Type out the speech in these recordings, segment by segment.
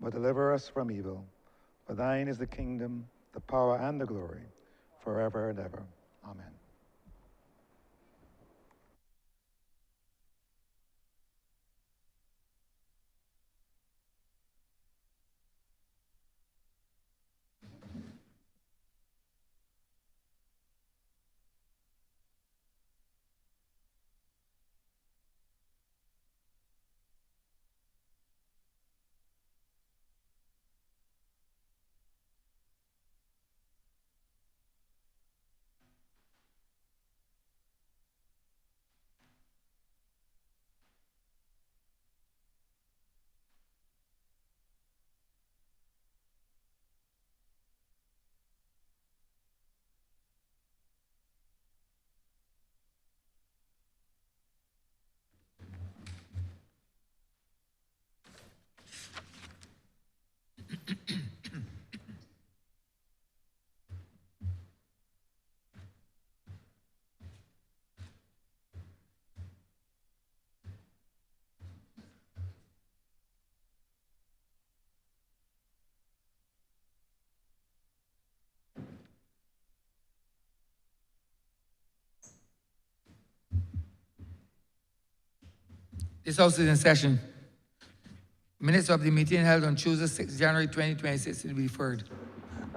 but deliver us from evil. For thine is the kingdom, the power, and the glory, forever and ever. Amen. This House is in session. Minutes of the meeting held on Tuesday, 6 January 2026 will be deferred.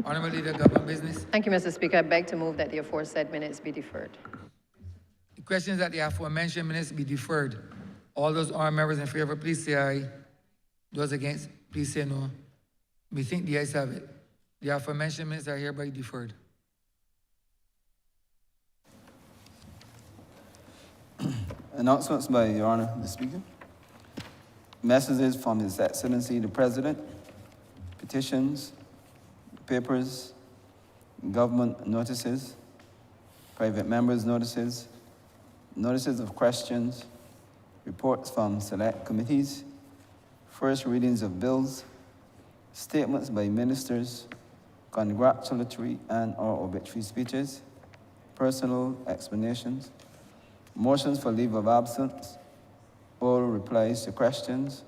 Honourable Leader, Government Business. Thank you, Mr. Speaker. I beg to move that the aforesaid minutes be deferred. The question is that the aforementioned minutes be deferred. All those honourable members in favour, please say aye. Those against, please say no. Methinks the ayes have it. The aforementioned minutes are hereby deferred. Announcements by Your Honor, the Speaker. Messages from His Excellency the President, petitions, papers, government notices, private members' notices, notices of questions, reports from select committees, first readings of bills, statements by ministers, congratulatory and/or obituary speeches, personal explanations, motions for leave of absence, oral replies to questions,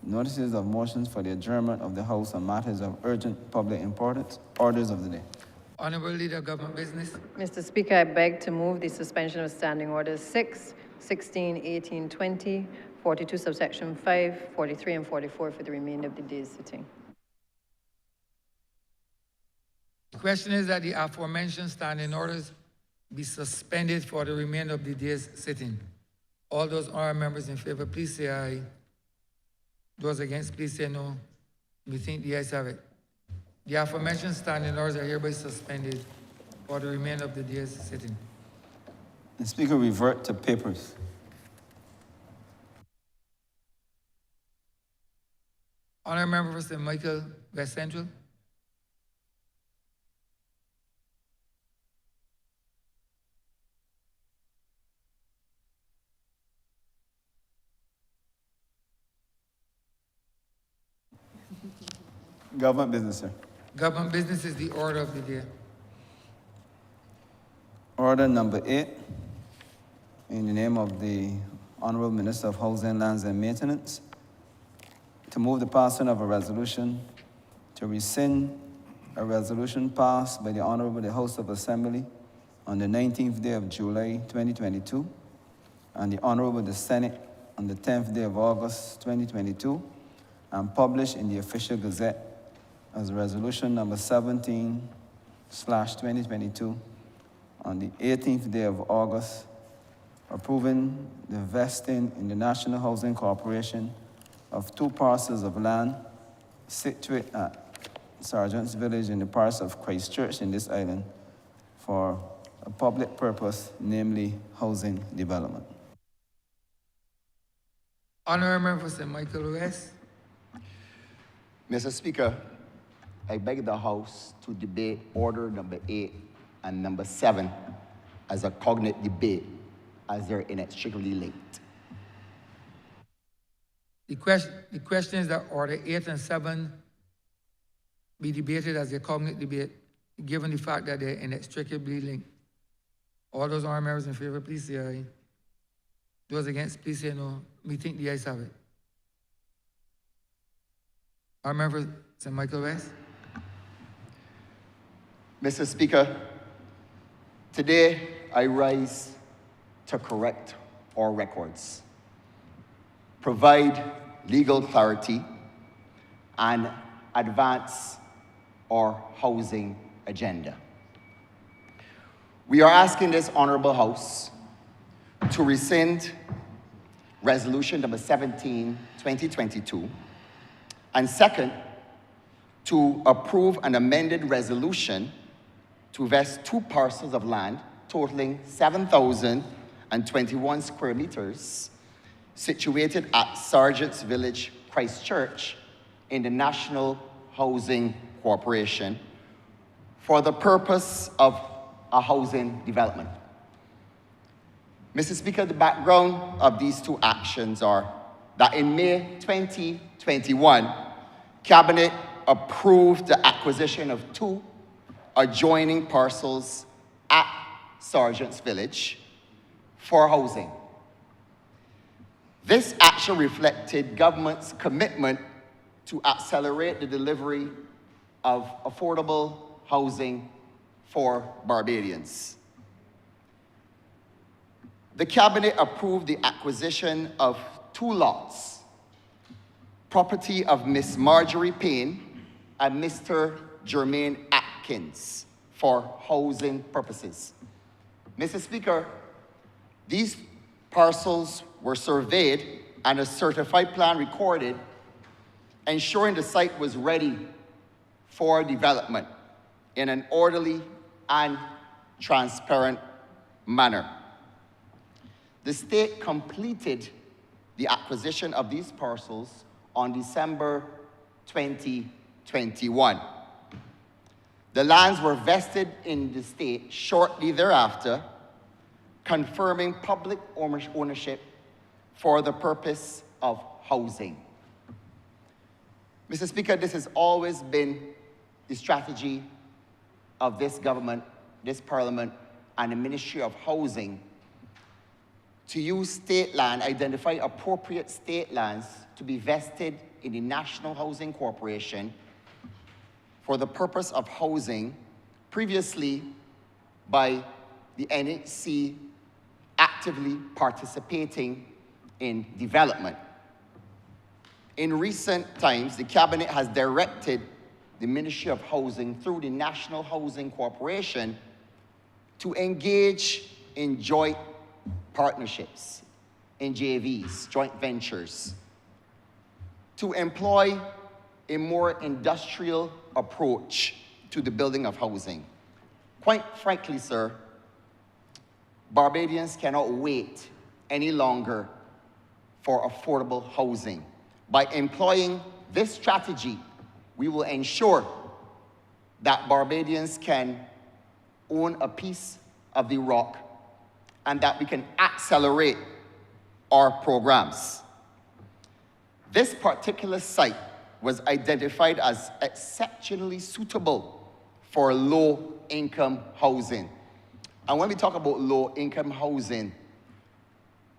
notices of motions for the adjournment of the House on matters of urgent public importance, orders of the day. Honourable Leader of Government Business. Mr. Speaker, I beg to move the suspension of Standing Orders 6, 16, 18, 20, 42 subsection 5, 43, and 44 for the remainder of the day's sitting. The question is that the aforementioned standing orders be suspended for the remainder of the day's sitting. All those honourable members in favour, please say aye. Those against, please say no. Methinks the ayes have it. The aforementioned standing orders are hereby suspended for the remainder of the day's sitting. The Speaker revert to papers. Honourable Member for St. Michael, West Central. Government business, sir. Government business is the order of the day. Order number 8, in the name of the Honourable Minister of Housing, Lands and Maintenance, to move the passing of a resolution to rescind a resolution passed by the Honourable the House of Assembly on the 19th day of July 2022 and the Honourable the Senate on the 10th day of August 2022 and published in the Official Gazette as resolution number 17/2022 on the 18th day of August, approving the vesting in the National Housing Corporation of 2 parcels of land situate at Sergeant's Village in the parish of Christchurch in this island for a public purpose, namely housing development. Honourable Member for St. Michael West. Mr. Speaker, I beg the House to debate order number 8 and number 7 as a cognate debate, as they're inextricably linked. The question is that order 8 and 7 be debated as a cognate debate, given the fact that they're inextricably linked. All those honourable members in favour, please say aye. Those against, please say no. Methinks the ayes have it. Our member, St. Michael West. Mr. Speaker, today I rise to correct our records, provide legal clarity, and advance our housing agenda. We are asking this Honourable House to rescind Resolution number 17, 2022, and second, to approve an amended resolution to vest 2 parcels of land totaling 7,021 square meters situated at Sergeant's Village, Christchurch in the National Housing Corporation for the purpose of a housing development. Mr. Speaker, the background of these 2 actions are that in May 2021, Cabinet approved the acquisition of 2 adjoining parcels at Sergeant's Village for housing. This action reflected government's commitment to accelerate the delivery of affordable housing for Barbadians. The Cabinet approved the acquisition of 2 lots, property of Miss Marjorie Payne and Mr. Jermaine Atkins, for housing purposes. Mr. Speaker, these parcels were surveyed and a certified plan recorded, ensuring the site was ready for development in an orderly and transparent manner. The state completed the acquisition of these parcels on December 2021. The lands were vested in the state shortly thereafter, confirming public ownership for the purpose of housing. Mr. Speaker, this has always been the strategy of this government, this parliament, and the Ministry of Housing to use state land, identify appropriate state lands to be vested in the National Housing Corporation for the purpose of housing, previously by the NHC actively participating in development. In recent times, the Cabinet has directed the Ministry of Housing through the National Housing Corporation to engage in joint partnerships, in JVs, joint ventures, to employ a more industrial approach to the building of housing. Quite frankly, sir, Barbadians cannot wait any longer for affordable housing. By employing this strategy, we will ensure that Barbadians can own a piece of the rock and that we can accelerate our programs. This particular site was identified as exceptionally suitable for low-income housing. And when we talk about low-income housing,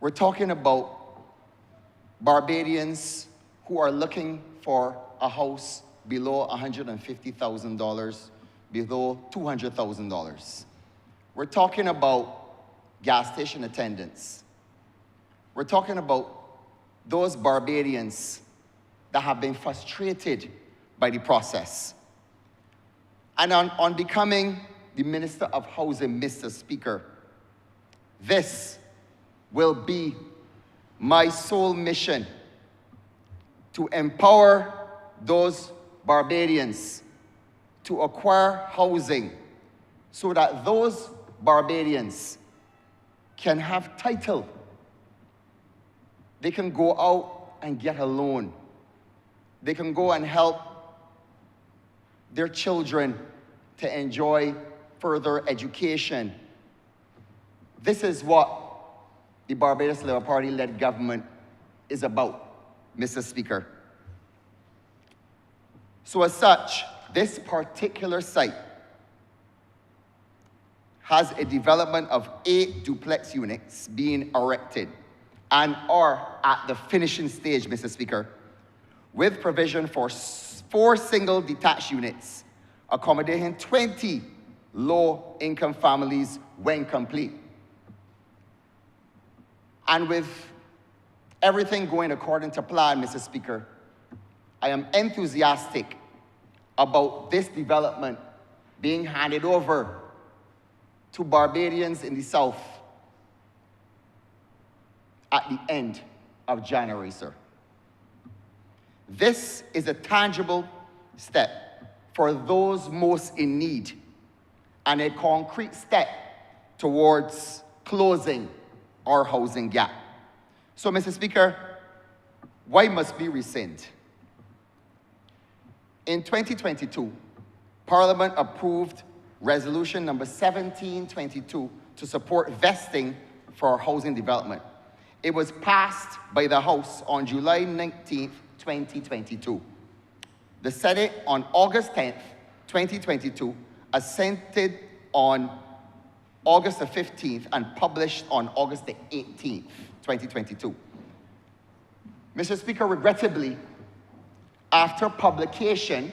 we're talking about Barbadians who are looking for a house below $150,000, below $200,000. We're talking about gas station attendants. We're talking about those Barbadians that have been frustrated by the process. And on becoming the Minister of Housing, Mr. Speaker, this will be my sole mission to empower those Barbadians to acquire housing so that those Barbadians can have title. They can go out and get a loan. They can go and help their children to enjoy further education. This is what the Barbados Labour Party-led government is about, Mr. Speaker. So as such, this particular site has a development of 8 duplex units being erected and are at the finishing stage, Mr. Speaker, with provision for 4 single detached units, accommodating 20 low-income families when complete. And with everything going according to plan, Mr. Speaker, I am enthusiastic about this development being handed over to Barbadians in the South at the end of January, sir. This is a tangible step for those most in need and a concrete step towards closing our housing gap. So, Mr. Speaker, why must we rescind? In 2022, Parliament approved Resolution number 1722 to support vesting for housing development. It was passed by the House on July 19th, 2022. The Senate on August 10th, 2022, assented on August the 15th and published on August the 18th, 2022. Mr. Speaker, regrettably, after publication,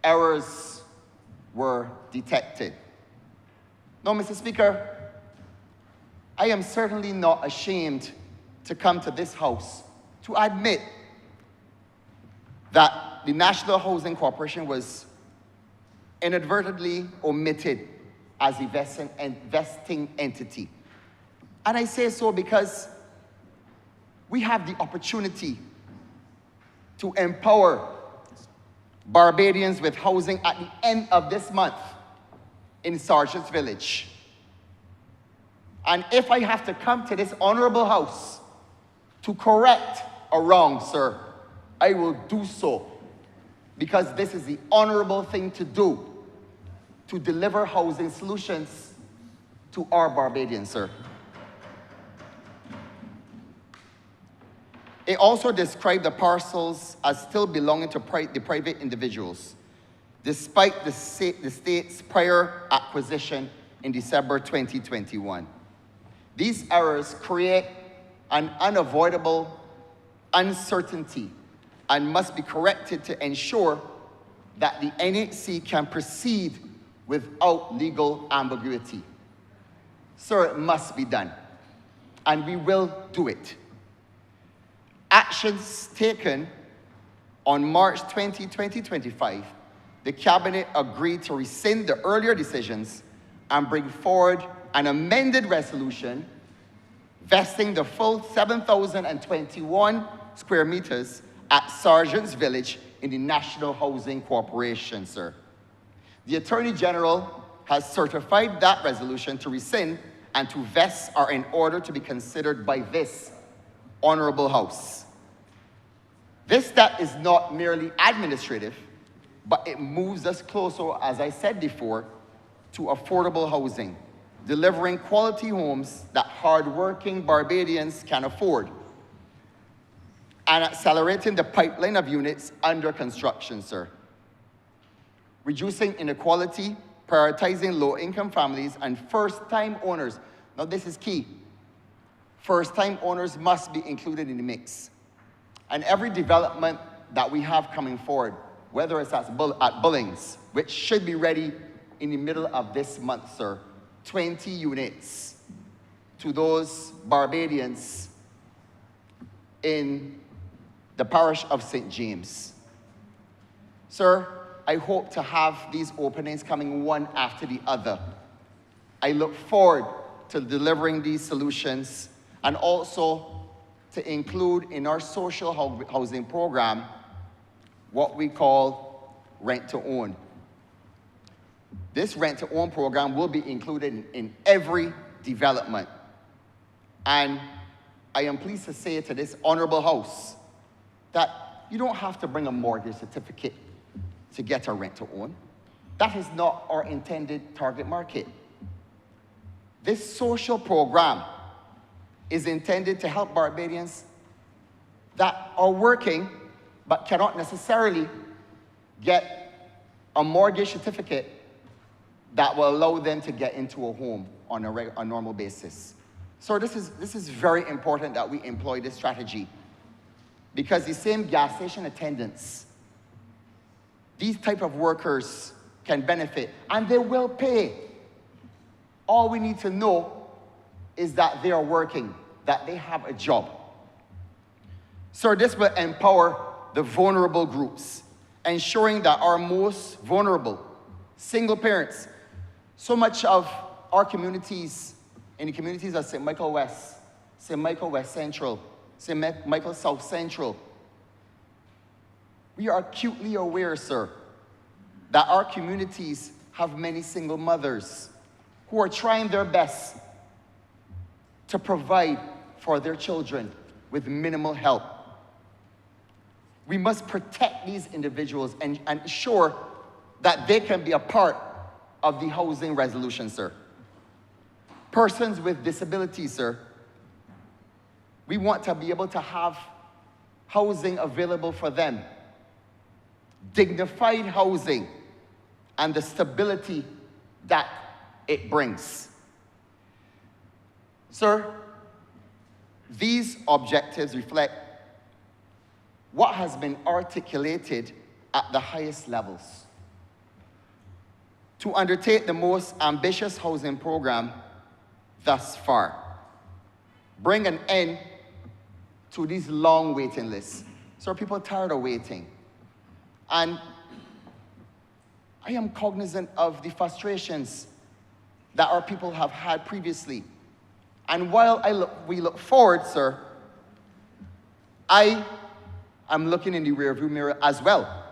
errors were detected. Now, Mr. Speaker, I am certainly not ashamed to come to this House to admit that the National Housing Corporation was inadvertently omitted as a vesting entity. And I say so because we have the opportunity to empower Barbadians with housing at the end of this month in Sergeant's Village. And if I have to come to this honorable House to correct a wrong, sir, I will do so, because this is the honorable thing to do, to deliver housing solutions to our Barbadians, sir. It also described the parcels as still belonging to the private individuals, despite the state's prior acquisition in December 2021. These errors create an unavoidable uncertainty and must be corrected to ensure that the NHC can proceed without legal ambiguity. Sir, it must be done, and we will do it. Actions taken on March 20, 2025, the Cabinet agreed to rescind the earlier decisions and bring forward an amended resolution vesting the full 7,021 square meters at Sergeant's Village in the National Housing Corporation, sir. The Attorney General has certified that resolution to rescind and to vest are in order to be considered by this honorable House. This step is not merely administrative, but it moves us closer, as I said before, to affordable housing, delivering quality homes that hardworking Barbadians can afford, and accelerating the pipeline of units under construction, sir. Reducing inequality, prioritizing low-income families and first-time owners. Now, this is key. First-time owners must be included in the mix. And every development that we have coming forward, whether it's at Bullings, which should be ready in the middle of this month, sir, 20 units to those Barbadians in the parish of St. James. Sir, I hope to have these openings coming one after the other. I look forward to delivering these solutions and also to include in our social housing program what we call rent-to-own. This rent-to-own program will be included in every development. And I am pleased to say to this honorable House that you don't have to bring a mortgage certificate to get a rent-to-own. That is not our intended target market. This social program is intended to help Barbadians that are working but cannot necessarily get a mortgage certificate that will allow them to get into a home on a normal basis. So this is very important that we employ this strategy. because the same gas station attendants, these type of workers can benefit, and they will pay. All we need to know is that they are working, that they have a job. So this will empower the vulnerable groups, ensuring that our most vulnerable, single parents, so much of our communities, in the communities of St. Michael West, St. Michael West Central, St. Michael South Central, we are acutely aware, sir, that our communities have many single mothers who are trying their best to provide for their children with minimal help. We must protect these individuals and ensure that they can be a part of the housing resolution, sir. Persons with disabilities, sir, we want to be able to have housing available for them. Dignified housing and the stability that it brings. Sir, these objectives reflect what has been articulated at the highest levels to undertake the most ambitious housing program thus far. Bring an end to these long waiting lists. So people are tired of waiting. And I am cognizant of the frustrations that our people have had previously. And while we look forward, sir, I am looking in the rearview mirror as well,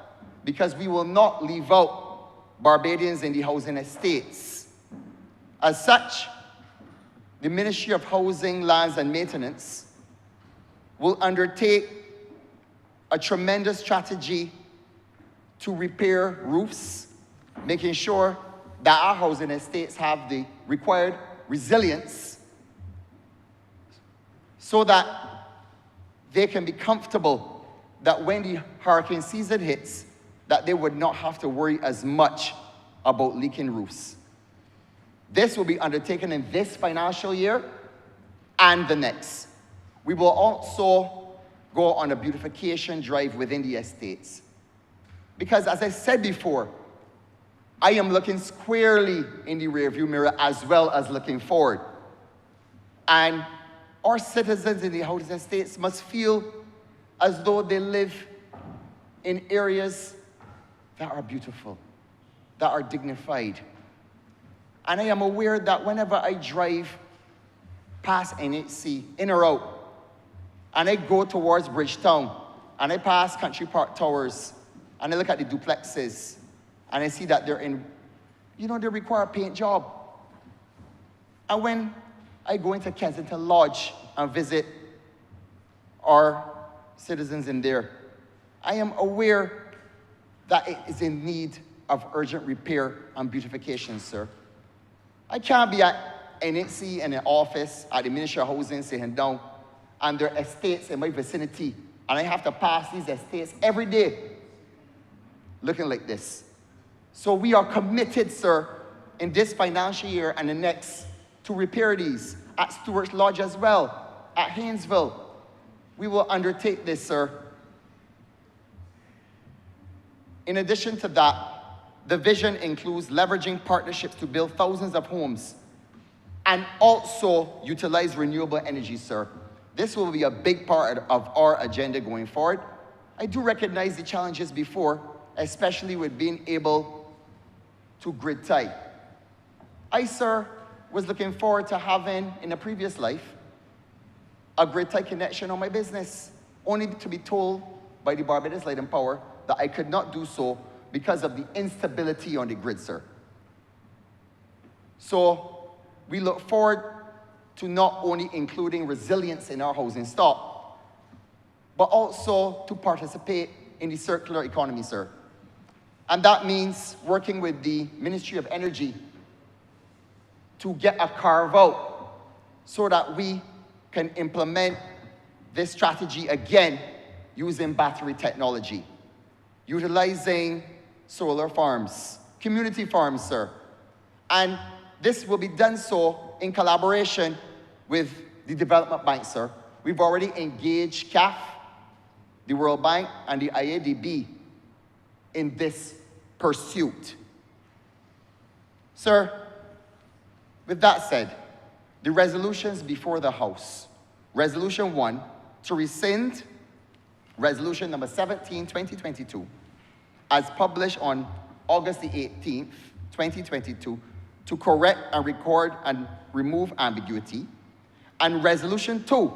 because we will not leave out Barbadians in the housing estates. As such, the Ministry of Housing, Lands and Maintenance will undertake a tremendous strategy to repair roofs, making sure that our housing estates have the required resilience so that they can be comfortable that when the hurricane season hits, that they would not have to worry as much about leaking roofs. This will be undertaken in this financial year and the next. We will also go on a beautification drive within the estates. Because as I said before, I am looking squarely in the rearview mirror as well as looking forward. And our citizens in the housing estates must feel as though they live in areas that are beautiful, that are dignified. And I am aware that whenever I drive past NHC, in or out, and I go towards Bridgetown, and I pass Country Park Towers, and I look at the duplexes, and I see that they're in, they require a paint job. And when I go into Kensington Lodge and visit our citizens in there, I am aware that it is in need of urgent repair and beautification, sir. I can't be at NHC in an office at the Ministry of Housing sitting down, and there are estates in my vicinity, and I have to pass these estates every day looking like this. So we are committed, sir, in this financial year and the next to repair these at Stewart's Lodge as well, at Haynesville. We will undertake this, sir. In addition to that, the vision includes leveraging partnerships to build thousands of homes and also utilize renewable energy, sir. This will be a big part of our agenda going forward. I do recognize the challenges before, especially with being able to grid tie. I, sir, was looking forward to having, in a previous life, a grid tie connection on my business, only to be told by the Barbados Light and Power that I could not do so because of the instability on the grid, sir. So we look forward to not only including resilience in our housing stock, but also to participate in the circular economy, sir. And that means working with the Ministry of Energy to get a carve-out so that we can implement this strategy again using battery technology, utilizing solar farms, community farms, sir. And this will be done so in collaboration with the Development Bank, sir. We've already engaged CAF the World Bank, and the IADB in this pursuit. Sir, with that said, the resolutions before the House. Resolution 1, to rescind Resolution number 17, 2022, as published on August the 18th, 2022, to correct and record and remove ambiguity. And Resolution 2,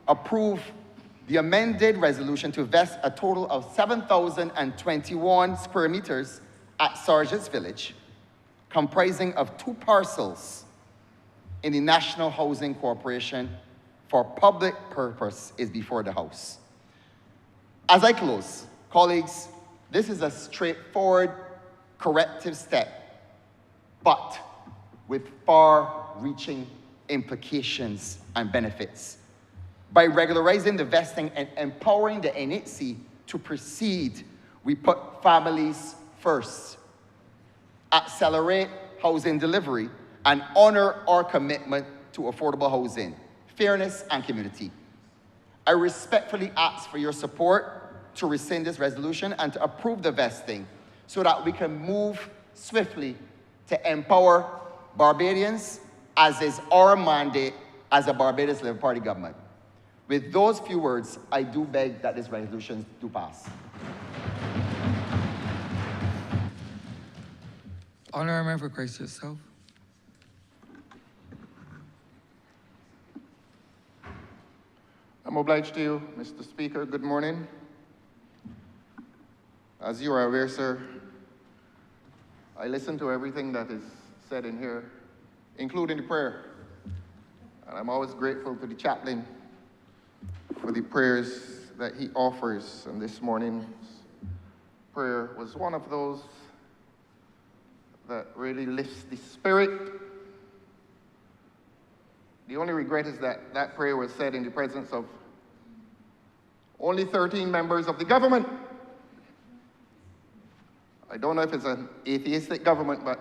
approve the amended resolution to vest a total of 7,021 square meters at Sargent's Village, comprising of 2 parcels in the National Housing Corporation for public purpose, is before the House. As I close, colleagues, this is a straightforward corrective step, but with far-reaching implications and benefits. By regularizing the vesting and empowering the NHC to proceed, we put families first, accelerate housing delivery, and honor our commitment to affordable housing, fairness, and community. I respectfully ask for your support to rescind this resolution and to approve the vesting so that we can move swiftly to empower Barbadians, as is our mandate as a Barbados Labour Party government. With those few words, I do beg that this resolution do pass. Honourable Member for Christchurch South. I'm obliged to you, Mr. Speaker. Good morning. As you are aware, sir, I listen to everything that is said in here, including the prayer. And I'm always grateful to the chaplain for the prayers that he offers. And this morning's prayer was one of those that really lifts the spirit. The only regret is that that prayer was said in the presence of only 13 members of the government. I don't know if it's an atheistic government, but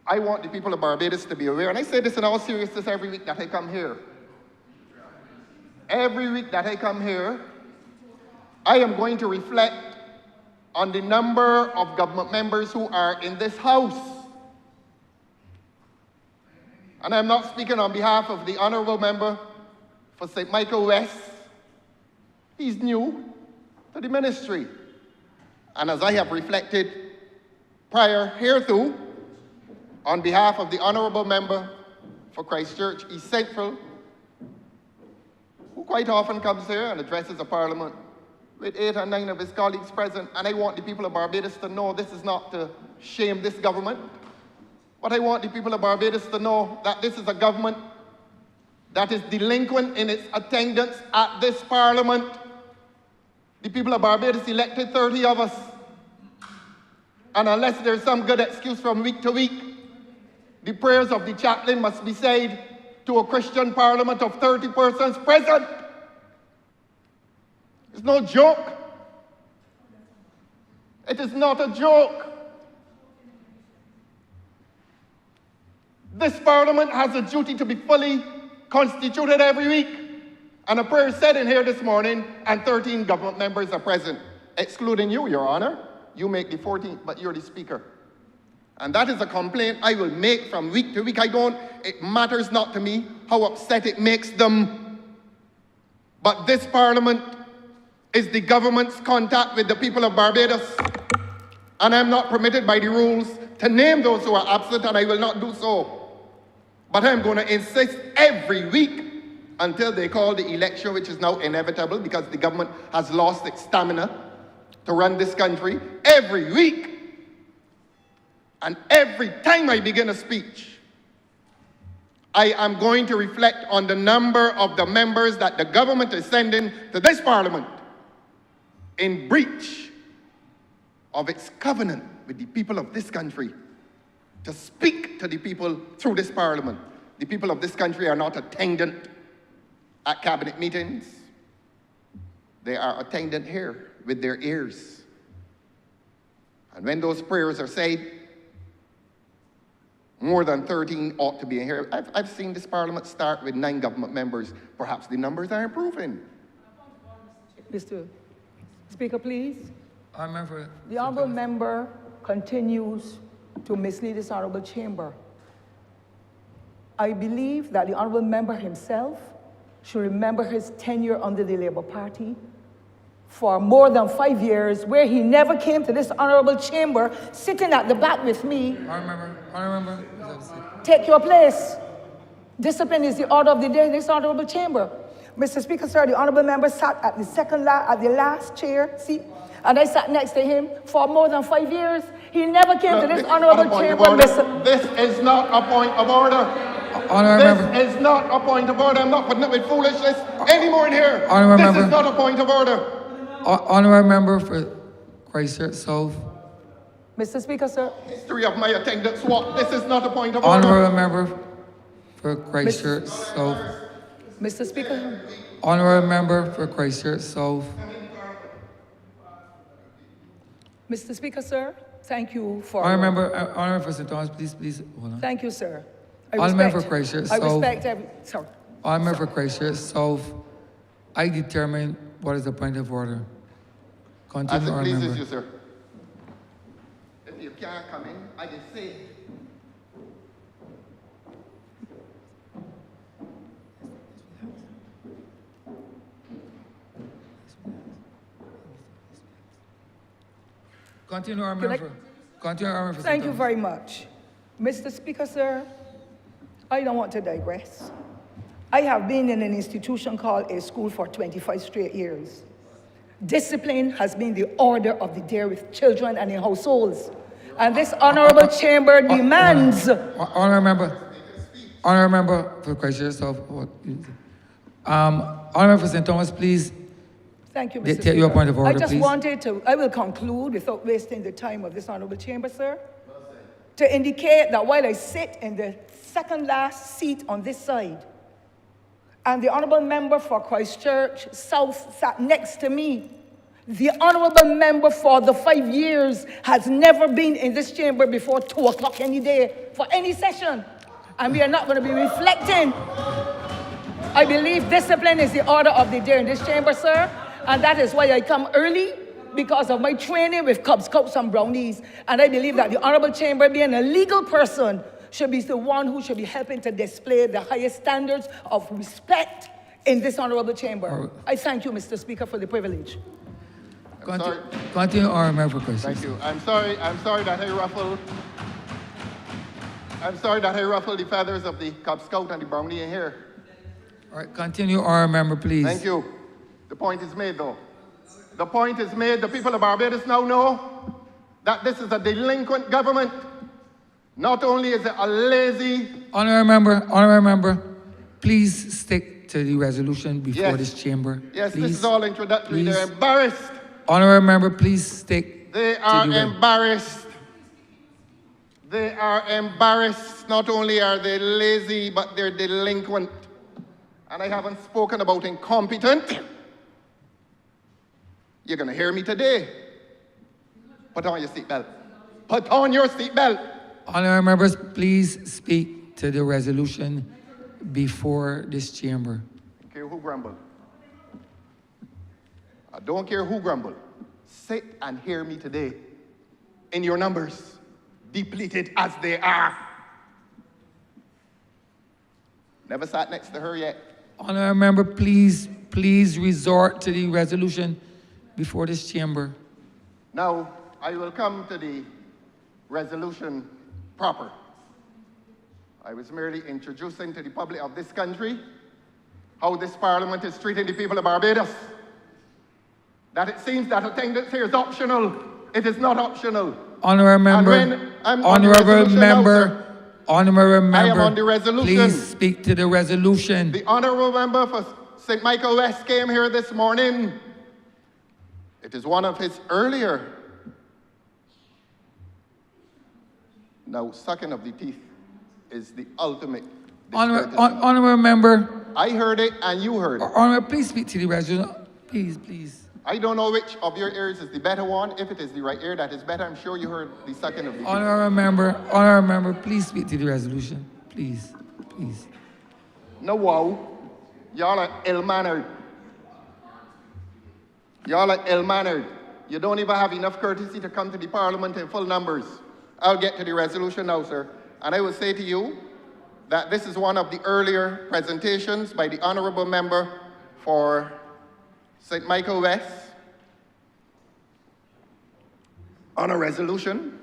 I want the people of Barbados to be aware, and I say this in all seriousness every week that I come here. Every week that I come here, I am going to reflect on the number of government members who are in this House. And I'm not speaking on behalf of the Honourable Member for St. Michael West. He's new to the ministry. And as I have reflected prior hereto, on behalf of the Honourable Member for Christchurch East Central, who quite often comes here and addresses the Parliament with 8 or 9 of his colleagues present, and I want the people of Barbados to know this is not to shame this government, but I want the people of Barbados to know that this is a government that is delinquent in its attendance at this Parliament. The people of Barbados elected 30 of us. And unless there's some good excuse from week to week, the prayers of the chaplain must be said to a Christian Parliament of 30 persons present. It's no joke. It is not a joke. This Parliament has a duty to be fully constituted every week. And a prayer is said in here this morning, and 13 government members are present, excluding you, Your Honour. You make the 14th, but you're the Speaker. And that is a complaint I will make from week to week. It matters not to me how upset it makes them. But this Parliament is the government's contact with the people of Barbados. And I'm not permitted by the rules to name those who are absent, and I will not do so. But I'm going to insist every week until they call the election, which is now inevitable because the government has lost its stamina to run this country, every week. And every time I begin a speech, I am going to reflect on the number of the members that the government is sending to this Parliament in breach of its covenant with the people of this country to speak to the people through this Parliament. The people of this country are not attendant at cabinet meetings. They are attendant here with their ears. And when those prayers are said, more than 13 ought to be in here. I've seen this Parliament start with 9 government members. Perhaps the numbers are improving. Mr. Speaker, please. Honourable member. The honourable member continues to mislead this honourable chamber. I believe that the honourable member himself should remember his tenure under the Labour Party for more than 5 years, where he never came to this honourable chamber, sitting at the back with me. Honourable member, please have a seat. Take your place. Discipline is the order of the day in this honourable chamber. Mr. Speaker, sir, the honourable member sat at the last chair seat, and I sat next to him for more than 5 years. He never came to this honourable chamber, Mr. This is not a point of order. This is not a point of order. I'm not putting up with foolishness anymore in here. This is not a point of order. Honourable member for Christchurch South. Mr. Speaker, sir. History of my attendance. What? This is not a point of order. Honourable member for Christchurch South. Mr. Speaker. Honourable member for Christchurch South. Mr. Speaker, sir, thank you for... Honourable for St. Thomas, please, hold on. Thank you, sir. Honourable member for Christchurch I South. respect every... Sorry. Honourable member for Christchurch South. I determine what is the point of order. As Continue, it honourable pleases member. you, sir. If you can't come in, I can say. Continue, honourable member. Continue, honourable member. Thank you very much. Mr. Speaker, sir, I don't want to digress. I have been in an institution called a school for 25 straight years. Discipline has been the order of the day with children and in households. And this honourable chamber demands... Honourable member for Christchurch South. Honourable member for St. Thomas, please. Thank you, Mr. Take Speaker. your point of order, I just please. wanted to... I will conclude without wasting the time of this honourable chamber, sir, to indicate that while I sit in the second last seat on this side, and the honourable member for Christchurch South sat next to me, the honourable member for the 5 years has never been in this chamber before 2 o'clock any day for any session. And we are not going to be reflecting. I believe discipline is the order of the day in this chamber, sir. And that is why I come early, because of my training with Cub Scouts and Brownies. And I believe that the honourable chamber, being a legal person, should be the one who should be helping to display the highest standards of respect in this honourable chamber. I thank you, Mr. Speaker, for the privilege. Continue, honourable member for Christchurch. Thank you. I'm sorry that I ruffled. I'm sorry that I ruffled the feathers of the Cub Scout and the Brownie in here. All right, continue, honourable member, please. Thank you. The point is made, though. The point is made. The people of Barbados now know that this is a delinquent government. Not only is it a lazy... Honourable member, please stick to the resolution before this chamber. Yes, please. this is all introductory. Please. They're embarrassed. Honourable member, please stick They to are the embarrassed. They are embarrassed. Not only are they lazy, but they're delinquent. And I haven't spoken about incompetent. You're going to hear me today. Put on your seatbelt. Put on your seatbelt. Honourable members, please speak to the resolution before this chamber. I don't care who grumble. I don't care who grumble. Sit and hear me today. In your numbers, depleted as they are. Never sat next to her yet. Honourable member, please resort to the resolution before this chamber. Now, I will come to the resolution proper. I was merely introducing to the public of this country how this parliament is treating the people of Barbados. That it seems that attendance here is optional. It is not optional. Honourable member, I am honourable member, on the resolution. Please speak to the resolution. The honourable member for St. Michael West came here this morning. It is one of his earlier. Now, sucking of the teeth is the ultimate. Honourable member. I heard it and you heard it. Honourable, please speak to the resolution. Please. I don't know which of your ears is the better one. If it is the right ear that is better, I'm sure you heard the sucking of the teeth. Honourable member, please speak to the resolution. Please. No, wow. Y'all are ill-mannered. Y'all are ill-mannered. You don't even have enough courtesy to come to the parliament in full numbers. I'll get to the resolution now, sir. And I will say to you that this is one of the earlier presentations by the honourable member for St. Michael West on a resolution,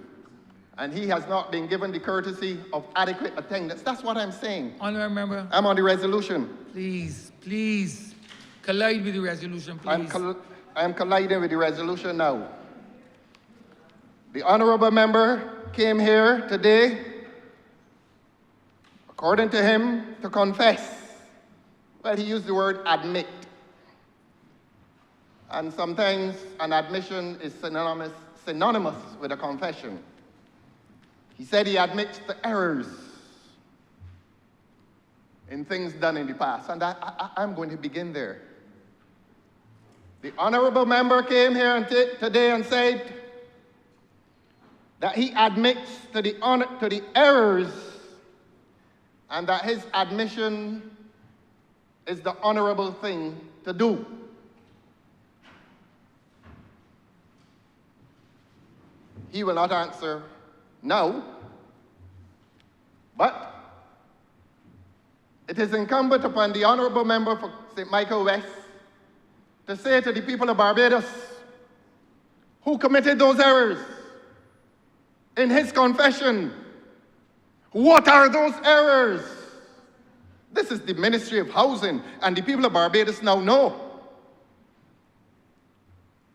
and he has not been given the courtesy of adequate attendance. That's what I'm saying. Honourable member, I'm on the resolution. please, collide with the resolution, please. I'm colliding with the resolution now. The honourable member came here today, according to him, to confess. Well, he used the word admit. And sometimes an admission is synonymous with a confession. He said he admits the errors in things done in the past, and I'm going to begin there. The honourable member came here today and said that he admits to the errors, and that his admission is the honourable thing to do. He will not answer no, but it is incumbent upon the honourable member for St. Michael West to say to the people of Barbados who committed those errors in his confession, what are those errors? This is the Ministry of Housing, and the people of Barbados now know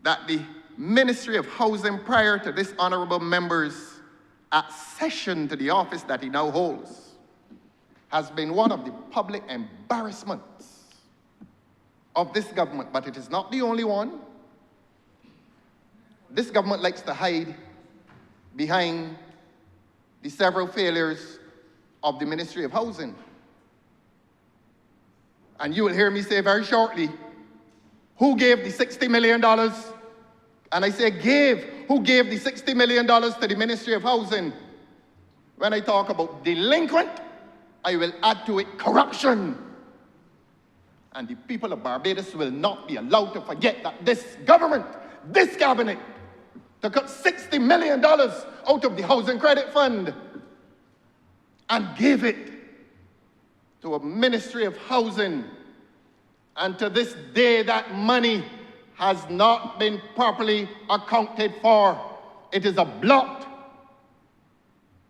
that the Ministry of Housing, prior to this honourable member's accession to the office that he now holds, has been one of the public embarrassments of this government, but it is not the only one. This government likes to hide behind the several failures of the Ministry of Housing. And you will hear me say very shortly, who gave the $60 million? And I say gave. Who gave the $60 million to the Ministry of Housing? When I talk about delinquent, I will add to it corruption. And the people of Barbados will not be allowed to forget that this government, this cabinet, to cut $60 million out of the Housing Credit Fund and give it to a Ministry of Housing. And to this day, that money has not been properly accounted for. It is a blot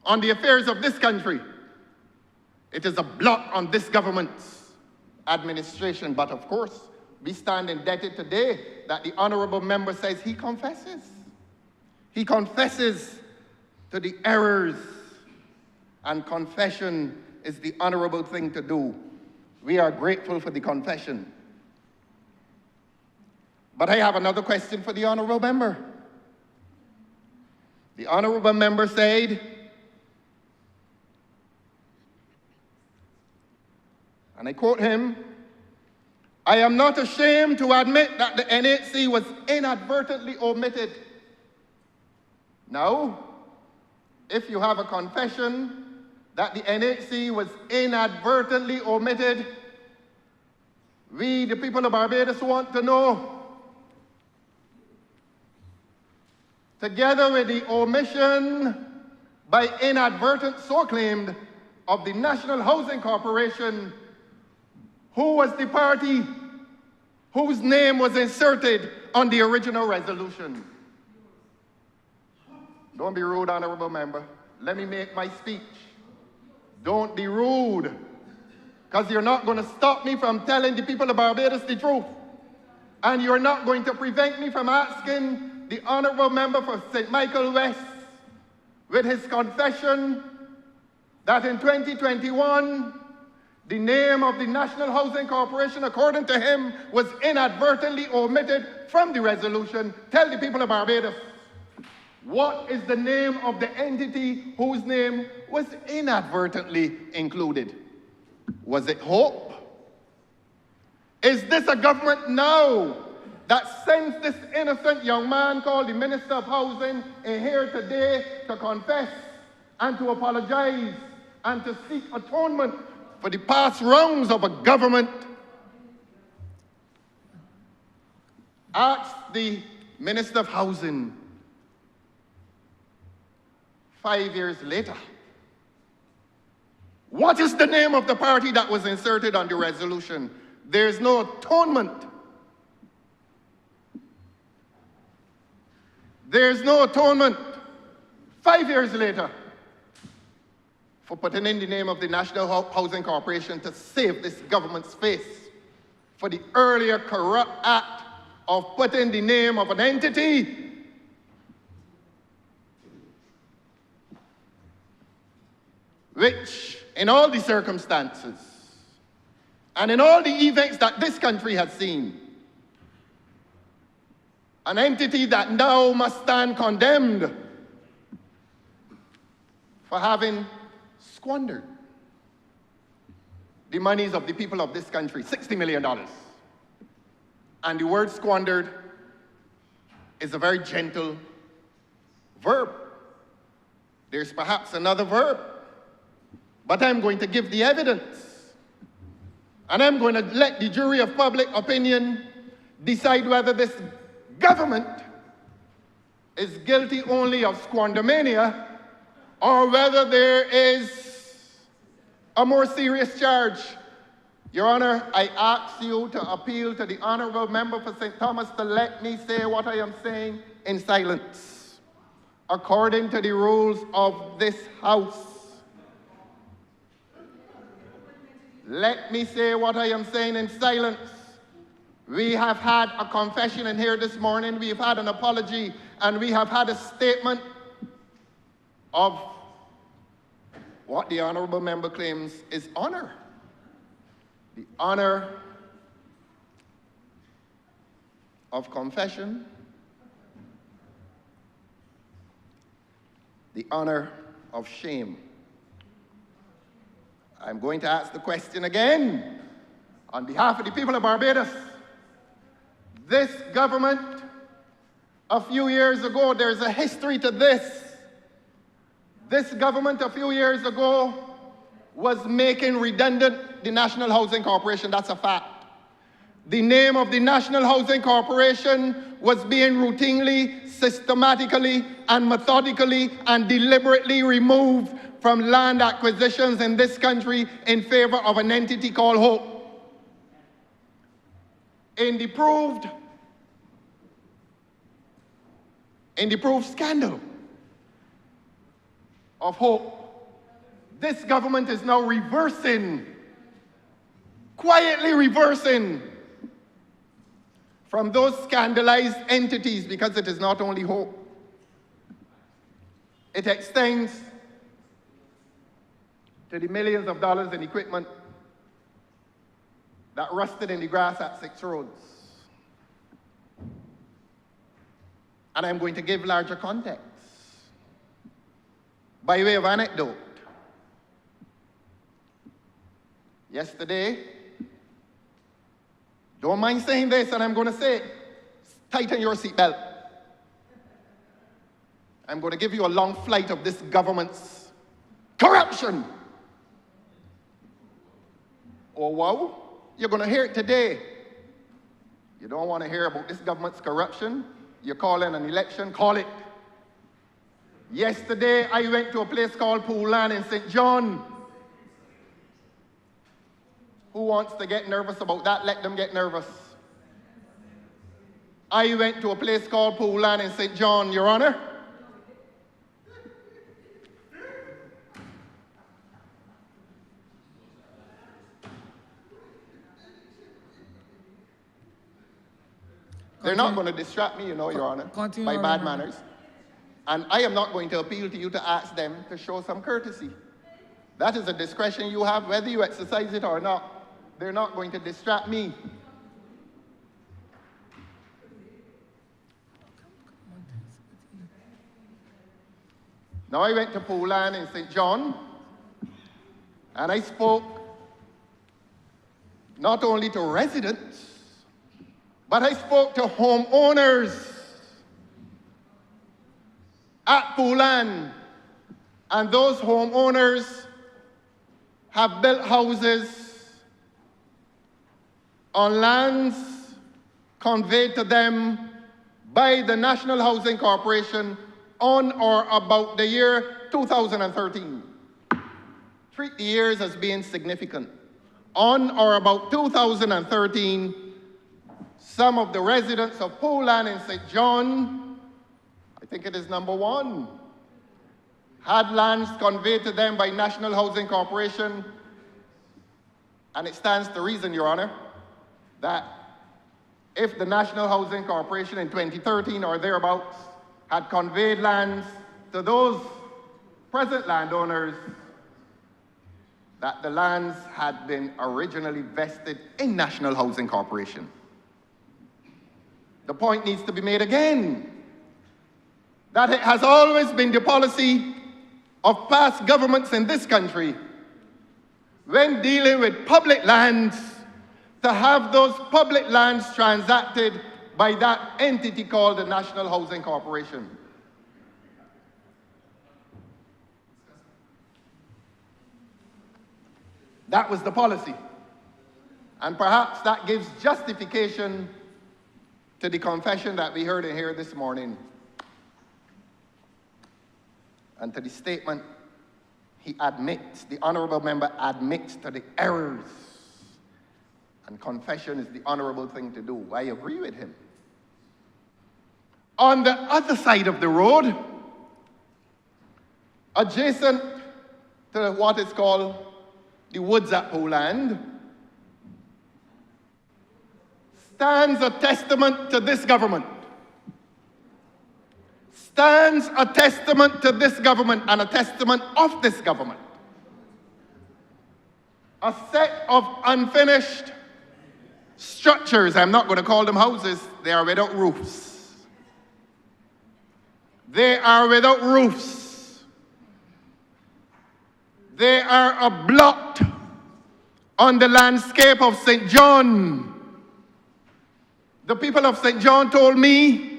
on the affairs of this country. It is a blot on this government's administration. But of course, we stand indebted today that the honourable member says he confesses. He confesses to the errors, and confession is the honourable thing to do. We are grateful for the confession. But I have another question for the honourable member. The honourable member said, and I quote him, "I am not ashamed to admit that the NHC was inadvertently omitted." Now, if you have a confession that the NHC was inadvertently omitted, we, the people of Barbados, want to know, together with the omission by inadvertent, so claimed, of the National Housing Corporation, who was the party whose name was inserted on the original resolution? Don't be rude, honourable member. Let me make my speech. Don't be rude, because you're not going to stop me from telling the people of Barbados the truth. And you're not going to prevent me from asking the honourable member for St. Michael West, with his confession that in 2021, the name of the National Housing Corporation, according to him, was inadvertently omitted from the resolution. Tell the people of Barbados, what is the name of the entity whose name was inadvertently included? Was it Hope? Is this a government now that sends this innocent young man called the Minister of Housing in here today to confess and to apologize and to seek atonement for the past wrongs of a government? asked the Minister of Housing 5 years later, what is the name of the party that was inserted on the resolution? There's no atonement. There's no atonement 5 years later for putting in the name of the National Housing Corporation to save this government's face for the earlier corrupt act of putting the name of an entity which, in all the circumstances and in all the events that this country has seen, an entity that now must stand condemned for having squandered the monies of the people of this country, $60 million. And the word squandered is a very gentle verb. There's perhaps another verb, but I'm going to give the evidence. And I'm going to let the jury of public opinion decide whether this government is guilty only of squandermania or whether there is a more serious charge. Your Honor, I ask you to appeal to the Honourable Member for St. Thomas to let me say what I am saying in silence, according to the rules of this House. Let me say what I am saying in silence. We have had a confession in here this morning, we have had an apology, and we have had a statement of what the Honourable Member claims is honor. The honor of confession, the honor of shame. I'm going to ask the question again on behalf of the people of Barbados. This government, a few years ago, there's a history to this. This government a few years ago was making redundant the National Housing Corporation, that's a fact. The name of the National Housing Corporation was being routinely, systematically, and methodically and deliberately removed from land acquisitions in this country in favor of an entity called Hope. In the proved scandal of Hope, this government is now reversing, quietly reversing from those scandalized entities, because it is not only Hope. It extends to the millions of dollars in equipment that rusted in the grass at 6 Roads. And I'm going to give larger context by way of anecdote. Yesterday, don't mind saying this, and I'm going to say it, tighten your seatbelt. I'm going to give you a long flight of this government's corruption. Oh, wow. You're going to hear it today. You don't want to hear about this government's corruption? You call in an election, call it. Yesterday, I went to a place called Poulan in St. John. Who wants to get nervous about that? Let them get nervous. I went to a place called Poulan in St. John, Your Honor. They're not going to distract me, you know, Your Honor, by bad manners. And I am not going to appeal to you to ask them to show some courtesy. That is a discretion you have, whether you exercise it or not. They're not going to distract me. Now I went to Poulan in St. John, and I spoke not only to residents, but I spoke to homeowners at Poulan. And those homeowners have built houses on lands conveyed to them by the National Housing Corporation on or about the year 2013. Treat the years as being significant. On or about 2013, some of the residents of Poland in St. John, I think it is number 1, had lands conveyed to them by National Housing Corporation, and it stands to reason, Your Honor, that if the National Housing Corporation in 2013 or thereabouts had conveyed lands to those present landowners, that the lands had been originally vested in National Housing Corporation. The point needs to be made again that it has always been the policy of past governments in this country, when dealing with public lands, to have those public lands transacted by that entity called the National Housing Corporation. That was the policy. And perhaps that gives justification to the confession that we heard in here this morning, and to the statement he admits, the honourable member admits to the errors. And confession is the honourable thing to do. I agree with him. On the other side of the road, adjacent to what is called the woods at Poland, stands a testament to this government. Stands a testament to this government and a testament of this government. A set of unfinished structures. I'm not going to call them houses. They are without roofs. They are without roofs. They are a blot on the landscape of St. John. The people of St. John told me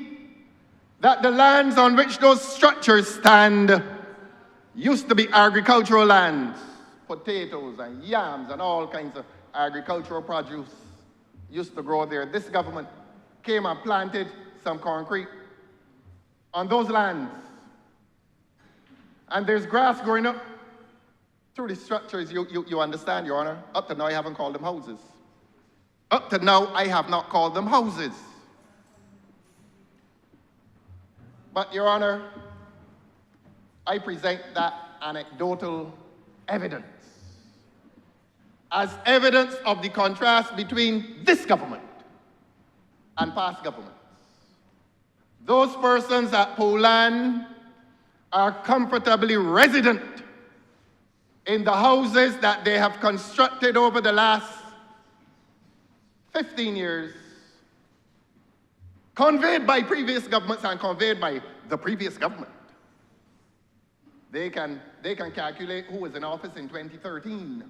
that the lands on which those structures stand used to be agricultural lands. Potatoes and yams and all kinds of agricultural produce used to grow there. This government came and planted some concrete on those lands. And there's grass growing up through the structures. You understand, Your Honor? Up to now, I haven't called them houses. Up to now, I have not called them houses. But, Your Honor, I present that anecdotal evidence as evidence of the contrast between this government and past governments. Those persons at Poland are comfortably resident in the houses that they have constructed over the last 15 years, conveyed by previous governments and conveyed by the previous government. They can calculate who was in office in 2013.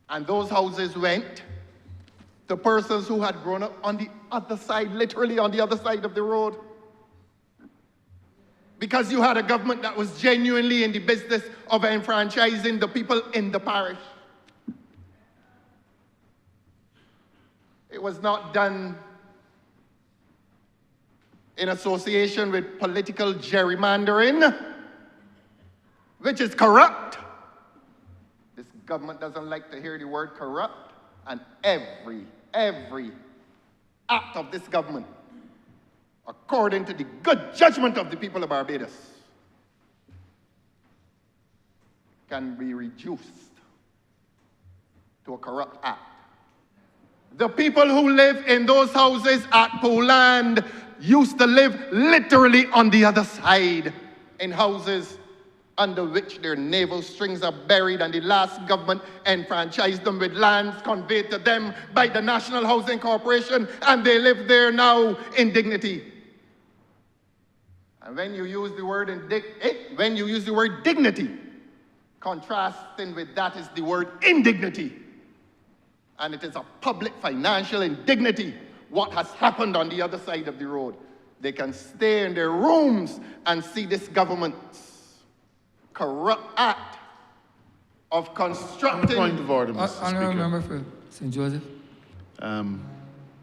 And those houses went to persons who had grown up on the other side, literally on the other side of the road. Because you had a government that was genuinely in the business of enfranchising the people in the parish. It was not done in association with political gerrymandering, which is corrupt. This government doesn't like to hear the word corrupt, and every act of this government, according to the good judgment of the people of Barbados, can be reduced to a corrupt act. The people who live in those houses at Poland used to live literally on the other side, in houses under which their navel strings are buried, and the last government enfranchised them with lands conveyed to them by the National Housing Corporation, and they live there now in dignity. And when you use the word dignity, contrasting with that is the word indignity. And it is a public financial indignity what has happened on the other side of the road. They can stay in their rooms and see this government's corrupt act of constructing. Point of order, Mr. Honourable Speaker. member for St. Joseph.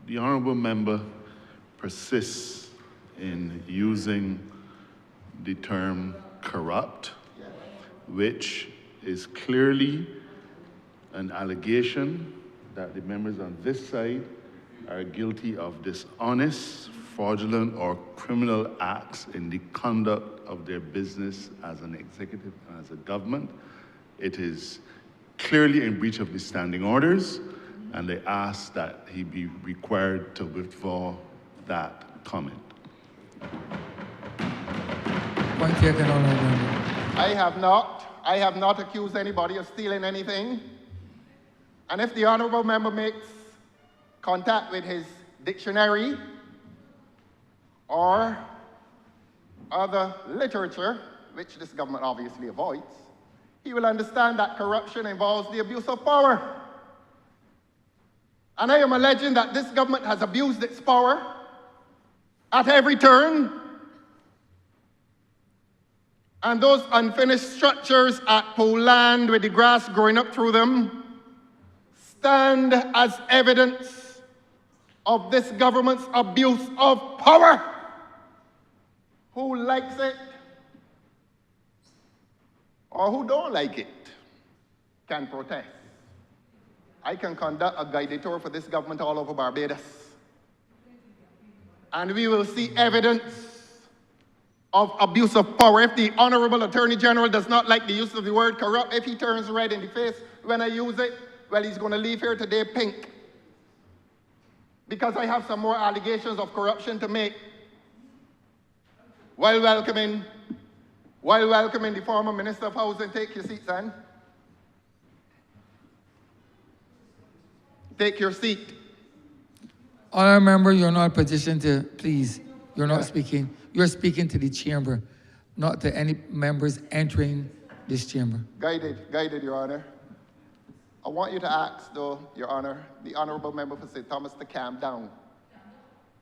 The honourable member persists in using the term corrupt, which is clearly an allegation that the members on this side are guilty of dishonest, fraudulent, or criminal acts in the conduct of their business as an executive and as a government. It is clearly in breach of the standing orders, and they ask that he be required to withdraw that comment. Point taken, honourable member. I have not accused anybody of stealing anything. And if the honourable member makes contact with his dictionary or other literature, which this government obviously avoids, he will understand that corruption involves the abuse of power. And I am alleging that this government has abused its power at every turn. And those unfinished structures at Pool Land with the grass growing up through them stand as evidence of this government's abuse of power. Who likes it or who don't like it can protest. I can conduct a guided tour for this government all over Barbados. And we will see evidence of abuse of power. If the Honourable Attorney General does not like the use of the word corrupt, if he turns red in the face when I use it, well, he's going to leave here today pink. Because I have some more allegations of corruption to make. While welcoming the former Minister of Housing, take your seat, son. Take your seat. Honourable member, you're not in a position to, please, you're not speaking. You're speaking to the chamber, not to any members entering this chamber. Guided, Your Honour. I want you to ask, though, Your Honour, the Honourable Member for St. Thomas to calm down.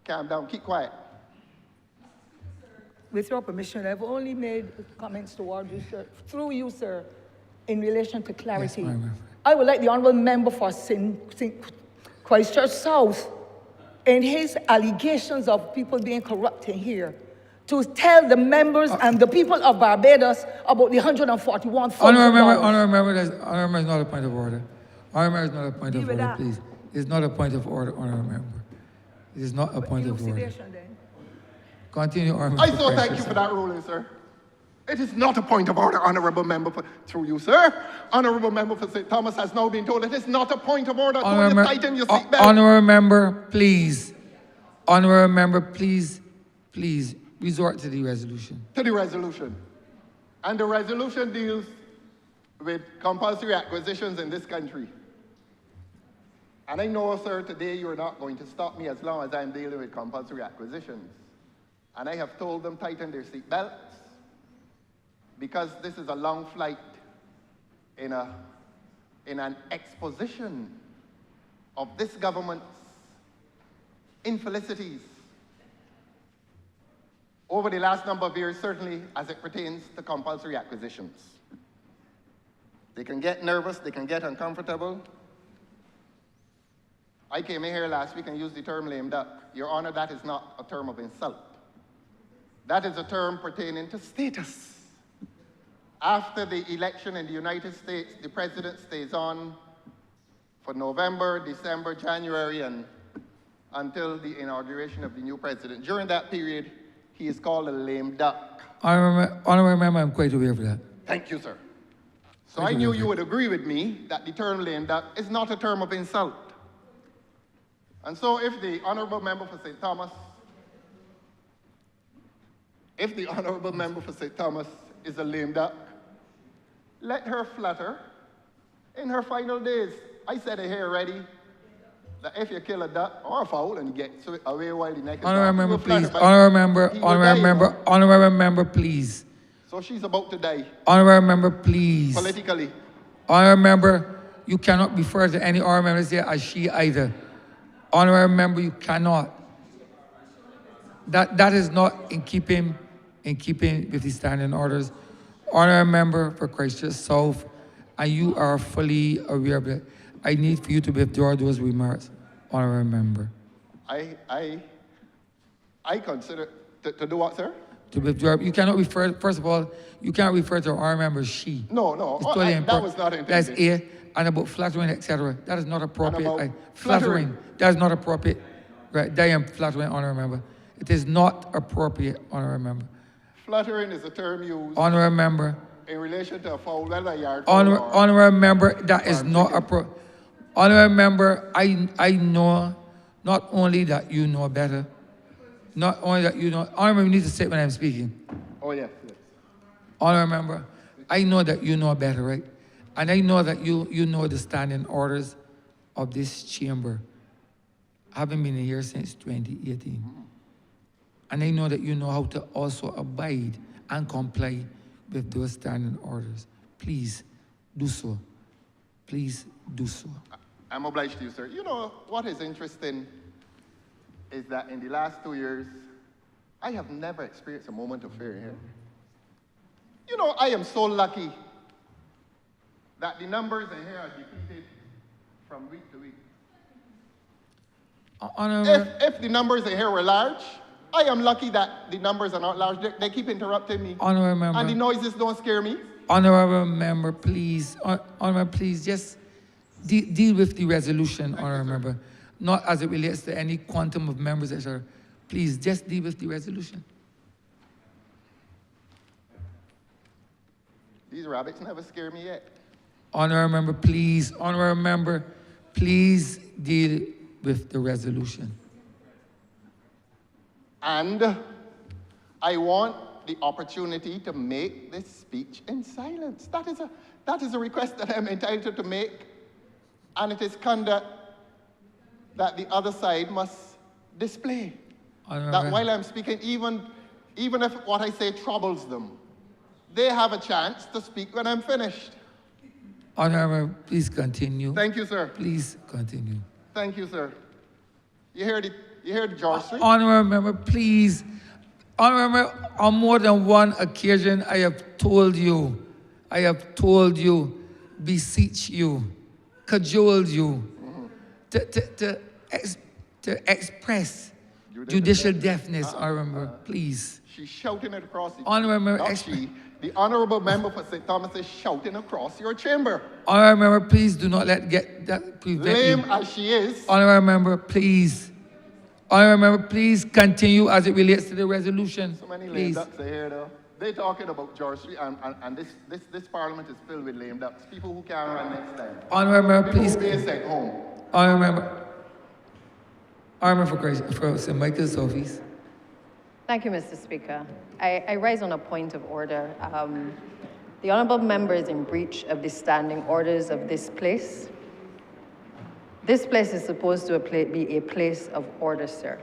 Calm down, keep quiet. With your permission, I've only made comments toward you, sir, through you, sir, in relation to clarity. Yes, I would like the honourable member for St. Christchurch South, in his allegations of people being corrupt in here, to tell the members and the people of Barbados about the 141 Honourable member, is not a point of order. Honourable member is not a point of order, please. It's not a point of order, honourable member. It is not a point of order. Continue, honourable member. I so thank you for that ruling, sir. It is not a point of order, Honourable Member, through you, sir. Honourable Member for St. Thomas has now been told it is not a point of order. Tighten your seatbelt. Honourable member, please. Honourable member, please resort to the resolution. To the resolution. And the resolution deals with compulsory acquisitions in this country. And I know, sir, today you're not going to stop me as long as I'm dealing with compulsory acquisitions. And I have told them tighten their seatbelts, because this is a long flight in an exposition of this government's infelicities over the last number of years, certainly as it pertains to compulsory acquisitions. They can get nervous, they can get uncomfortable. I came in here last week and used the term lame duck. Your Honor, that is not a term of insult. That is a term pertaining to status. After the election in the United States, the president stays on for November, December, January, and until the inauguration of the new president. During that period, he is called a lame duck. Honourable member, I'm quite aware of that. Thank you, sir. So I knew you would agree with me that the term lame duck is not a term of insult. And so if the honourable member for St. Thomas, is a lame duck, let her flutter in her final days. I said it here already, that if you kill a duck or a fowl and you get away while the neck is Honourable off, member, you will flutter, please. but Honourable member, please. So she's about to die. Honourable member, please. Politically. Honourable member, you cannot refer to any honourable member here as she either. Honourable member, you cannot. That is not in keeping with the standing orders. Honourable member for Christchurch South, and you are fully aware of it. I need for you to withdraw those remarks, honourable member. I consider, to do what, sir? To withdraw, you cannot refer, first of all, you can't refer to our member she. No, It's totally that was not That's intended. and about flattering, etc. That is not appropriate. about Flattering, that is not appropriate. Right, I am flattering, honorable member. It is not appropriate, honorable member. Fluttering is a term used Honorable member, in relation to a foul, whether a yard. honorable member, that is not appropriate. Honorable member, I know not only that you know better, not only that you know, honorable, you need to sit when I'm speaking. Oh, yes, yes. Honorable member, I know that you know better, right? And I know that you know the standing orders of this chamber. I haven't been here since 2018. And I know that you know how to also abide and comply with those standing orders. Please do so. Please do so. I'm obliged to you, sir. You know, what is interesting is that in the last 2 years, I have never experienced a moment of fear here. You know, I am so lucky that the numbers in here are depleted from week to week. If the numbers in here were large, I am lucky that the numbers are not large. They keep interrupting me. Honorable member. And the noises don't scare me. Honorable member, please. Honorable, please, just deal with the resolution, honorable member. Not as it relates to any quantum of members, etc. Please, just deal with the resolution. These rabbits never scare me yet. Honorable member, please. Honorable member, please deal with the resolution. And I want the opportunity to make this speech in silence. That is a request that I'm entitled to make, and it is conduct that the other side must display. Honorable, That while I'm speaking, even if what I say troubles them, they have a chance to speak when I'm finished. Honorable, please continue. Thank you, sir. Please continue. Thank you, sir. You heard George Street? Honorable member, please. Honorable member, on more than one occasion, I have told you, beseech you, cajole you, to express judicial deafness, honorable member, please. She's shouting it across the Honorable member, not she, the honorable member for St. Thomas is shouting across your chamber. Honorable member, please do not get that prevent Lame you. as she is. Honorable member, please. Honorable member, please continue as it relates to the resolution. So many lame Please. ducks are here, though. They're talking about George Street, and this parliament is filled with lame ducks. People who can't run next time. Honorable member, People please. who being sent home. Honorable member. Honorable for St. Michael's office. Thank you, Mr. Speaker. I rise on a point of order. The honourable member is in breach of the standing orders of this place. This place is supposed to be a place of order, sir.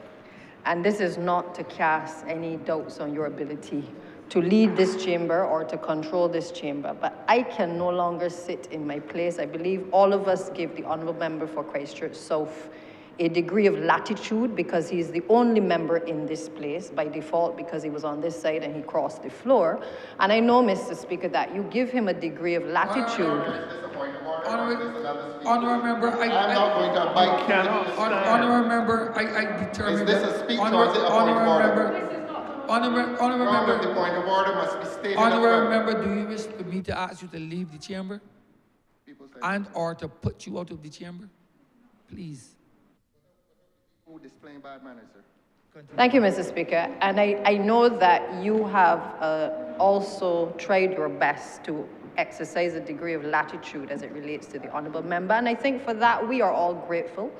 And this is not to cast any doubts on your ability to lead this chamber or to control this chamber. But I can no longer sit in my place. I believe all of us give the honourable member for Christchurch South a degree of latitude because he's the only member in this place by default because he was on this side and he crossed the floor. And I know, Mr. Speaker, that you give him a degree of latitude. Honorable member, I'm not going to bite. Honorable member, I determine. Is this a speech or is it a point of order? Honorable member. The point of order must be stated. Honorable member, do you wish for me to ask you to leave the chamber and or to put you out of the chamber? Please. Who displaying bad manners, sir? Thank you, Mr. Speaker. And I know that you have also tried your best to exercise a degree of latitude as it relates to the honourable member. And I think for that, we are all grateful.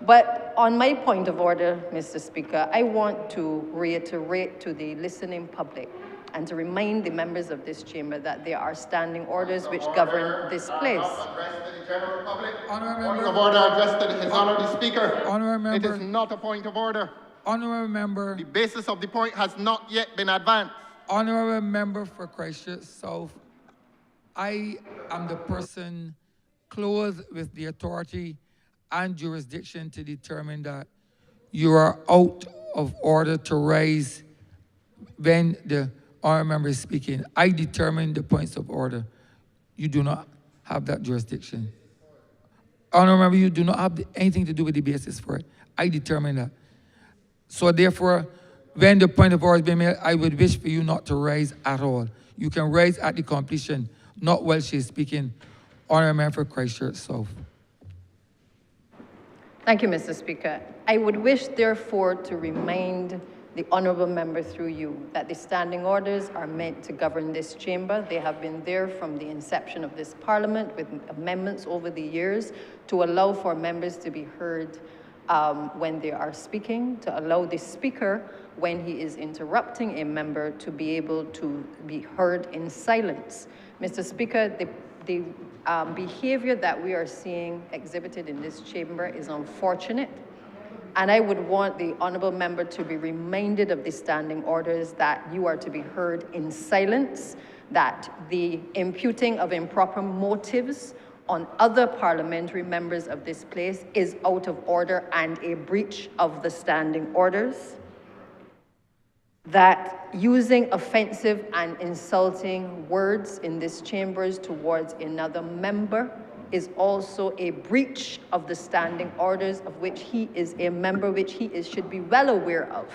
But on my point of order, Mr. Speaker, I want to reiterate to the listening public and to remind the members of this chamber that there are standing orders which govern this place. Addressed to the general public. Honourable Point member. of order addressed to His Honour the Speaker. Honourable member. It is not a point of order. Honourable member. The basis of the point has not yet been advanced. Honourable member for Christchurch South, I am the person clothed with the authority and jurisdiction to determine that you are out of order to rise when the honourable member is speaking. I determine the points of order. You do not have that jurisdiction. Honourable member, you do not have anything to do with the basis for it. I determine that. So therefore, when the point of order is being made, I would wish for you not to rise at all. You can rise at the completion, not while she is speaking. Honourable member for Christchurch South. Thank you, Mr. Speaker. I would wish, therefore, to remind the honourable member through you that the standing orders are meant to govern this chamber. They have been there from the inception of this parliament with amendments over the years to allow for members to be heard when they are speaking, to allow the speaker, when he is interrupting a member, to be able to be heard in silence. Mr. Speaker, the behavior that we are seeing exhibited in this chamber is unfortunate. And I would want the honourable member to be reminded of the standing orders that you are to be heard in silence, that the imputing of improper motives on other parliamentary members of this place is out of order and a breach of the standing orders, that using offensive and insulting words in this chambers towards another member is also a breach of the standing orders of which he is a member, which he should be well aware of.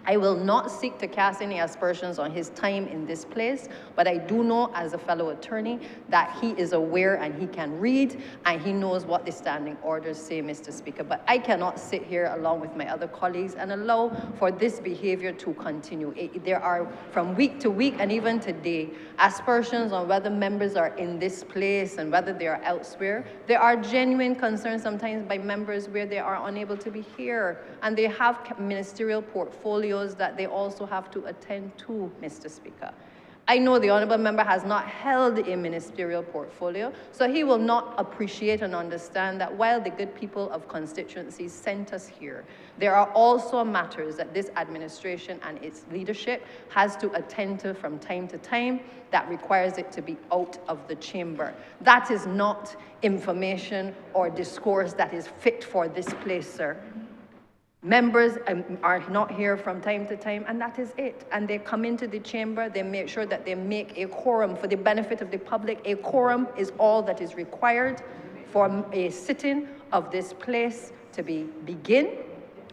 I will not seek to cast any aspersions on his time in this place, but I do know as a fellow attorney that he is aware and he can read and he knows what the standing orders say, Mr. Speaker. But I cannot sit here along with my other colleagues and allow for this behavior to continue. There are, from week to week and even today, aspersions on whether members are in this place and whether they are elsewhere. There are genuine concerns sometimes by members where they are unable to be here and they have ministerial portfolios that they also have to attend to, Mr. Speaker. I know the honourable member has not held a ministerial portfolio, so he will not appreciate and understand that while the good people of constituencies sent us here, there are also matters that this administration and its leadership has to attend to from time to time that requires it to be out of the chamber. That is not information or discourse that is fit for this place, sir. Members are not here from time to time, and that is it. And they come into the chamber, they make sure that they make a quorum for the benefit of the public. A quorum is all that is required for a sitting of this place to begin.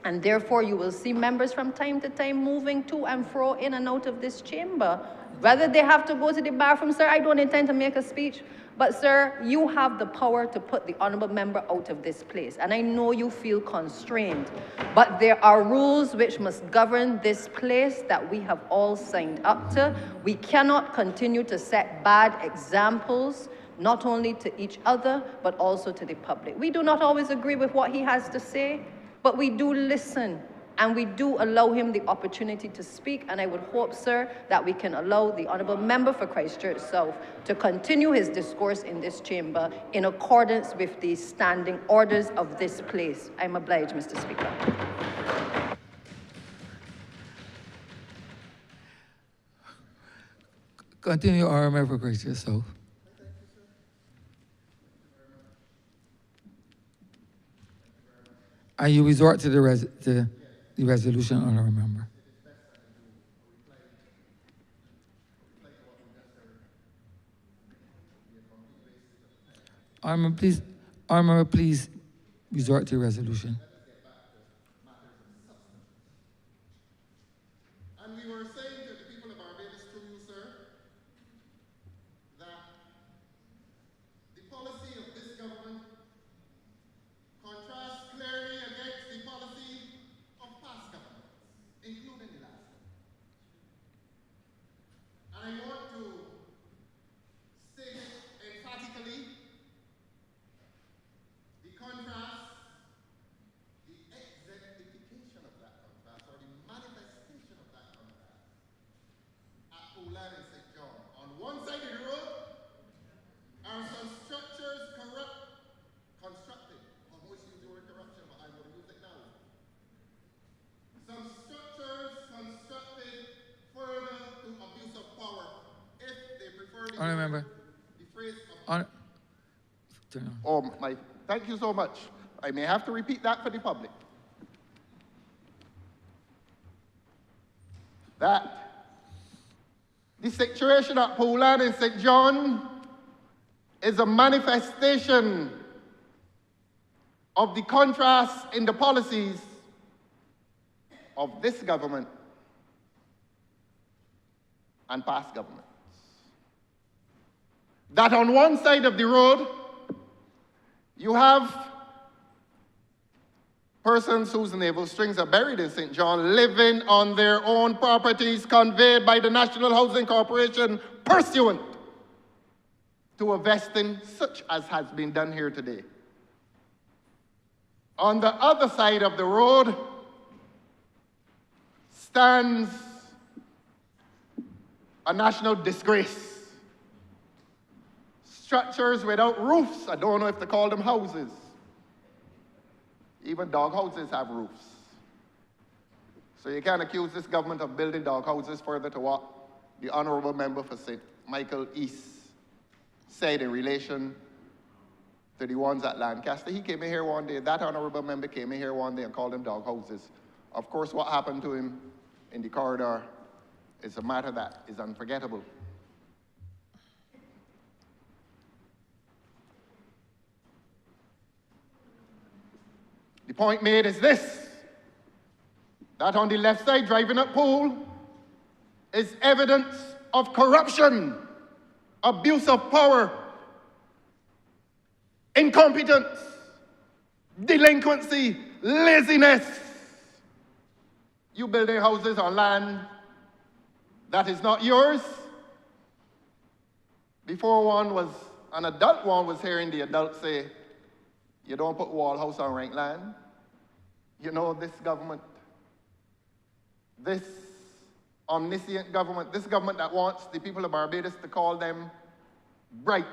And therefore, you will see members from time to time moving to and fro in and out of this chamber. Whether they have to go to the bathroom, sir, I don't intend to make a speech. But, sir, you have the power to put the honourable member out of this place. And I know you feel constrained. But there are rules which must govern this place that we have all signed up to. We cannot continue to set bad examples, not only to each other, but also to the public. We do not always agree with what he has to say, but we do listen. And we do allow him the opportunity to speak, and I would hope, sir, that we can allow the honourable member for Christchurch South to continue his discourse in this chamber in accordance with the standing orders of this place. I'm obliged, Mr. Speaker. Continue, honourable member for Christchurch South. And you resort to the resolution, honourable member. Honourable, please resort to resolution. And we were saying to the people of Barbados, through you, sir, that the policy of this government contrasts clearly against the policy of past governments, including the last one. And I want to state it emphatically, the contrast, the exemplification of that contrast, or the manifestation of that contrast at Poland and St. John. On one side of the road are some structures constructed. I always use the word corruption, but I'm going to use it now. Some structures constructed further to abuse of power, if they prefer to Honourable member. the phrase of... Turn on. Oh, thank you so much. I may have to repeat that for the public. That the situation at Poland and St. John is a manifestation of the contrast in the policies of this government and past governments. That on one side of the road, you have persons whose navel strings are buried in St. John living on their own properties conveyed by the National Housing Corporation pursuant to a vesting such as has been done here today. On the other side of the road stands a national disgrace. Structures without roofs. I don't know if they call them houses. Even dog houses have roofs. So you can't accuse this government of building dog houses further to what the Honourable Member for St. Michael East said in relation to the ones at Lancaster. He came in here one day, that Honourable Member came in here one day and called them dog houses. Of course, what happened to him in the corridor is a matter that is unforgettable. The point made is this, that on the left side, driving up Poole, is evidence of corruption, abuse of power, incompetence, delinquency, laziness. You building houses on land that is not yours. Before an adult one was hearing the adult say, you don't put wall house on rank land. You know, this government, this omniscient government, this government that wants the people of Barbados to call them bright.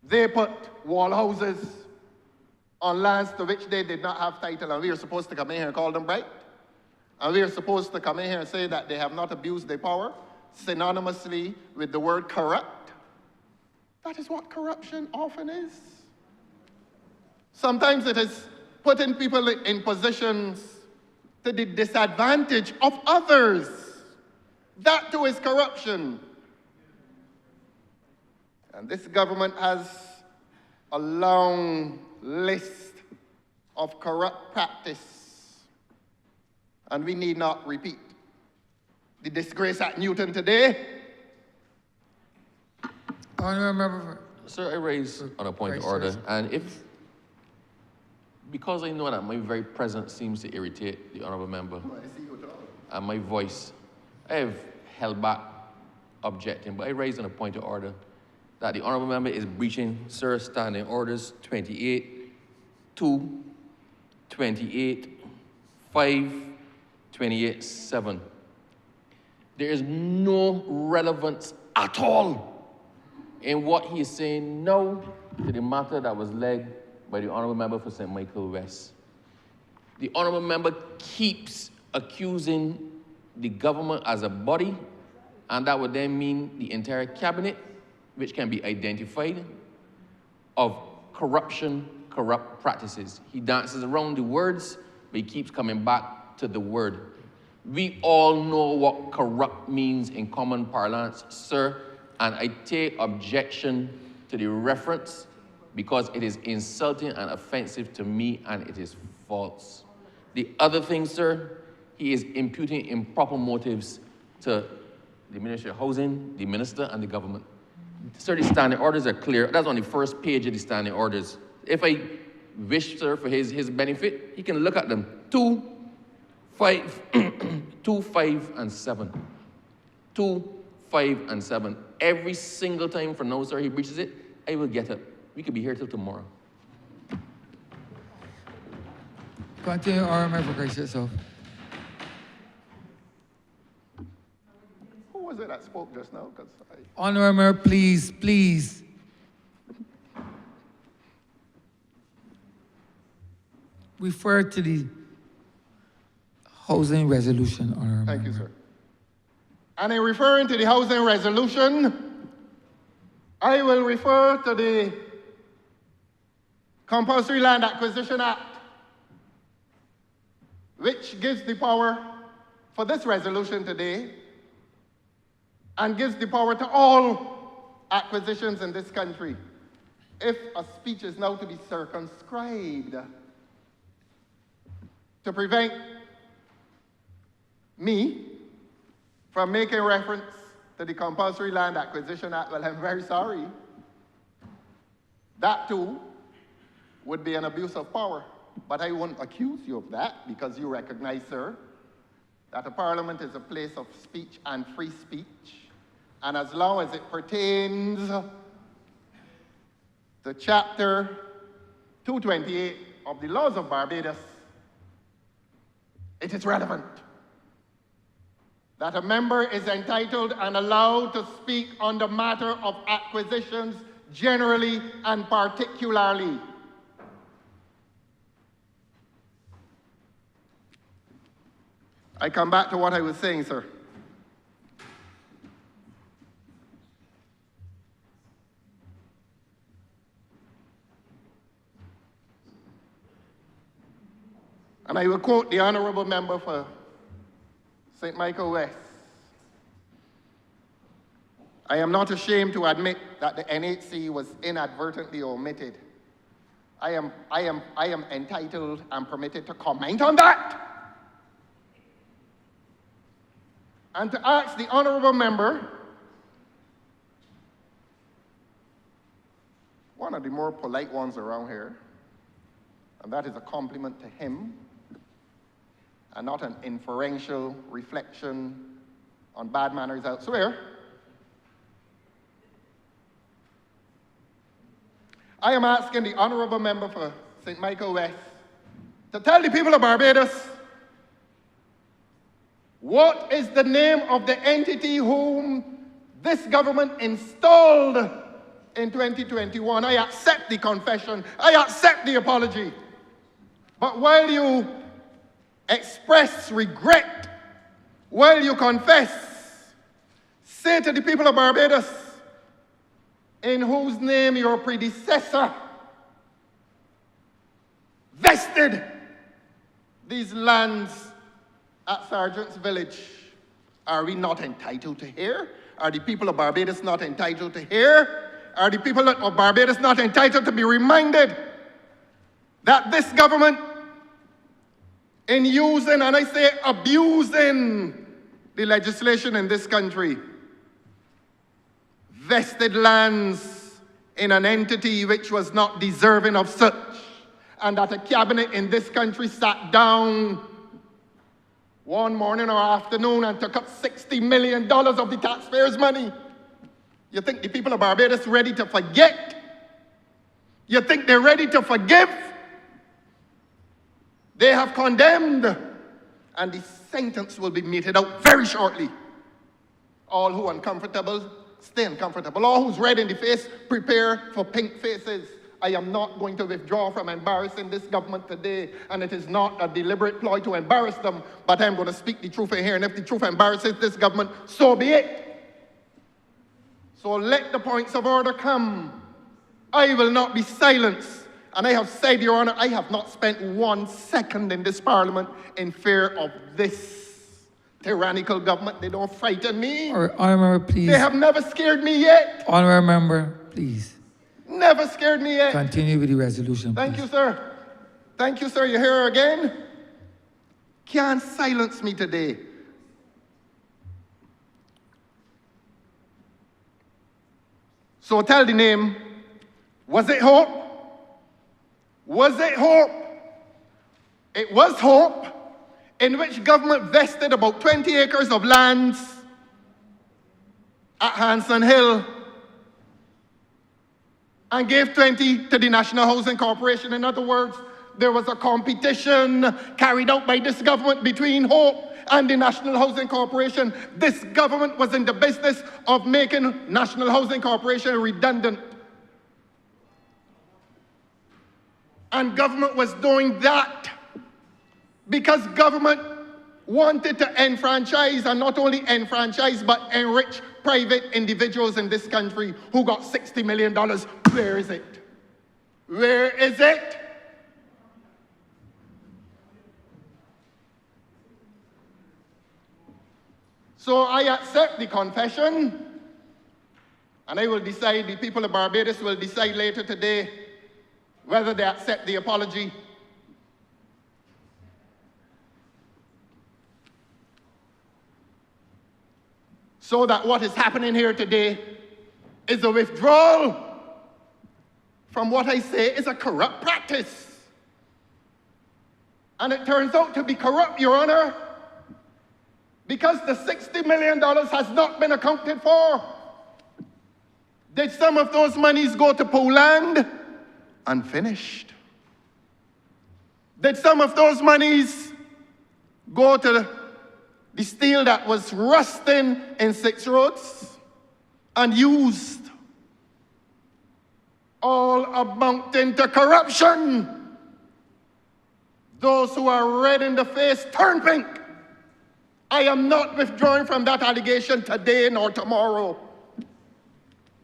They put wall houses on lands to which they did not have title, and we are supposed to come in here and call them bright. And we are supposed to come in here and say that they have not abused their power, synonymously with the word corrupt. That is what corruption often is. Sometimes it is putting people in positions to the disadvantage of others. That too is corruption. And this government has a long list of corrupt practice. And we need not repeat the disgrace at Newton today. Honourable Member. Sir, I raise on a point of order, and because I know that my very presence seems to irritate the Honourable Member, and my voice, I have held back objecting, but I raise on a point of order that the Honourable Member is breaching, sir, standing orders 28.2, 28.5, 28.7. There is no relevance at all in what he is saying now to the matter that was led by the Honourable Member for St. Michael West. The Honourable Member keeps accusing the government as a body, and that would then mean the entire cabinet, which can be identified, of corruption, corrupt practices. He dances around the words, but he keeps coming back to the word. We all know what corrupt means in common parlance, sir, and I take objection to the reference because it is insulting and offensive to me, and it is false. The other thing, sir, he is imputing improper motives to the Ministry of Housing, the Minister, and the government. Sir, the standing orders are clear. That's on the first page of the standing orders. If I wish, sir, for his benefit, he can look at them. 2, 5, 2, 5, and 7. 2, 5, and 7. Every single time from now, sir, he breaches it, I will get up. We could be here till tomorrow. Continue, Honourable Member, yourself. Who was it that spoke just now? Honourable Member, please. Refer to the housing resolution, Honourable Thank you, Member. sir. And in referring to the housing resolution, I will refer to the Compulsory Land Acquisition Act, which gives the power for this resolution today and gives the power to all acquisitions in this country if a speech is now to be circumscribed to prevent me from making reference to the Compulsory Land Acquisition Act, well, I'm very sorry. That too would be an abuse of power. But I won't accuse you of that because you recognize, sir, that a parliament is a place of speech and free speech. And as long as it pertains to Chapter 228 of the laws of Barbados, it is relevant that a member is entitled and allowed to speak on the matter of acquisitions generally and particularly. I come back to what I was saying, sir. And I will quote the Honourable Member for St. Michael West. I am not ashamed to admit that the NHC was inadvertently omitted. I am entitled and permitted to comment on that. And to ask the Honourable Member, one of the more polite ones around here, and that is a compliment to him, and not an inferential reflection on bad manners elsewhere. I am asking the Honourable Member for St. Michael West to tell the people of Barbados what is the name of the entity whom this government installed in 2021. I accept the confession, I accept the apology. But while you express regret, while you confess, say to the people of Barbados, in whose name your predecessor vested these lands at Sergeant's Village. Are we not entitled to hear? Are the people of Barbados not entitled to hear? Are the people of Barbados not entitled to be reminded that this government, in using, and I say abusing, the legislation in this country, vested lands in an entity which was not deserving of such, and that a cabinet in this country sat down one morning or afternoon and took up $60 million of the taxpayers' money? You think the people of Barbados ready to forget? You think they're ready to forgive? They have condemned, and the sentence will be meted out very shortly. All who are uncomfortable, stay uncomfortable. All who's red in the face, prepare for pink faces. I am not going to withdraw from embarrassing this government today, and it is not a deliberate ploy to embarrass them, but I'm going to speak the truth in here, and if the truth embarrasses this government, so be it. So let the points of order come. I will not be silenced. And I have said, Your Honour, I have not spent 1 second in this parliament in fear of this tyrannical government. They don't frighten me. Honourable Member, please. They have never scared me yet. Honourable Member, please. Never scared me yet. Continue with the resolution, Thank please. you, sir. Thank you, sir. You're here again. Can't silence me today. So tell the name, was it hope? Was it hope? It was hope, in which government vested about 20 acres of lands at Hanson Hill and gave 20 to the National Housing Corporation. In other words, there was a competition carried out by this government between Hope and the National Housing Corporation. This government was in the business of making National Housing Corporation redundant. And government was doing that because government wanted to enfranchise, and not only enfranchise, but enrich private individuals in this country who got $60 million. Where is it? Where is it? So I accept the confession, And I will decide, the people of Barbados will decide later today whether they accept the apology. So that what is happening here today is a withdrawal from what I say is a corrupt practice. And it turns out to be corrupt, Your Honor, because the $60 million has not been accounted for. Did some of those monies go to Poland? Unfinished. Did some of those monies go to the steel that was rusting in 6 roads? Unused. All amounting to corruption. Those who are red in the face turn pink. I am not withdrawing from that allegation today nor tomorrow.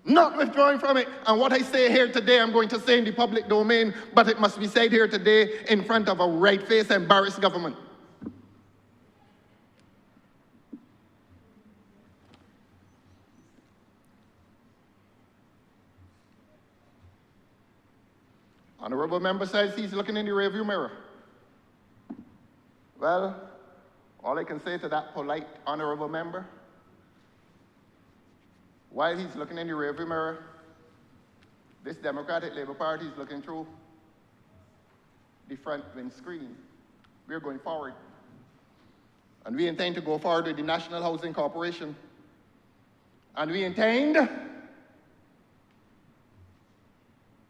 Not withdrawing from it. And what I say here today, I'm going to say in the public domain, but it must be said here today in front of a red-faced, embarrassed government. Honourable member says he's looking in the rearview mirror. Well, all I can say to that polite honourable member, while he's looking in the rearview mirror, this Democratic Labour Party is looking through the front windscreen. We're going forward. And we intend to go forward with the National Housing Corporation. And we intend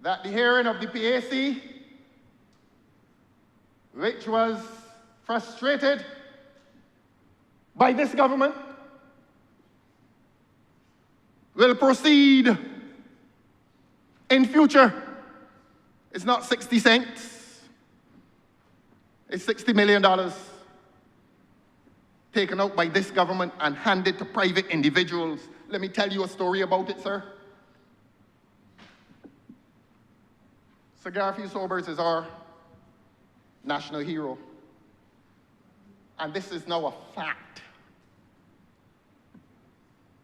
that the hearing of the PAC, which was frustrated by this government, will proceed in future. It's not 60 cents. It's $60 million taken out by this government and handed to private individuals. Let me tell you a story about it, sir. Sir Garfield Sobers is our national hero. And this is now a fact.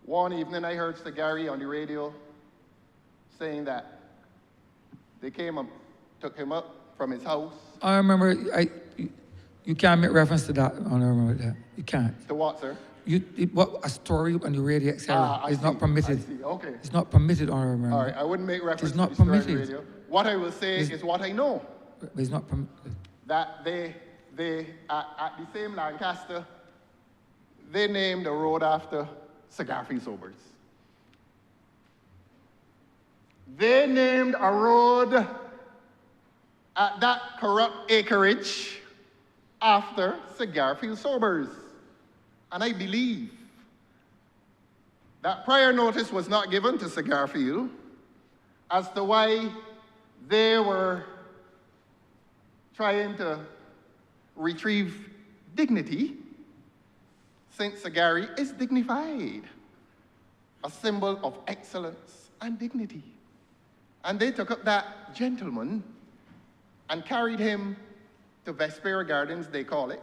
One evening I heard Sir Gary on the radio saying that they came and took him up from his house. I remember, you can't make reference to that. I don't remember that. You can't. To what, sir? A story on the radio, etc. I is not see, permitted. I see, okay. It's not permitted, Honourable Member. All right, I wouldn't make reference It's not to the story on the permitted. radio. What I will say is what I know. But it's not permitted. That they at the same Lancaster, they named a road after Sir Garfield Sobers. They named a road at that corrupt acreage after Sir Garfield Sobers. And I believe that prior notice was not given to Sir Garfield as to why they were trying to retrieve dignity, since Sir Gary is dignified, a symbol of excellence and dignity. And they took up that gentleman and carried him to Vespera Gardens, they call it,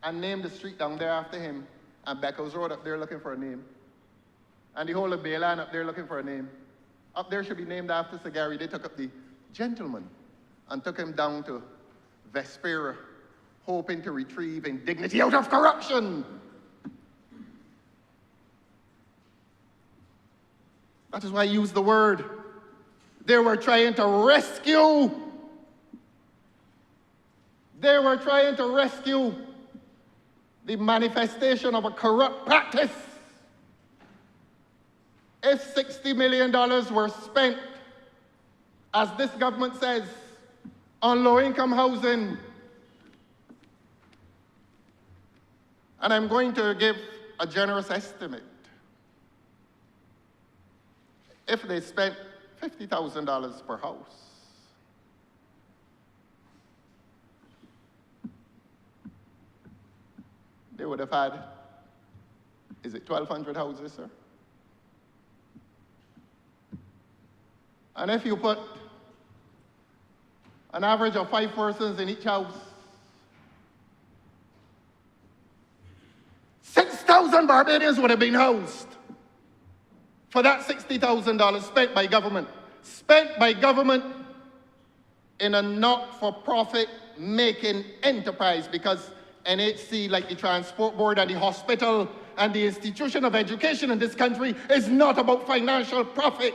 and named the street down there after him, and Beckles Road up there looking for a name, and the whole of Bayland up there looking for a name. Up there should be named after Sir Gary. They took up the gentleman and took him down to Vespera, hoping to retrieve indignity out of corruption. That is why I use the word. They were trying to rescue. They were trying to rescue the manifestation of a corrupt practice. If $60 million were spent, as this government says, on low-income housing, and I'm going to give a generous estimate. If they spent $50,000 per house, they would have had, is it 1,200 houses, sir? And if you put an average of 5 persons in each house, 6,000 Barbadians would have been housed. for that $60,000 spent by government. Spent by government in a not-for-profit making enterprise, because NHC, like the Transport Board and the hospital and the institution of education in this country, is not about financial profit.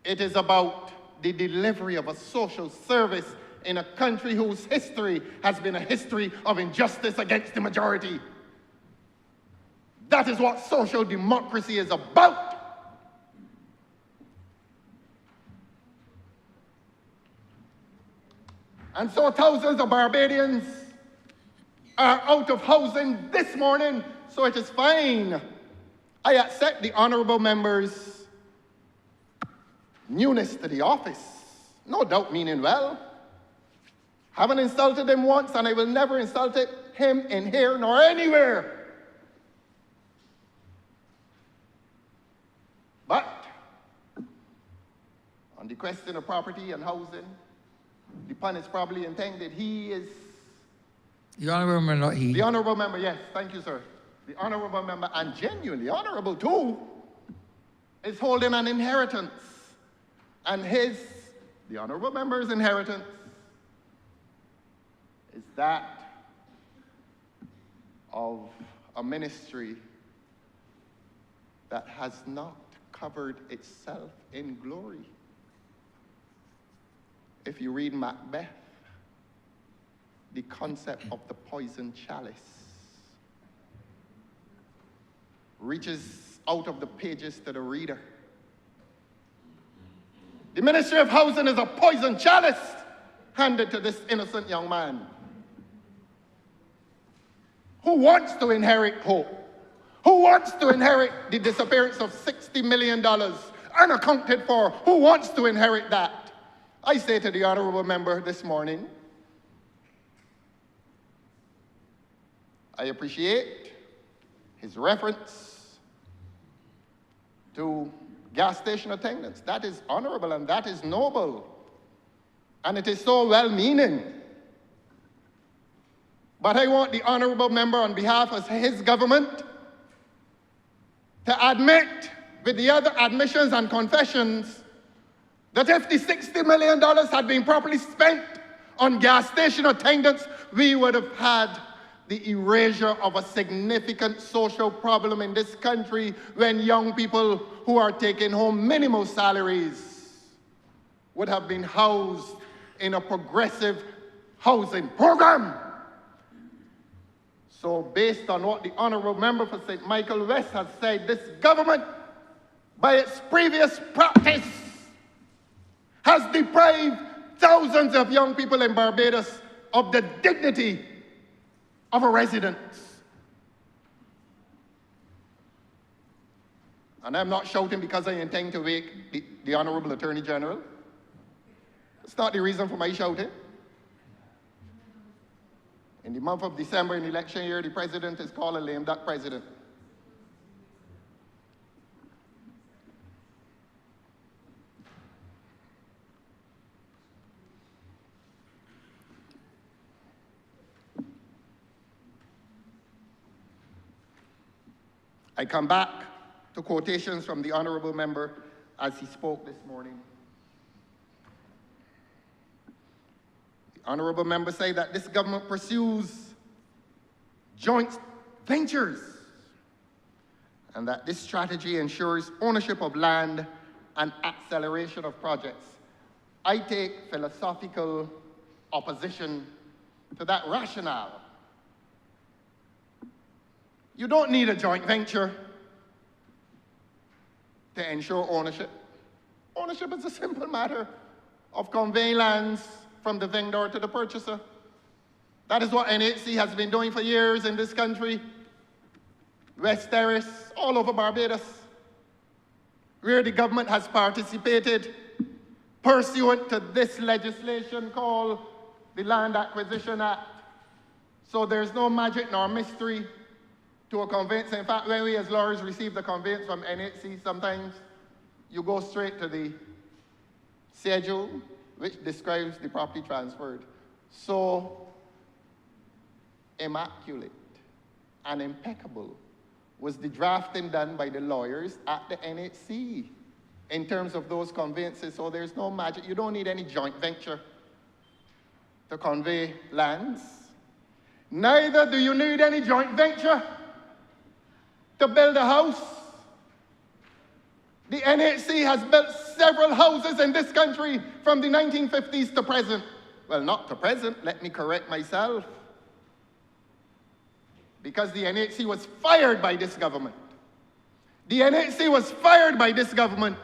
It is about the delivery of a social service in a country whose history has been a history of injustice against the majority. That is what social democracy is about. And so thousands of Barbadians are out of housing this morning, so it is fine. I accept the honourable members' newness to the office. No doubt meaning well. Haven't insulted him once, and I will never insult him in here nor anywhere. But on the question of property and housing, the pun is probably intended. He is... The honourable member, not he. The honourable member, yes, thank you, sir. The honourable member, and genuinely honourable too, is holding an inheritance. And the honourable member's inheritance, is that of a ministry that has not covered itself in glory. If you read Macbeth, the concept of the poison chalice reaches out of the pages to the reader. The Ministry of Housing is a poison chalice handed to this innocent young man who wants to inherit hope, who wants to inherit the disappearance of $60 million unaccounted for, who wants to inherit that. I say to the honourable member this morning, I appreciate his reference to gas station attendants. That is honourable and that is noble. And it is so well-meaning. But I want the honourable member, on behalf of his government, to admit, with the other admissions and confessions, that if the $60 million had been properly spent on gas station attendants, we would have had the erasure of a significant social problem in this country, when young people who are taking home minimal salaries would have been housed in a progressive housing program. So based on what the honourable member for St. Michael West has said, this government, by its previous practice, has deprived thousands of young people in Barbados of the dignity of a residence. And I'm not shouting because I intend to wake the Honourable Attorney General. It's not the reason for my shouting. In the month of December, in election year, the president is called a lame duck president. I come back to quotations from the honourable member as he spoke this morning. The honourable member said that this government pursues joint ventures and that this strategy ensures ownership of land and acceleration of projects. I take philosophical opposition to that rationale. You don't need a joint venture to ensure ownership. Ownership is a simple matter of conveying lands from the vendor to the purchaser. That is what NHC has been doing for years in this country. West Terrace, all over Barbados, where the government has participated pursuant to this legislation called the Land Acquisition Act. So there's no magic nor mystery to a conveyance. In fact, when we as lawyers receive the conveyance from NHC, sometimes you go straight to the schedule which describes the property transferred. So immaculate and impeccable was the drafting done by the lawyers at the NHC in terms of those conveyances. So there's no magic. You don't need any joint venture to convey lands. Neither do you need any joint venture to build a house. The NHC has built several houses in this country from the 1950s to present. Well, not to present, let me correct myself. Because the NHC was fired by this government. The NHC was fired by this government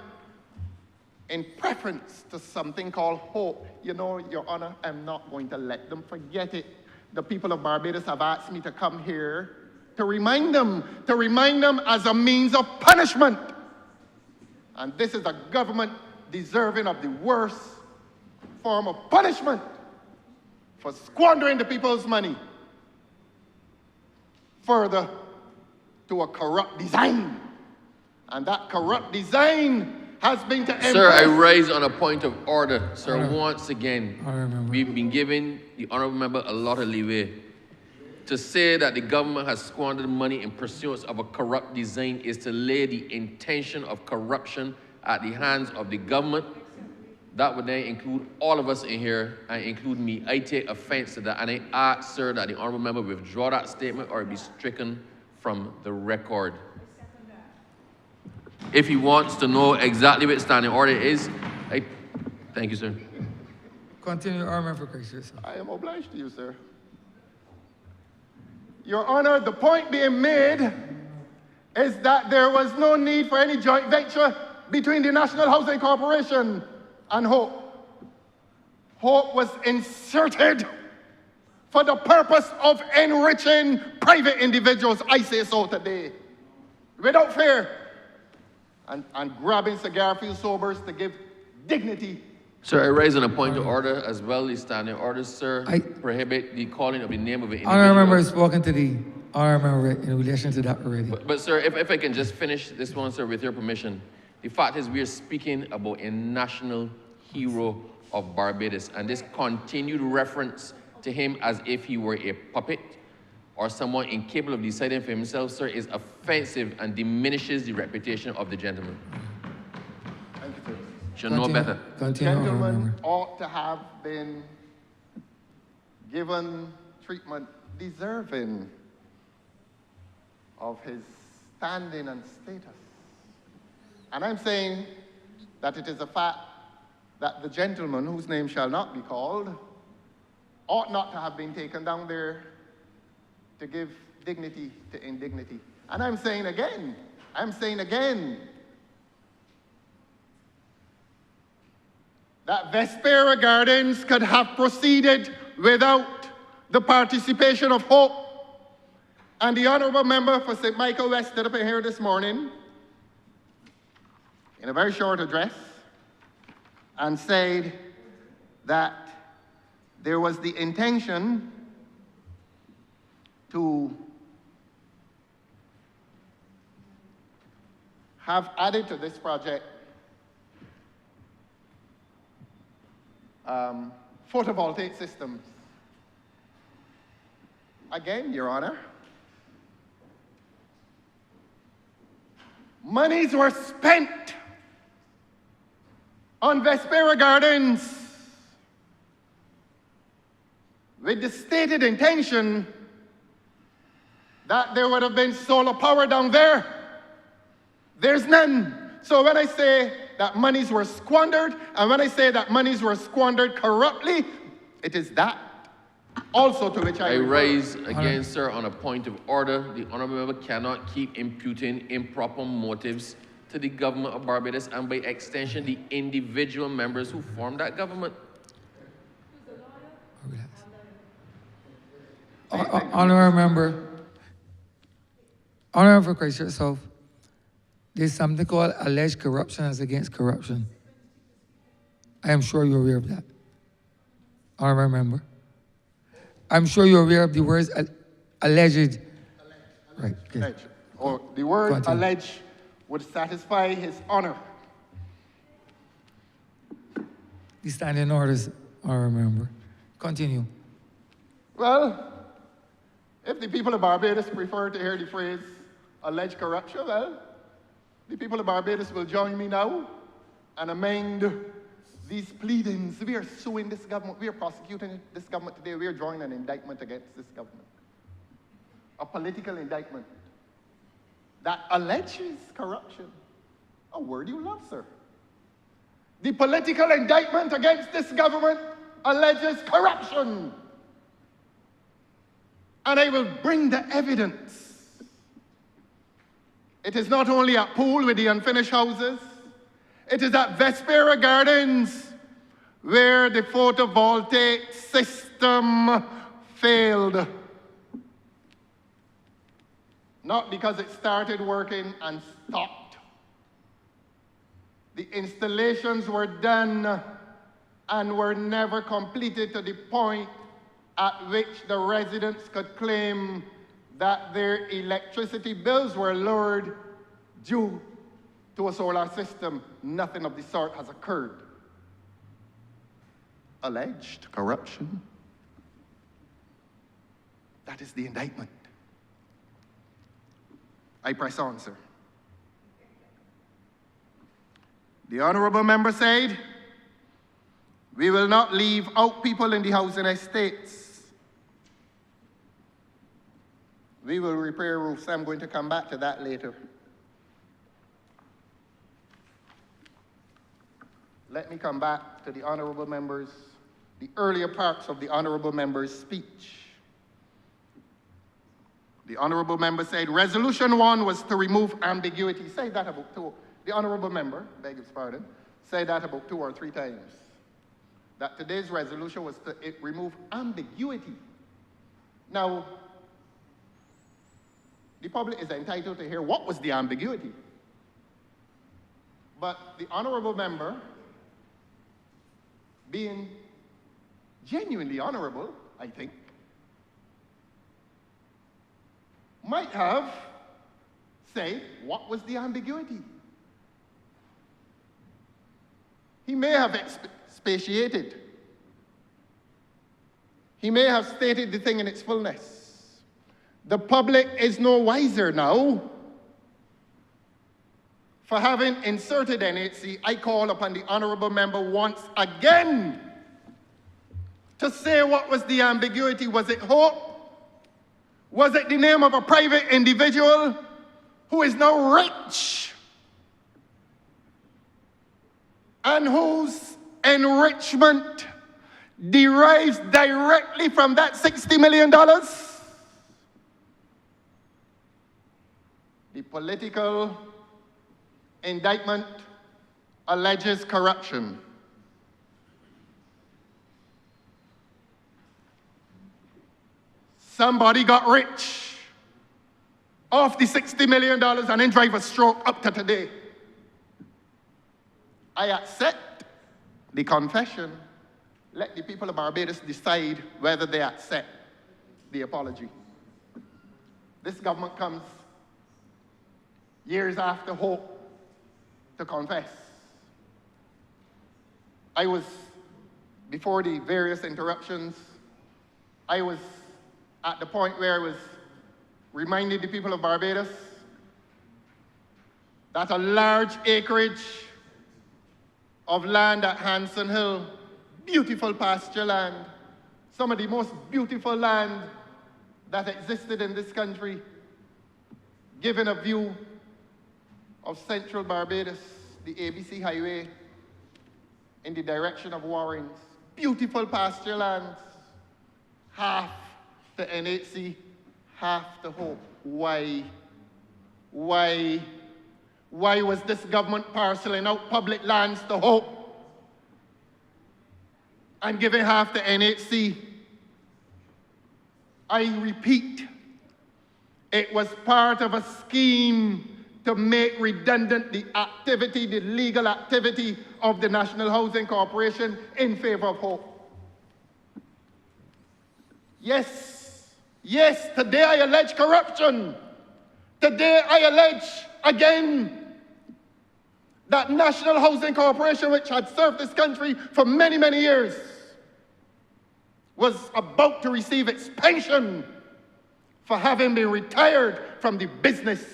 in preference to something called hope. You know, Your Honor, I'm not going to let them forget it. The people of Barbados have asked me to come here to remind them as a means of punishment. And this is a government deserving of the worst form of punishment for squandering the people's money further to a corrupt design. And that corrupt design has been to Sir, I embrace- raise on a point of order. Sir, once again, Honourable. we've been giving the honourable member a lot of leeway. To say that the government has squandered money in pursuance of a corrupt design is to lay the intention of corruption at the hands of the government. That would then include all of us in here, and include me. I take offense to that, and I ask, sir, that the honourable member withdraw that statement or it be stricken from the record. If he wants to know exactly what standing order is, thank you, sir. Continue, Honourable for Christ. I am obliged to you, sir. Your Honor, the point being made is that there was no need for any joint venture between the National Housing Corporation and Hope. Hope was inserted for the purpose of enriching private individuals, I say so today, without fear, and grabbing cigar field sobers to give dignity. Sir, I raise on a point of order as well. The standing orders, sir, prohibit the calling of the name of an individual. Honourable member has spoken to the honourable member in relation to that already. But sir, if I can just finish this one, sir, with your permission. The fact is we are speaking about a national hero of Barbados, and this continued reference to him as if he were a puppet or someone incapable of deciding for himself, sir, is offensive and diminishes the reputation of the gentleman. Thank you, sir. Should know better. Continue, honourable Gentlemen member. ought to have been given treatment deserving of his standing and status. And I'm saying that it is a fact that the gentleman, whose name shall not be called, ought not to have been taken down there to give dignity to indignity. And I'm saying again, that Vespera Gardens could have proceeded without the participation of Hope. And the honourable member for St. Michael West stood up in here this morning in a very short address and said that there was the intention to have added to this project photovoltaic systems. Again, Your Honor, monies were spent on Vespera Gardens with the stated intention that there would have been solar power down there. There's none. So when I say that monies were squandered, and when I say that monies were squandered corruptly, it is that also to which I refer. raise again, sir, on a point of order. The honourable member cannot keep imputing improper motives to the government of Barbados and by extension the individual members who formed that government. Honourable member, honourable for Christ yourself, there's something called alleged corruption as against corruption. I am sure you're aware of that. Honourable member. I'm sure you're aware of the words alleged. Right. Yes. Alleged. Or the word Continue. alleged would satisfy his honor. The standing orders, honourable member. Continue. Well, if the people of Barbados prefer to hear the phrase alleged corruption, well, the people of Barbados will join me now and amend these pleadings. We are suing this government. We are prosecuting this government today. We are drawing an indictment against this government. A political indictment that alleges corruption. A word you love, sir. The political indictment against this government alleges corruption. And I will bring the evidence. It is not only at Poole with the unfinished houses, it is at Vespera Gardens where the photovoltaic system failed. Not because it started working and stopped. The installations were done and were never completed to the point at which the residents could claim that their electricity bills were lowered due to a solar system. Nothing of the sort has occurred. Alleged corruption. That is the indictment. I press on, sir. The honourable member said, we will not leave out people in the housing estates. We will repair roofs. I'm going to come back to that later. Let me come back to the honourable members, the earlier parts of the honourable member's speech. The honourable member said, Resolution 1 was to remove ambiguity. Say that about two. The honourable member, beg his pardon, said that about 2 or 3 times. That today's resolution was to remove ambiguity. Now, the public is entitled to hear what was the ambiguity. But the honourable member, being genuinely honourable, I think, might have said, what was the ambiguity? He may have expatiated. He may have stated the thing in its fullness. The public is no wiser now. For having inserted NHC, I call upon the honourable member once again to say what was the ambiguity. Was it hope? Was it the name of a private individual who is now rich and whose enrichment derives directly from that $60 million? The political indictment alleges corruption. Somebody got rich off the $60 million and then drive a stroke up to today. I accept the confession. Let the people of Barbados decide whether they accept the apology. This government comes years after Hope to confess. I was, before the various interruptions, I was at the point where I was reminding the people of Barbados that a large acreage of land at Hanson Hill, beautiful pasture land, some of the most beautiful land that existed in this country, given a view of central Barbados, the ABC Highway, in the direction of Warrens. Beautiful pasture lands, half to NHC, half to Hope. Why? Why was this government parceling out public lands to Hope and giving half to NHC? I repeat, it was part of a scheme to make redundant the activity, the legal activity of the National Housing Corporation in favor of Hope. Yes, today I allege corruption. Today I allege again that National Housing Corporation, which had served this country for many, many years, was about to receive its pension for having been retired from the business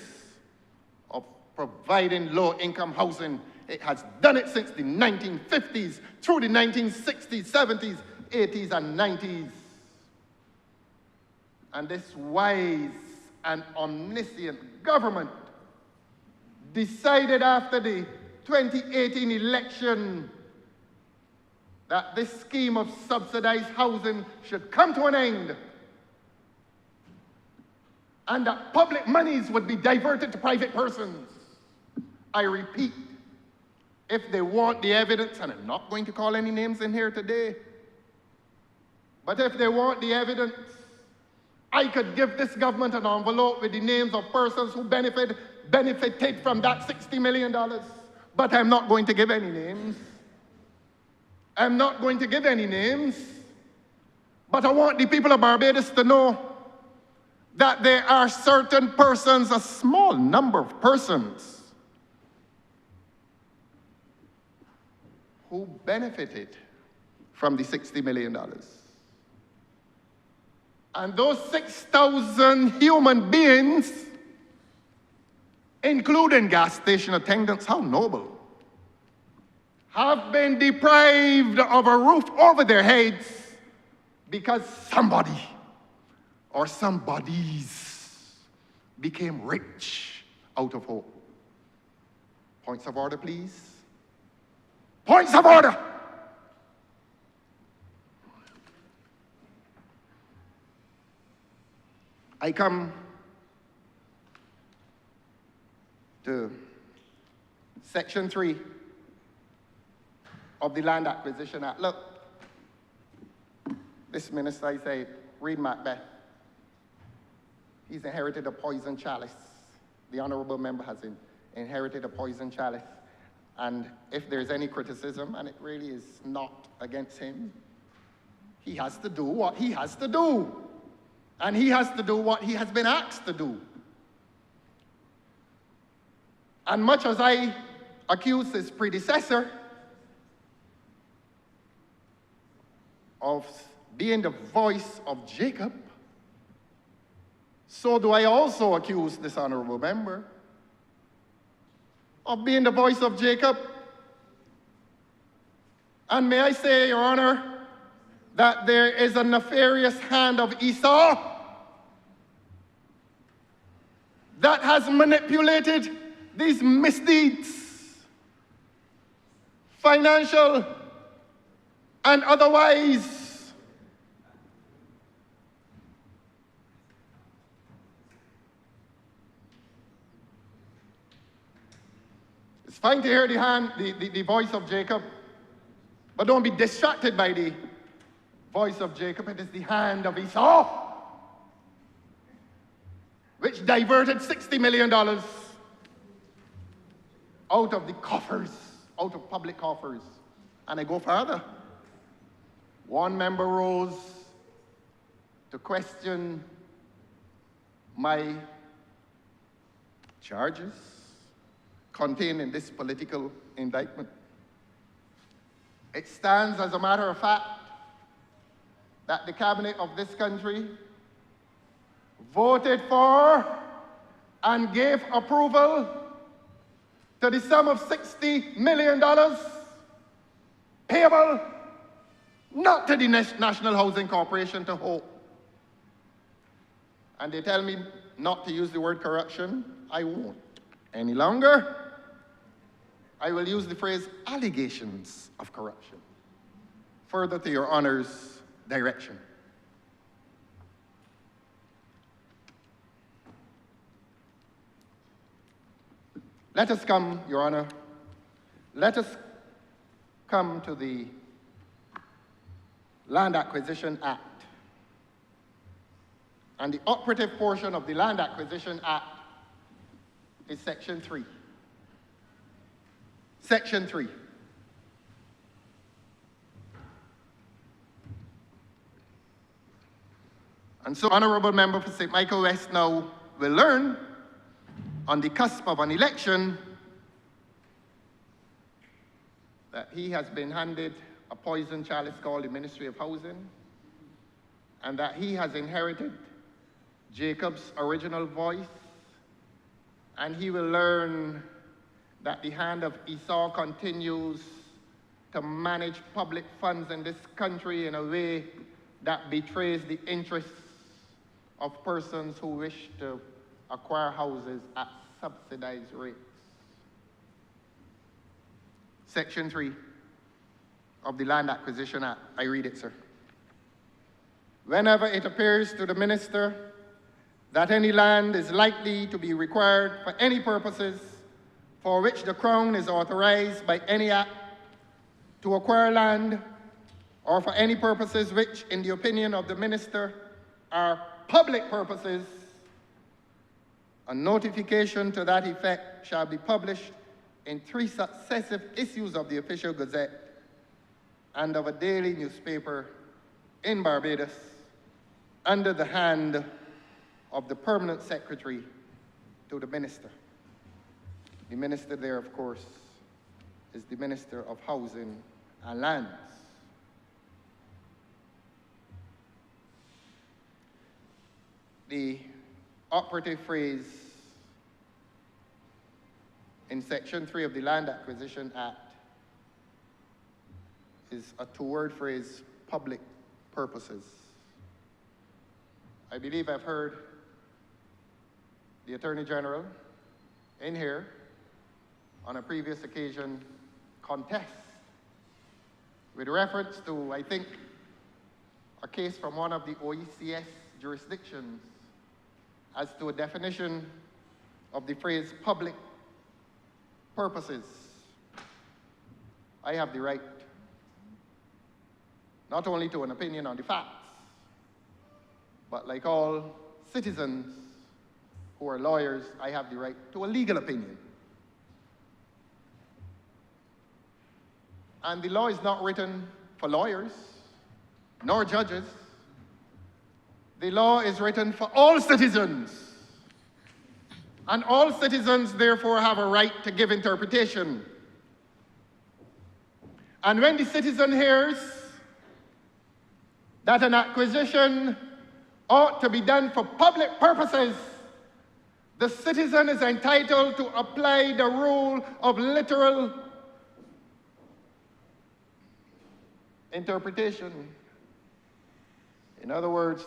providing low-income housing. It has done it since the 1950s, through the 1960s, 70s, 80s, and 90s. And this wise and omniscient government decided after the 2018 election that this scheme of subsidized housing should come to an end, and that public monies would be diverted to private persons. I repeat, if they want the evidence, and I'm not going to call any names in here today, but if they want the evidence, I could give this government an envelope with the names of persons who benefited from that $60 million. But I'm not going to give any names. I'm not going to give any names. But I want the people of Barbados to know that there are certain persons, a small number of persons, who benefited from the $60 million. And those 6,000 human beings, including gas station attendants, how noble, have been deprived of a roof over their heads because somebody or somebodies became rich out of hope. Points of order, please. Points of order. I come to Section 3 of the Land Acquisition Act. Look, this minister, I say, read Macbeth. He's inherited a poison chalice. The honourable member has inherited a poison chalice. And if there's any criticism, and it really is not against him, he has to do what he has to do. And he has to do what he has been asked to do. And much as I accuse his predecessor of being the voice of Jacob, so do I also accuse this honourable member of being the voice of Jacob. And may I say, Your Honour, that there is a nefarious hand of Esau that has manipulated these misdeeds, financial and otherwise. It's fine to hear the voice of Jacob, but don't be distracted by the voice of Jacob. It is the hand of Esau which diverted $60 million out of the coffers, out of public coffers. And I go further. One member rose to question my charges contained in this political indictment. It stands as a matter of fact that the cabinet of this country voted for and gave approval to the sum of $60 million payable not to the National Housing Corporation, to Hope. And they tell me not to use the word corruption. I won't any longer. I will use the phrase allegations of corruption, further to Your Honour's direction. Let us come, Your Honour, let us come to the Land Acquisition Act. And the operative portion of the Land Acquisition Act is Section 3. Section 3. And so, Honourable Member for St. Michael West now will learn, on the cusp of an election, that he has been handed a poison chalice called the Ministry of Housing, and that he has inherited Jacob's original voice, and he will learn that the hand of Esau continues to manage public funds in this country in a way that betrays the interests of persons who wish to acquire houses at subsidized rates. Section 3 of the Land Acquisition Act. I read it, sir. Whenever it appears to the minister that any land is likely to be required for any purposes for which the Crown is authorized by any act to acquire land, or for any purposes which, in the opinion of the minister, are public purposes, a notification to that effect shall be published in 3 successive issues of the Official Gazette and of a daily newspaper in Barbados, under the hand of the permanent secretary to the minister. The minister there, of course, is the Minister of Housing and Lands. The operative phrase in Section 3 of the Land Acquisition Act is a 2-word phrase, public purposes. I believe I've heard the Attorney General in here on a previous occasion contest with reference to, I think, a case from one of the OECS jurisdictions as to a definition of the phrase public purposes. I have the right not only to an opinion on the facts, but like all citizens who are lawyers, I have the right to a legal opinion. And the law is not written for lawyers, nor judges. The law is written for all citizens. And all citizens, therefore, have a right to give interpretation. And when the citizen hears that an acquisition ought to be done for public purposes, the citizen is entitled to apply the rule of literal interpretation. In other words,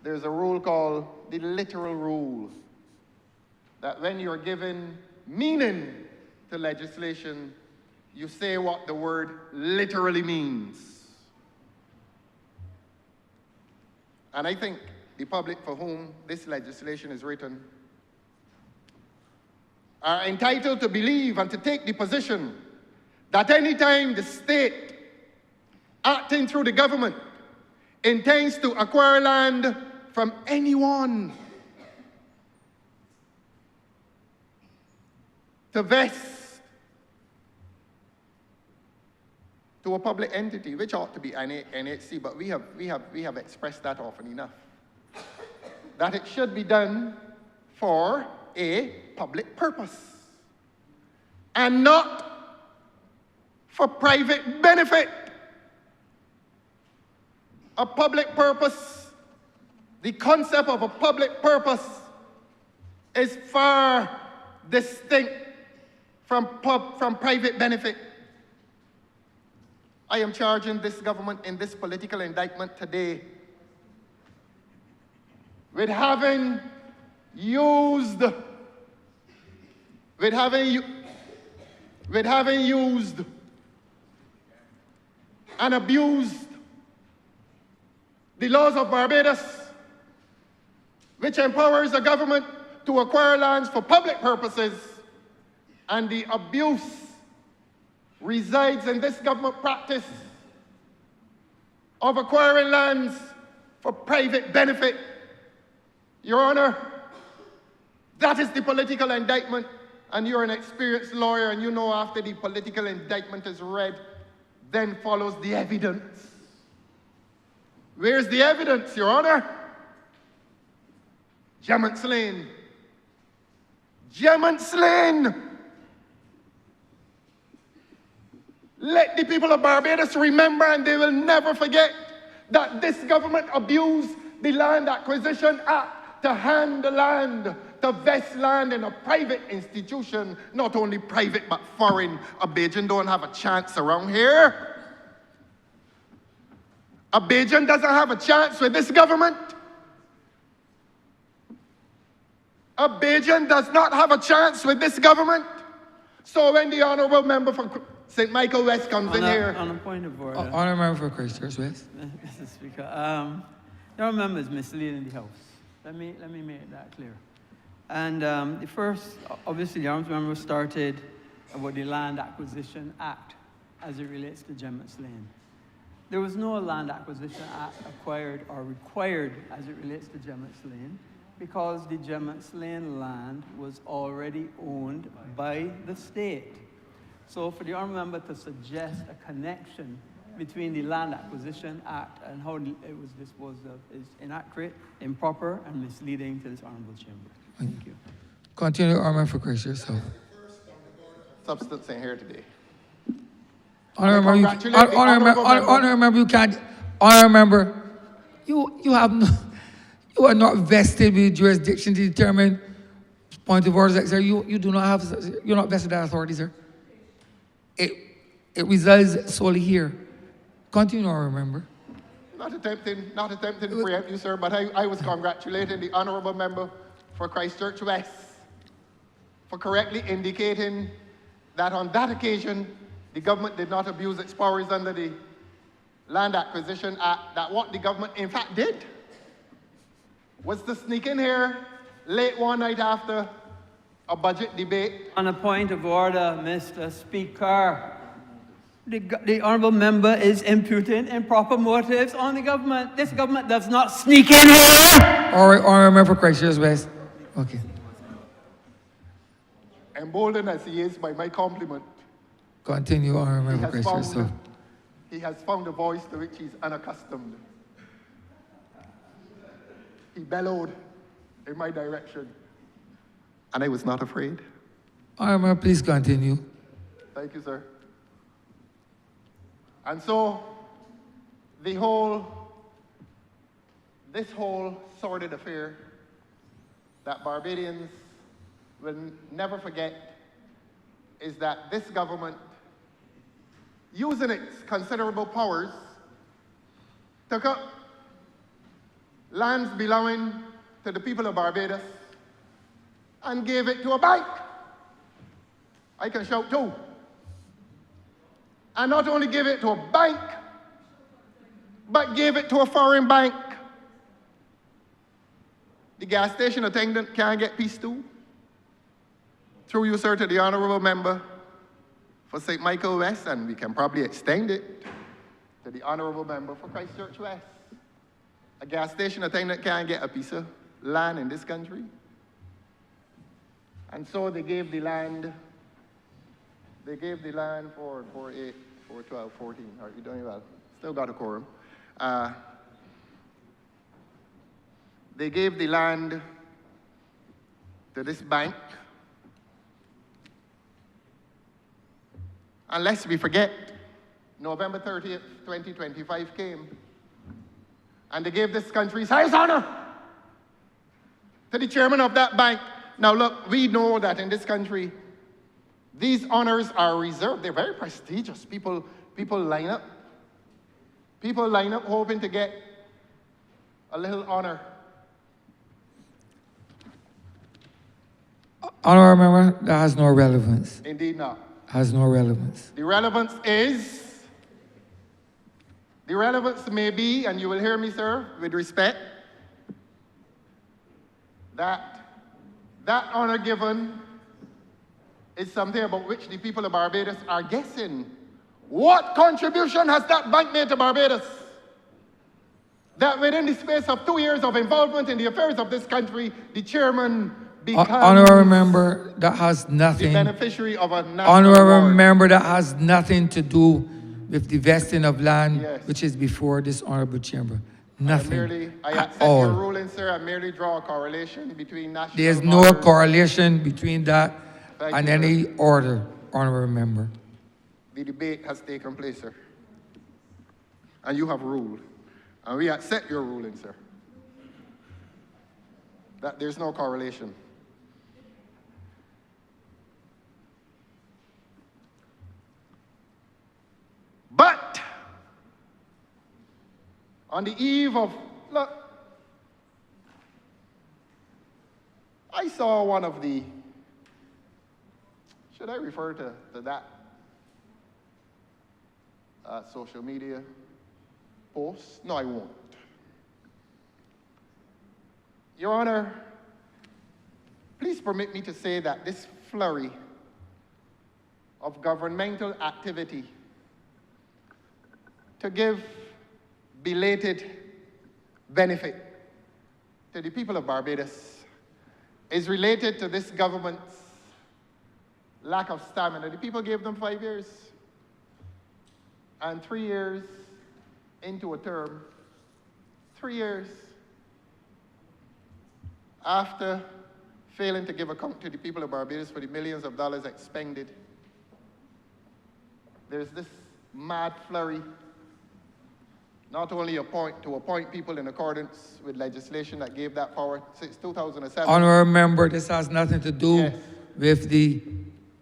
there's a rule called the literal rule, that when you're given meaning to legislation, you say what the word literally means. And I think the public for whom this legislation is written are entitled to believe and to take the position that any time the state, acting through the government, intends to acquire land from anyone to vest to a public entity, which ought to be NHC, but we have expressed that often enough, that it should be done for a public purpose and not for private benefit. A public purpose, the concept of a public purpose is far distinct from private benefit. I am charging this government in this political indictment today with having used and abused the laws of Barbados, which empowers the government to acquire lands for public purposes, and the abuse resides in this government practice of acquiring lands for private benefit. Your Honor, that is the political indictment, and you're an experienced lawyer, and you know after the political indictment is read, then follows the evidence. Where's the evidence, Your Honor? Gem Slain. Gem Slain. Let the people of Barbados remember, and they will never forget, that this government abused the Land Acquisition Act to hand the land to vest land in a private institution, not only private but foreign. A Bajan don't have a chance around here. A Bajan doesn't have a chance with this government. A Bajan does not have a chance with this government. So when the honourable member for St. Michael West comes in here. On a point of order. Honourable member for Christchurch West. Mr. Speaker, the honourable member is misleading the House. Let me make that clear. And the first, obviously, the honourable member started about the Land Acquisition Act as it relates to Gemmett's Lane. There was no Land Acquisition Act acquired or required as it relates to Gemmett's Lane because the Gemmett's Lane land was already owned by the state. So for the honourable member to suggest a connection between the Land Acquisition Act and how it was disposed of is inaccurate, improper, and misleading to this honourable chamber. Thank you. Continue, honourable for Christchurch. Substance in here today. Honourable member, you can't. Honourable member, you are not vested with jurisdiction to determine point of order, sir. You do not have. You're not vested that authority, sir. It resides solely here. Continue, honourable member. Not attempting to preempt you, sir, but I was congratulating the honourable member for Christchurch West for correctly indicating that on that occasion, the government did not abuse its powers under the Land Acquisition Act, that what the government in fact did was to sneak in here late one night after a budget debate. On a point of order, Mr. Speaker, the honourable member is imputing improper motives on the government. This government does not sneak in here. All right, honourable member for Christchurch West. Okay. Emboldened as he is by my compliment, Continue, honourable member for Christchurch West. he has found a voice to which he's unaccustomed. He bellowed in my direction, and I was not afraid. Honourable member, please continue. Thank you, sir. And so, this whole sordid affair that Barbadians will never forget is that this government, using its considerable powers, took up lands belonging to the people of Barbados and gave it to a bank. I can shout too. And not only gave it to a bank, but gave it to a foreign bank. The gas station attendant can't get peace too. Through you, sir, to the honourable member for St. Michael West, and we can probably extend it to the honourable member for Christchurch West. A gas station attendant can't get a piece of land in this country. And so they gave the land for 8, 4, 12, 14. All right, you're doing well. Still got a quorum. They gave the land to this bank. And lest we forget, November 30th, 2025 came, and they gave this country's highest honor to the chairman of that bank. Now look, we know that in this country, these honors are reserved. They're very prestigious. People line up. People line up hoping to get a little honor. Honourable member, that has no relevance. Indeed not. Has no relevance. The relevance may be, and you will hear me, sir, with respect, that honor given is something about which the people of Barbados are guessing. What contribution has that bank made to Barbados? That within the space of 2 years of involvement in the affairs of this country, the chairman becomes honourable member, that has nothing. the beneficiary of a national Honourable award. member, that has nothing to do with the vesting of land, Yes. which is before this honourable chamber. Nothing I at accept all. your ruling, sir. I merely draw a correlation between national There's no honors. correlation between that Thank and you, any sir. order, honourable member. The debate has taken place, sir. And you have ruled. And we accept your ruling, sir. That there's no correlation. On the eve of, look, I saw one of the, should I refer to that social media post? No, I won't. Your Honor, please permit me to say that this flurry of governmental activity to give belated benefit to the people of Barbados is related to this government's lack of stamina. The people gave them 5 years, and 3 years into a term, 3 years after failing to give account to the people of Barbados for the millions of dollars expended, there's this mad flurry, not only to appoint people in accordance with legislation that gave that power since 2007. Honourable member, this has nothing to do Yes. with the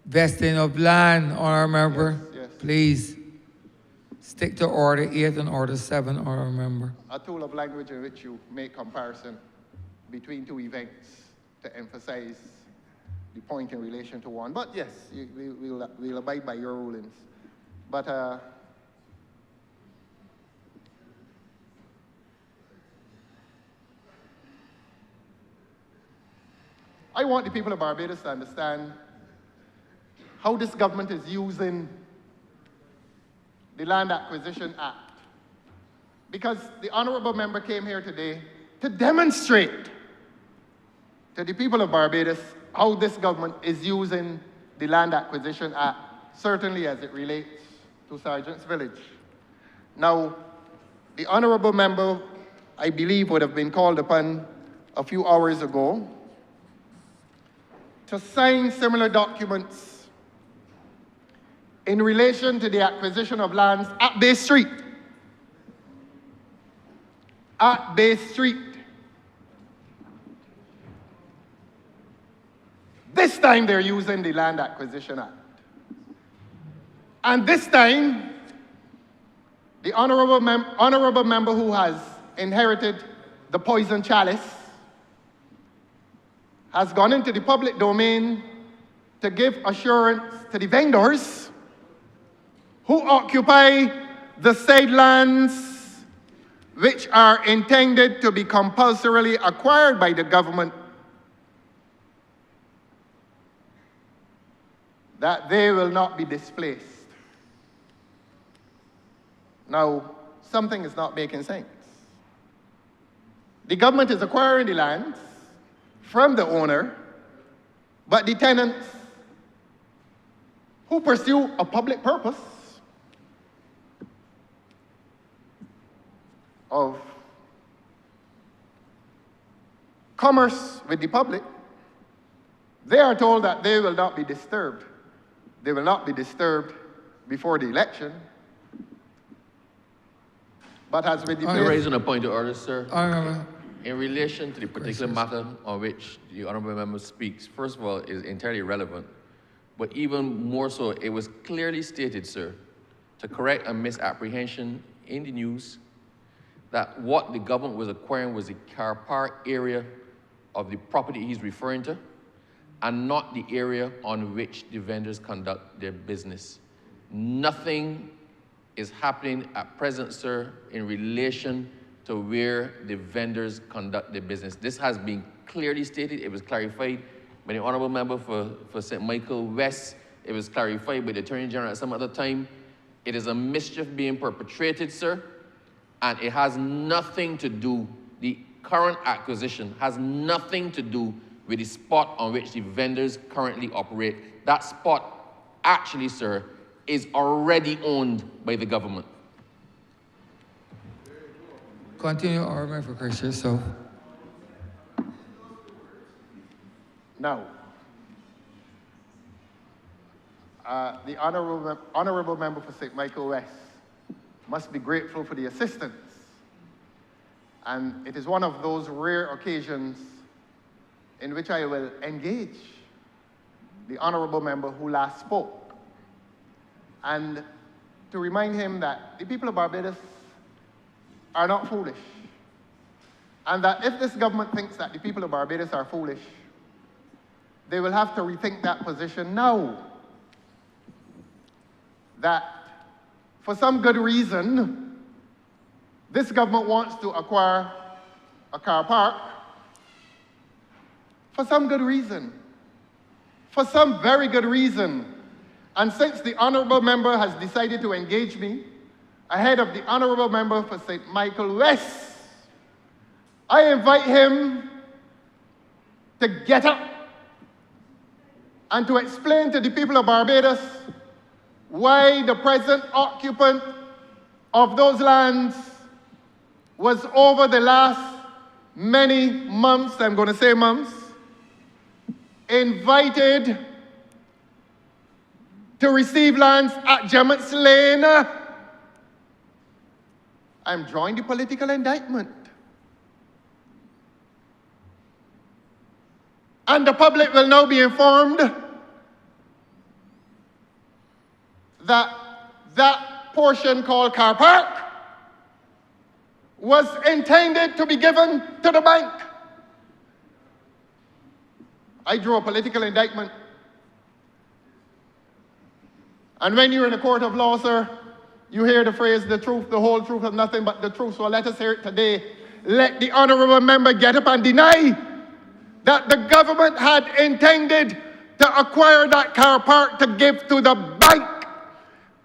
vesting of land, Honourable member. Yes, yes. Please stick to Order 8 and Order 7, Honourable member. A tool of language in which you make comparison between two events to emphasize the point in relation to one. But yes, we'll abide by your rulings. But I want the people of Barbados to understand how this government is using the Land Acquisition Act. Because the honourable member came here today to demonstrate to the people of Barbados how this government is using the Land Acquisition Act, certainly as it relates to Sergeant's Village. Now, the honourable member, I believe, would have been called upon a few hours ago to sign similar documents in relation to the acquisition of lands at Bay Street. At Bay Street. This time they're using the Land Acquisition Act. And this time, the honourable member who has inherited the poison chalice has gone into the public domain to give assurance to the vendors who occupy the said lands which are intended to be compulsorily acquired by the government, that they will not be displaced. Now, something is not making sense. The government is acquiring the lands from the owner, but the tenants who pursue a public purpose of commerce with the public, they are told that they will not be disturbed. They will not be disturbed before the election. But as with the I'm raising a point of order, sir. Honourable. In relation to the particular matter on which the honourable member speaks, first of all, is entirely relevant. But even more so, it was clearly stated, sir, to correct a misapprehension in the news, that what the government was acquiring was the car park area of the property he's referring to, and not the area on which the vendors conduct their business. Nothing is happening at present, sir, in relation to where the vendors conduct their business. This has been clearly stated. It was clarified by the honourable member for St. Michael West. It was clarified by the Attorney General at some other time. It is a mischief being perpetrated, sir, and it has nothing to do, the current acquisition has nothing to do with the spot on which the vendors currently operate. That spot, actually, sir, is already owned by the government. Continue, Honourable member, for Christ yourself. Now, the honourable member for St. Michael West must be grateful for the assistance. And it is one of those rare occasions in which I will engage the honourable member who last spoke, and to remind him that the people of Barbados are not foolish. And that if this government thinks that the people of Barbados are foolish, they will have to rethink that position now. That for some good reason, this government wants to acquire a car park. For some good reason. For some very good reason. And since the honourable member has decided to engage me, ahead of the honourable member for St. Michael West, I invite him to get up and to explain to the people of Barbados why the present occupant of those lands was over the last many months, I'm going to say months, invited to receive lands at Gemmett's Lane. I'm drawing the political indictment. And the public will now be informed that that portion called car park was intended to be given to the bank. I drew a political indictment. And when you're in a court of law, sir, you hear the phrase, the truth, the whole truth, and nothing but the truth. So let us hear it today. Let the honourable member get up and deny that the government had intended to acquire that car park to give to the bank.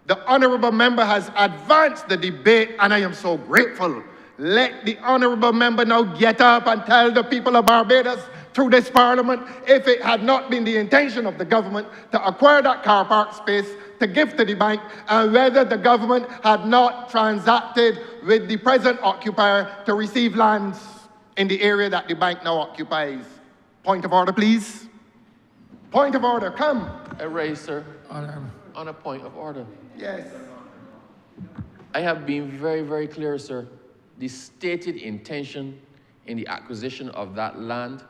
The honourable member has advanced the debate, and I am so grateful. Let the honourable member now get up and tell the people of Barbados through this parliament, if it had not been the intention of the government to acquire that car park space to give to the bank, and whether the government had not transacted with the present occupier to receive lands in the area that the bank now occupies. Point of order, please. Point of order, come. Erase, sir. On a point of order. Yes. I have been very, very clear, sir. The stated intention in the acquisition of that land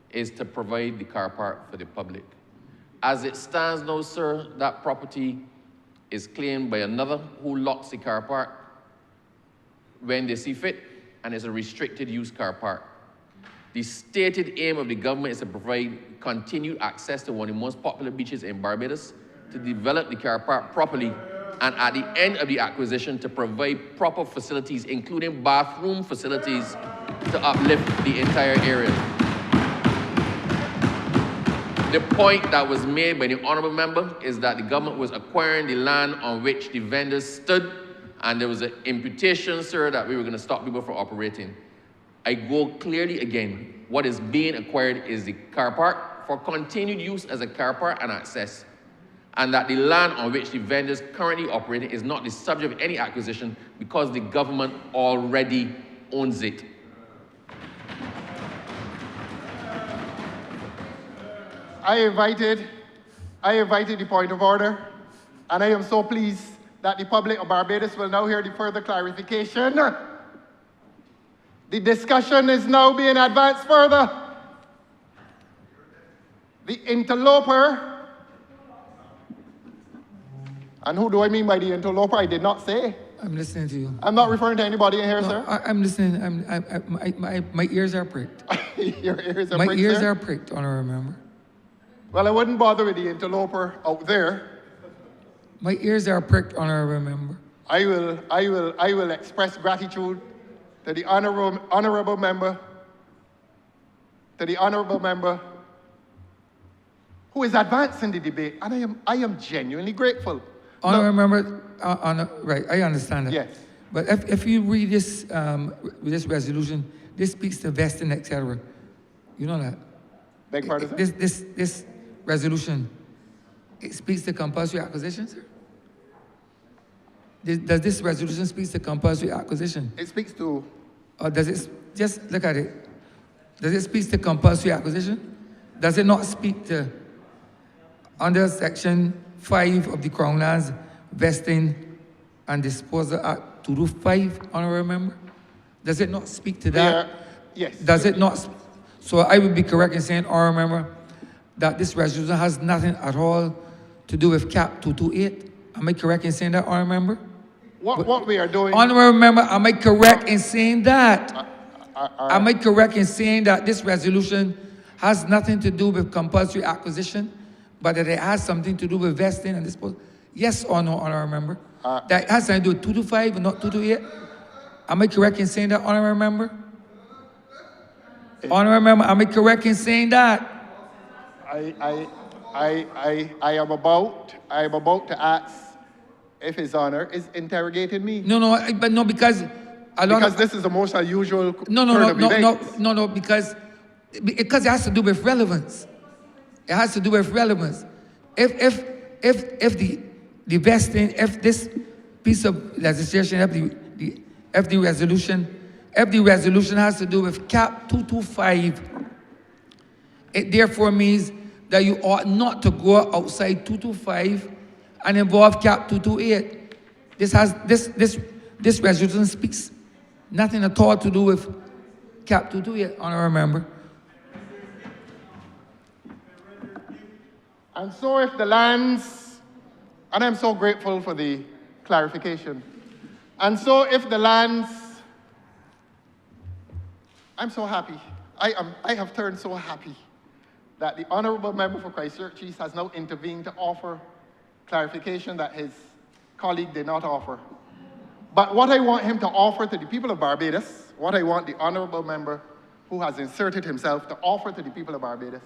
is to provide the car park for the public. As it stands now, sir, that property is claimed by another who locks the car park when they see fit, and it's a restricted use car park. The stated aim of the government is to provide continued access to one of the most popular beaches in Barbados, to develop the car park properly, and at the end of the acquisition to provide proper facilities, including bathroom facilities, to uplift the entire area. The point that was made by the honourable member is that the government was acquiring the land on which the vendors stood, and there was an imputation, sir, that we were going to stop people from operating. I go clearly again. What is being acquired is the car park for continued use as a car park and access, and that the land on which the vendors currently operating is not the subject of any acquisition because the government already owns it. I invited the point of order, and I am so pleased that the public of Barbados will now hear the further clarification. The discussion is now being advanced further. The interloper, and who do I mean by the interloper? I did not say. I'm listening to you. I'm not referring to anybody in here, No, sir. I'm listening. My ears are pricked. Your ears are My pricked, ears sir? are pricked, honourable member. Well, I wouldn't bother with the interloper out there. My ears are pricked, honourable member. I will express gratitude to the honourable member, who is advancing the debate, and I am genuinely grateful. Honourable member, right, I understand that. Yes. But if you read this resolution, this speaks to vesting, etc. You know that? Beg pardon, sir? This resolution, it speaks to compulsory acquisition, sir? Does this resolution speak to compulsory acquisition? It speaks to... Or does it, just look at it. Does it speak to compulsory acquisition? Does it not speak to, under Section 5 of the Crown Lands Vesting and Disposal Act, to Roof 5, honourable member? Does it not speak to that? Yes. Does it not? So I would be correct in saying, honourable member, that this resolution has nothing at all to do with Cap 228. Am I correct in saying that, honourable member? what we are doing. Honourable member, am I correct in saying that? Am I correct in saying that this resolution has nothing to do with compulsory acquisition, but that it has something to do with vesting and disposal? Yes or no, honourable member? That has something to do with 225 and not 228? Am I correct in saying that, honourable member? Honourable member, am I correct in saying that? I am about to ask if His Honor is interrogating me. No, but no, because a lot Because of, this is the most unusual no, turn of events. because it has to do with relevance. It has to do with relevance. If the vesting, if this piece of legislation, if the resolution has to do with cap 225, it therefore means that you ought not to go outside 225 and involve cap 228. This resolution speaks nothing at all to do with cap 228, honourable member. And so if the lands, and I'm so grateful for the clarification, and so if the lands, I'm so happy. I have turned so happy that the Honourable Member for Christchurch East has now intervened to offer clarification that his colleague did not offer. But what I want him to offer to the people of Barbados, what I want the Honourable Member who has inserted himself to offer to the people of Barbados,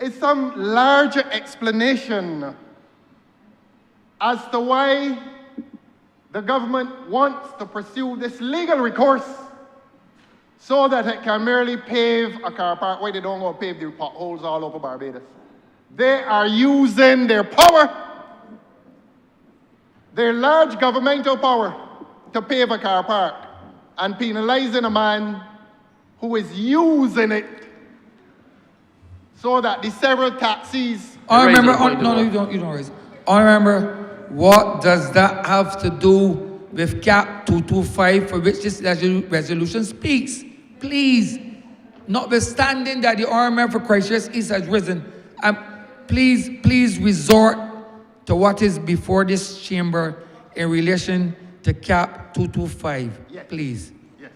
is some larger explanation as to why the government wants to pursue this legal recourse so that it can merely pave a car park where they don't go pave the potholes all over Barbados. They are using their power, their large governmental power, to pave a car park and penalizing a man who is using it so that the several taxis... I remember, you don't raise. I remember, what does that have to do with cap 225 for which this resolution speaks? Please, notwithstanding that the RMF for Christchurch East has risen, please resort to what is before this chamber in relation to cap 225, Yes. please. Yes.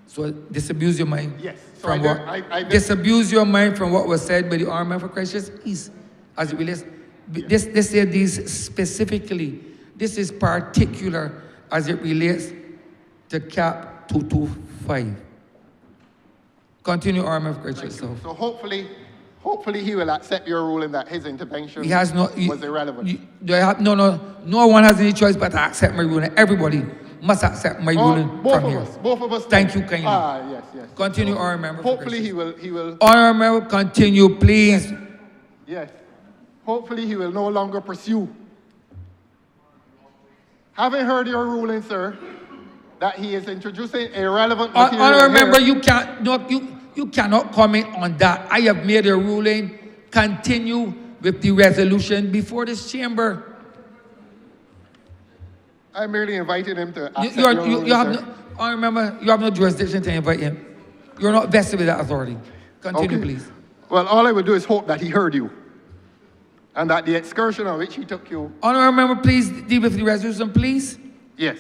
So disabuse your mind Yes. So from disabuse your mind from what was said by the RMF for Christchurch East as it relates. This said these specifically. This is particular as it relates to cap 225. Continue, RMF Christchurch. So hopefully he will accept your ruling that his intervention was irrelevant. No one has any choice but to accept my ruling. Everybody must accept my ruling both from of here. us. Both of us. Thank you kindly. Yes. Continue, RMF. Hopefully he will. RMF, continue, please. Yes. Hopefully he will no longer pursue. Having heard your ruling, sir, that he is introducing irrelevant material. Honourable member, you cannot comment on that. I have made a ruling. Continue with the resolution before this chamber. I merely invited him to accept your ruling, sir. Honourable member, you have no jurisdiction to invite him. You're not vested with that authority. Continue, please. Well, all I will do is hope that he heard you. And that the excursion on which he took you... Honourable member, please deal with the resolution, please. Yes.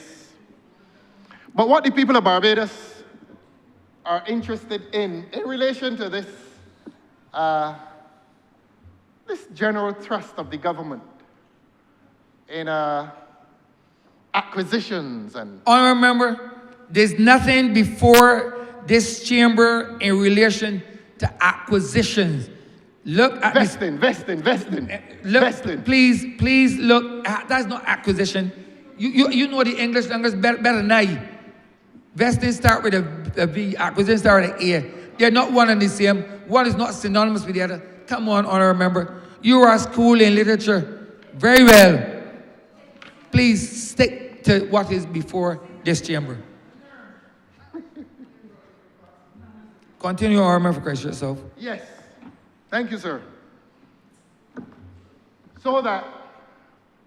But what the people of Barbados are interested in relation to this, this general thrust of the government in acquisitions and... Honourable member, there's nothing before this chamber in relation to acquisitions. Look at vesting. Look, please look. That's not acquisition. You know the English language better than I. Vesting start with a V, acquisition start with an A. They're not one and the same. One is not synonymous with the other. Come on, honourable member. You are school in literature. Very well. Please stick to what is before this chamber. Continue, honourable member, for Christ yourself. Yes. Thank you, sir. So that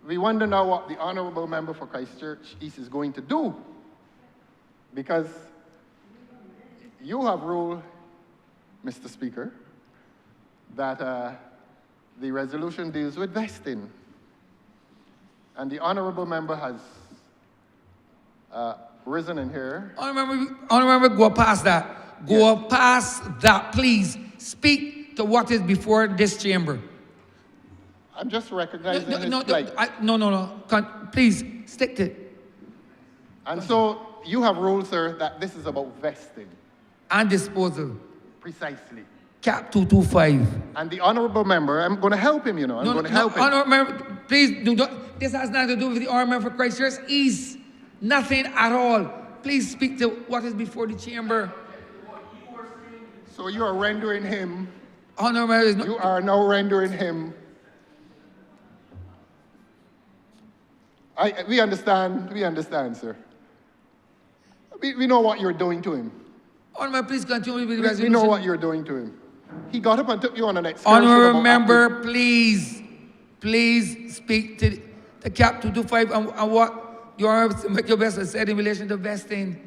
we wonder now what the Honourable Member for Christchurch East is going to do. Because you have ruled, Mr. Speaker, that the resolution deals with vesting. And the Honourable Member has risen in here. Honourable, go past that. Go past that, please. Speak to what is before this chamber. I'm just recognizing his No, plight. Please, stick to it. And so you have ruled, sir, that this is about vesting. And disposal. Precisely. Cap 225. And the honourable member, I'm going to help him, you know. I'm going to help him. Honourable member, please, this has nothing to do with the honourable member for Christchurch East. Nothing at all. Please speak to what is before the chamber. So you are rendering him. Honourable member is not. You are now rendering him. We understand, sir. We know what you're doing to him. Honourable, please continue with the resolution. We know what you're doing to him. He got up and took you on an excursion. Honourable member, please speak to the Cap 225 and what you Honourable make your best said in relation to vesting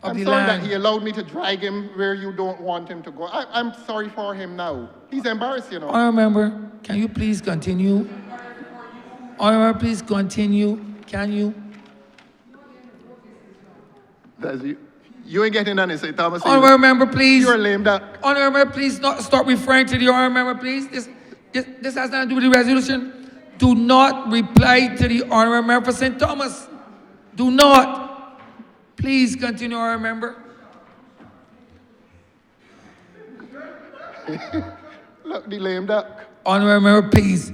of I'm the sorry land. that he allowed me to drag him where you don't want him to go. I'm sorry for him now. He's embarrassed, you know. Honourable member, can you please continue? Honourable, please continue. Can you? You ain't getting none, St. Thomas. Honourable member, please. You're lame duck. Honourable member, please not stop referring to the honourable member, please. This has nothing to do with the resolution. Do not reply to the honourable member for St. Thomas. Do not. Please continue, honourable member. Look, the lame duck. Honourable member, please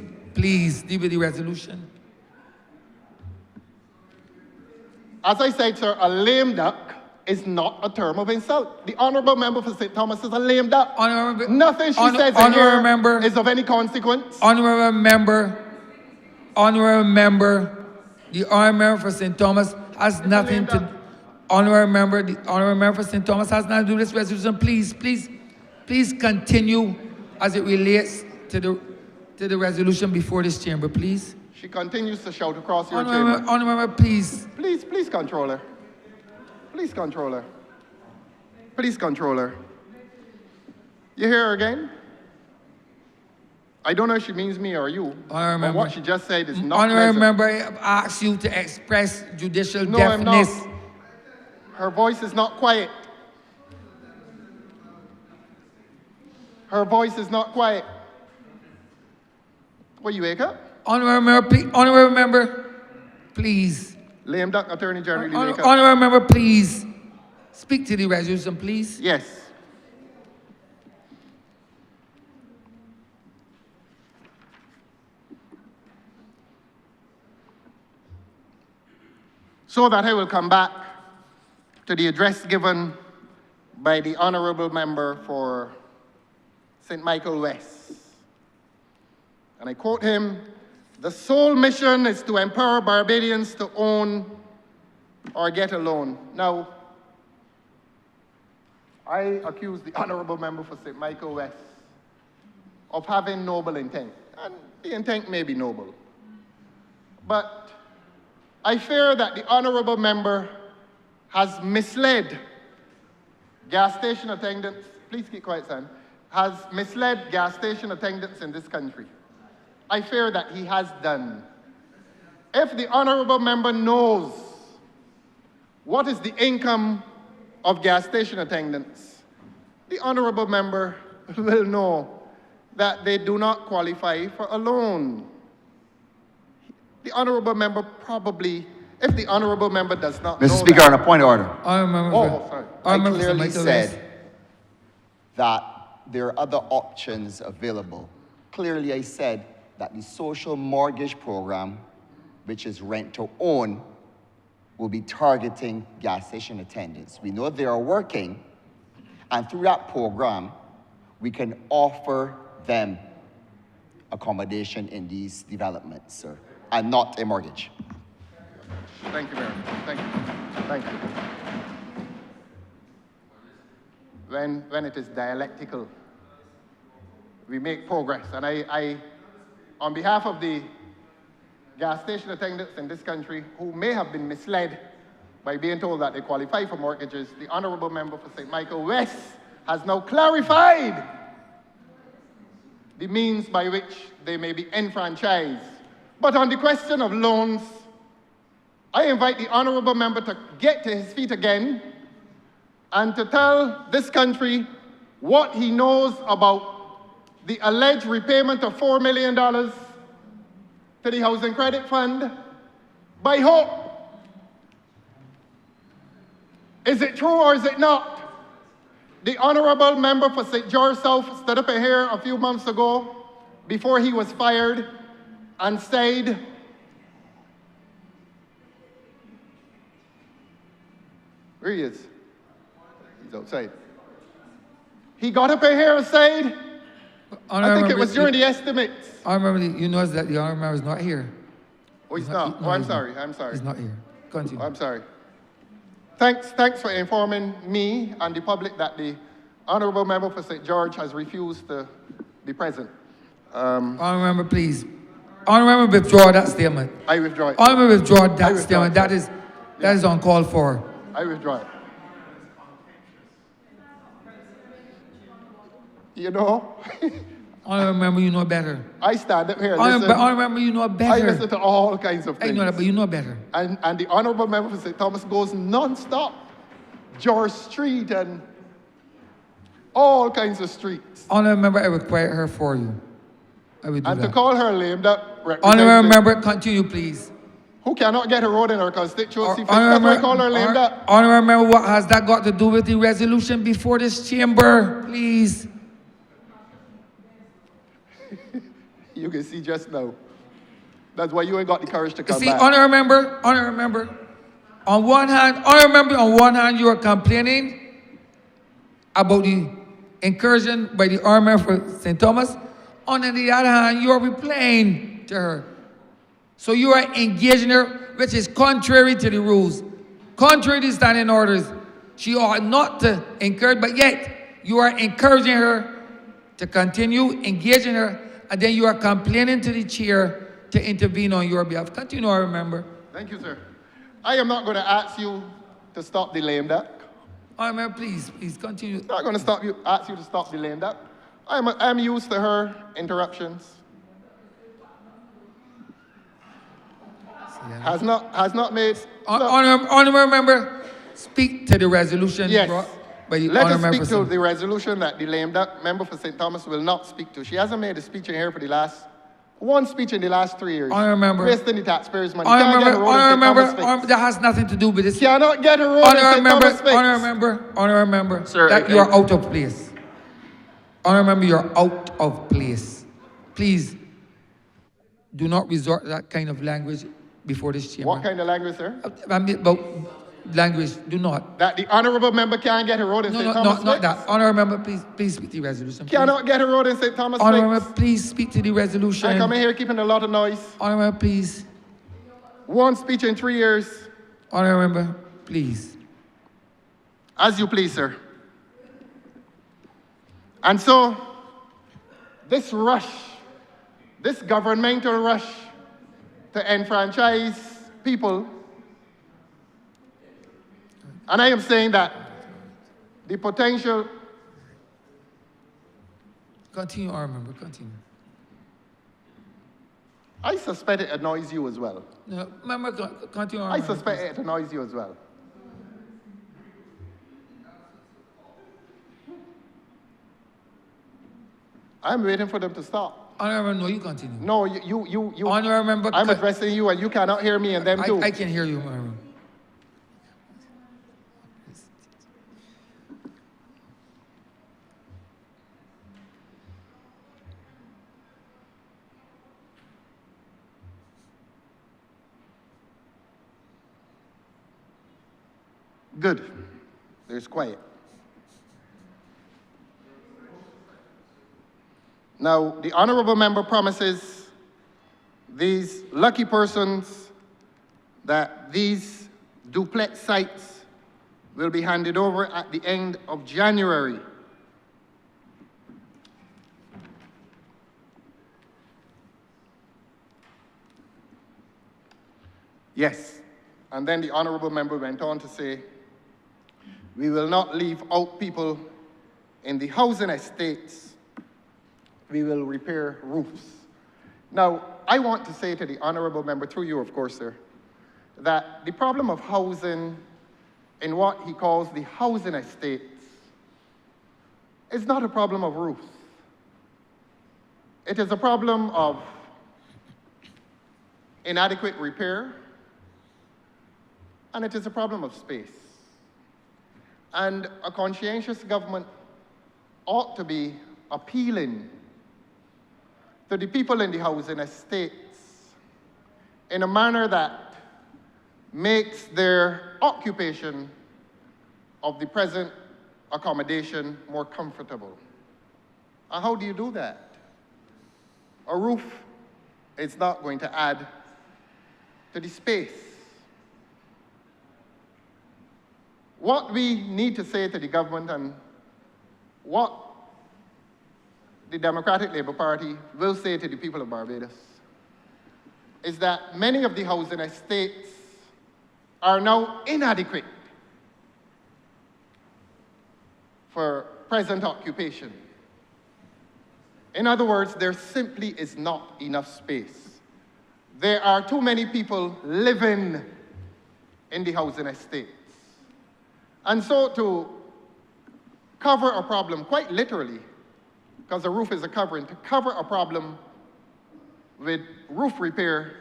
deal with the resolution. As I said, sir, a lame duck is not a term of insult. The honourable member for St. Thomas is a lame duck. Nothing she says in here is of any consequence. Honourable member, the honourable member for St. Thomas has nothing to. The honourable member for St. Thomas has nothing to do with this resolution. Please continue as it relates to the resolution before this chamber, please. She continues to shout across your chamber. Honourable member, please. Please control her. Please control her. Please control her. You hear her again? I don't know if she means me or you. But what she just said is not Honourable pleasant. member asks you to express judicial No, deafness. I'm not. Her voice is not quiet. Her voice is not quiet. Will you wake up? Honourable member, please. Lame duck Attorney General, you wake up. Honourable member, please. Speak to the resolution, please. Yes. So that I will come back to the address given by the honourable member for St. Michael West. And I quote him, "The sole mission is to empower Barbadians to own or get a loan." Now, I accuse the honourable member for St. Michael West of having noble intent. And the intent may be noble. But I fear that the honourable member has misled gas station attendants, please keep quiet, son, has misled gas station attendants in this country. I fear that he has done. If the honourable member knows what is the income of gas station attendants, the honourable member will know that they do not qualify for a loan. The honourable member probably, if the honourable member does not know Mr. Speaker, on a point of order. sorry. I clearly said that there are other options available. Clearly, I said that the social mortgage program, which is rent to own, will be targeting gas station attendants. We know they are working, and through that program, we can offer them accommodation in these developments, sir, and not a mortgage. Thank you very much. Thank you. Thank you. When it is dialectical, we make progress. And I, on behalf of the gas station attendants in this country who may have been misled by being told that they qualify for mortgages, the honourable member for St. Michael West has now clarified the means by which they may be enfranchised. But on the question of loans, I invite the honourable member to get to his feet again and to tell this country what he knows about the alleged repayment of $4 million to the Housing Credit Fund by who? Is it true or is it not? The honourable member for St. George South stood up here a few months ago before he was fired and said, where he is? He's outside. He got up in here and said, I think it was during the estimates. Honourable, you know that the honourable member is not here. Oh, he's not. Oh, I'm sorry. I'm sorry. He's not here. Continue. I'm sorry. Thanks for informing me and the public that the honourable member for St. George has refused to be present. Honourable member, please. Honourable member, withdraw that statement. I withdraw it. Honourable member, withdraw that withdraw statement. it. That is uncalled for. I withdraw it. You know, Honourable member, you know better. I stand up here and Honourable member, you know better. I listen to all kinds of I things. know that, but you know better. And the honourable member for St. Thomas goes non-stop. George Street and all kinds of streets. Honourable member, I will quiet her for you. I will do And that. to call her lame duck Honourable member, continue, please. who cannot get a road in her constituency. That's why I call her lame duck. Honourable member, what has that got to do with the resolution before this chamber, please? You can see just now. That's why you ain't got the courage to come See, back. honourable member, on one hand, you are complaining about the incursion by the army for St. Thomas. On the other hand, you are replying to her. So you are engaging her, which is contrary to the rules, contrary to standing orders. She ought not to encourage, but yet you are encouraging her to continue engaging her, and then you are complaining to the chair to intervene on your behalf. Continue, I remember. Thank you, sir. I am not going to ask you to stop the lame duck. Honourable, please continue. I'm not going to ask you to stop the lame duck. I'm used to her interruptions. Has not made. Honourable member, speak to the resolution Yes. brought by the Let us honourable speak member. to the resolution that the lame duck member for St. Thomas will not speak to. She hasn't made a speech in here for one speech in the last 3 years. Honourable member. Wasting the taxpayers' money. Honourable Can't get a road in St. Thomas fixed. that has nothing to do with this. Cannot get a road in St. Thomas fixed. Honourable member, Sir, that you are out of place. Honourable member, you're out of place. Please, do not resort to that kind of language before this chamber. What kind of language, sir? About language, do not. That the honourable member can't get a road in St. Thomas Not fixed? that. Honourable member, please speak to the resolution. please. Cannot get a road in St. Thomas Honourable fixed? member, please speak to the resolution. I come in here keeping a lot of noise. Honourable member, please. One speech in 3 years. Honourable member, please. As you please, sir. And so, this rush, this governmental rush to enfranchise people, and I am saying that the potential. Continue, honourable member, continue. I suspect it annoys you as well. No, member, continue, I honourable member, suspect it annoys you as well. I'm waiting for them to stop. Honourable, no, you continue. No, you. Honourable member, I'm addressing you and you cannot hear me and them too. I can hear you, honourable. Good. There's quiet. Now, the honourable member promises these lucky persons that these duplex sites will be handed over at the end of January. Yes. And then the honourable member went on to say, we will not leave out people in the housing estates. We will repair roofs. Now, I want to say to the honourable member, through you, of course, sir, that the problem of housing in what he calls the housing estates is not a problem of roofs. It is a problem of inadequate repair, and it is a problem of space. And a conscientious government ought to be appealing to the people in the housing estates in a manner that makes their occupation of the present accommodation more comfortable. And how do you do that? A roof is not going to add to the space. What we need to say to the government, and what the Democratic Labour Party will say to the people of Barbados, is that many of the housing estates are now inadequate for present occupation. In other words, there simply is not enough space. There are too many people living in the housing estates. And so to cover a problem, quite literally, because a roof is a covering, to cover a problem with roof repair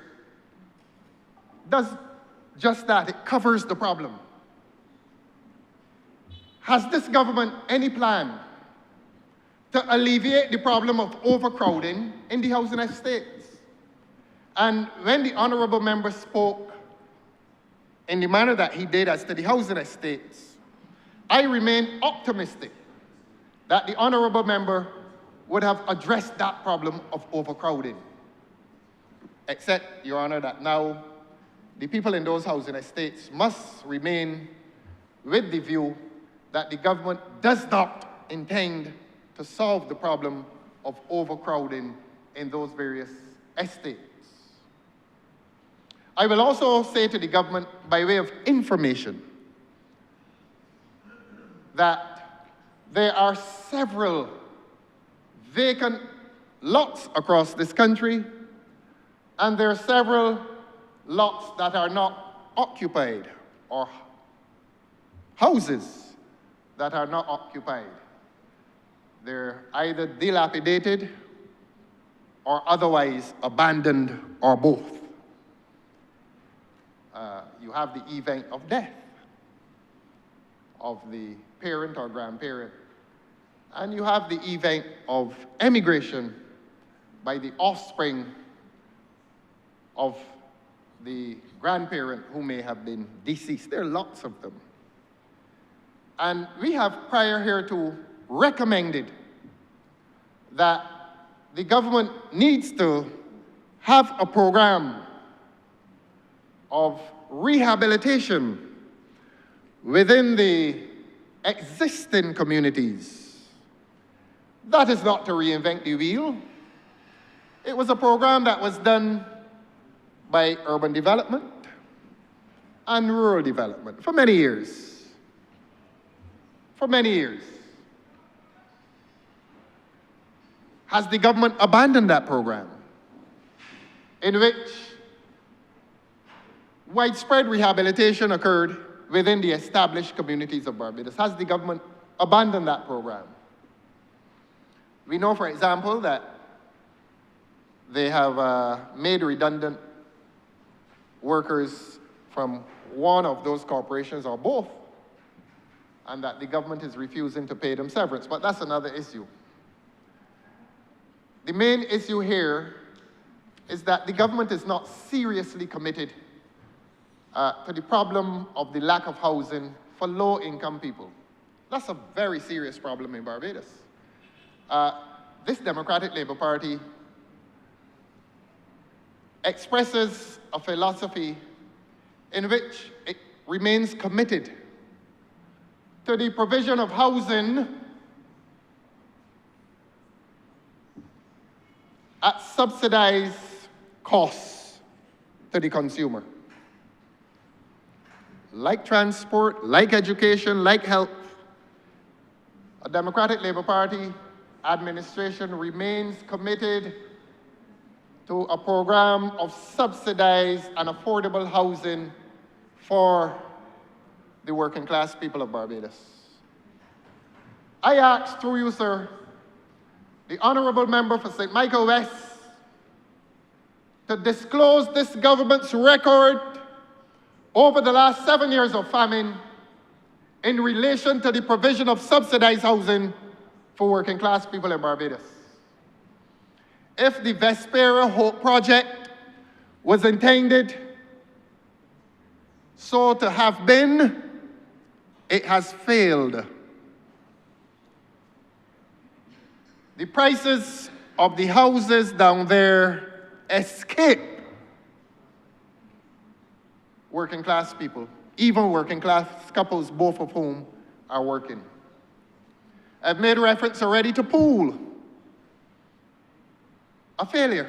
does just that. It covers the problem. Has this government any plan to alleviate the problem of overcrowding in the housing estates? And when the honourable member spoke in the manner that he did as to the housing estates, I remain optimistic that the honourable member would have addressed that problem of overcrowding. Except, Your Honour, that now the people in those housing estates must remain with the view that the government does not intend to solve the problem of overcrowding in those various estates. I will also say to the government, by way of information, that there are several vacant lots across this country, and there are several lots that are not occupied, or houses that are not occupied. They're either dilapidated or otherwise abandoned, or both. You have the event of death of the parent or grandparent, and you have the event of emigration by the offspring of the grandparent who may have been deceased. There are lots of them. And we have prior hereto recommended that the government needs to have a program of rehabilitation within the existing communities. That is not to reinvent the wheel. It was a program that was done by urban development and rural development for many years. For many years. Has the government abandoned that program, in which widespread rehabilitation occurred within the established communities of Barbados? Has the government abandoned that program? We know, for example, that they have made redundant workers from one of those corporations or both, and that the government is refusing to pay them severance, but that's another issue. The main issue here is that the government is not seriously committed to the problem of the lack of housing for low-income people. That's a very serious problem in Barbados. This Democratic Labour Party expresses a philosophy in which it remains committed to the provision of housing at subsidized costs to the consumer. Like transport, like education, like health, a Democratic Labour Party administration remains committed to a program of subsidized and affordable housing for the working class people of Barbados. I ask through you, sir, the honourable member for St. Michael West, to disclose this government's record over the last 7 years of famine in relation to the provision of subsidized housing for working class people in Barbados. If the Vesperia Hope Project was intended so to have been, it has failed. The prices of the houses down there escape working class people, even working class couples, both of whom are working. I've made reference already to pool, a failure.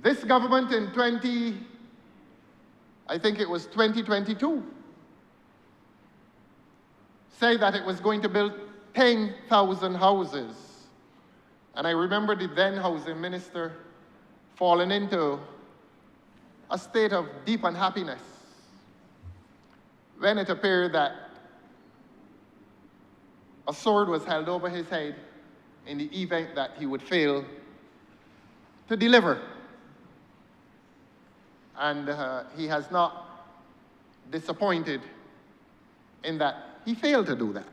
This government in 2022, said that it was going to build 10,000 houses. And I remember the then housing minister falling into a state of deep unhappiness when it appeared that a sword was held over his head in the event that he would fail to deliver. And he has not disappointed in that he failed to do that.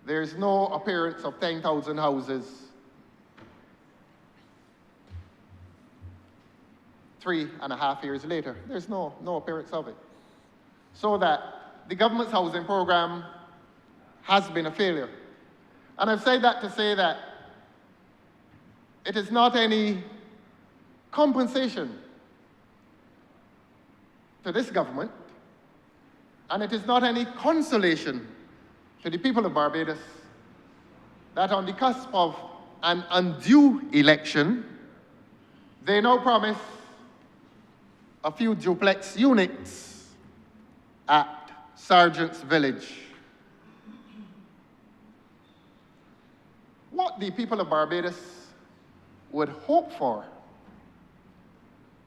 There's no appearance of 10,000 houses 3.5 years later. There's no appearance of it. So that the government's housing program has been a failure. And I've said that to say that it is not any compensation to this government, and it is not any consolation to the people of Barbados that on the cusp of an undue election, they now promise a few duplex units at Sergeant's Village. What the people of Barbados would hope for,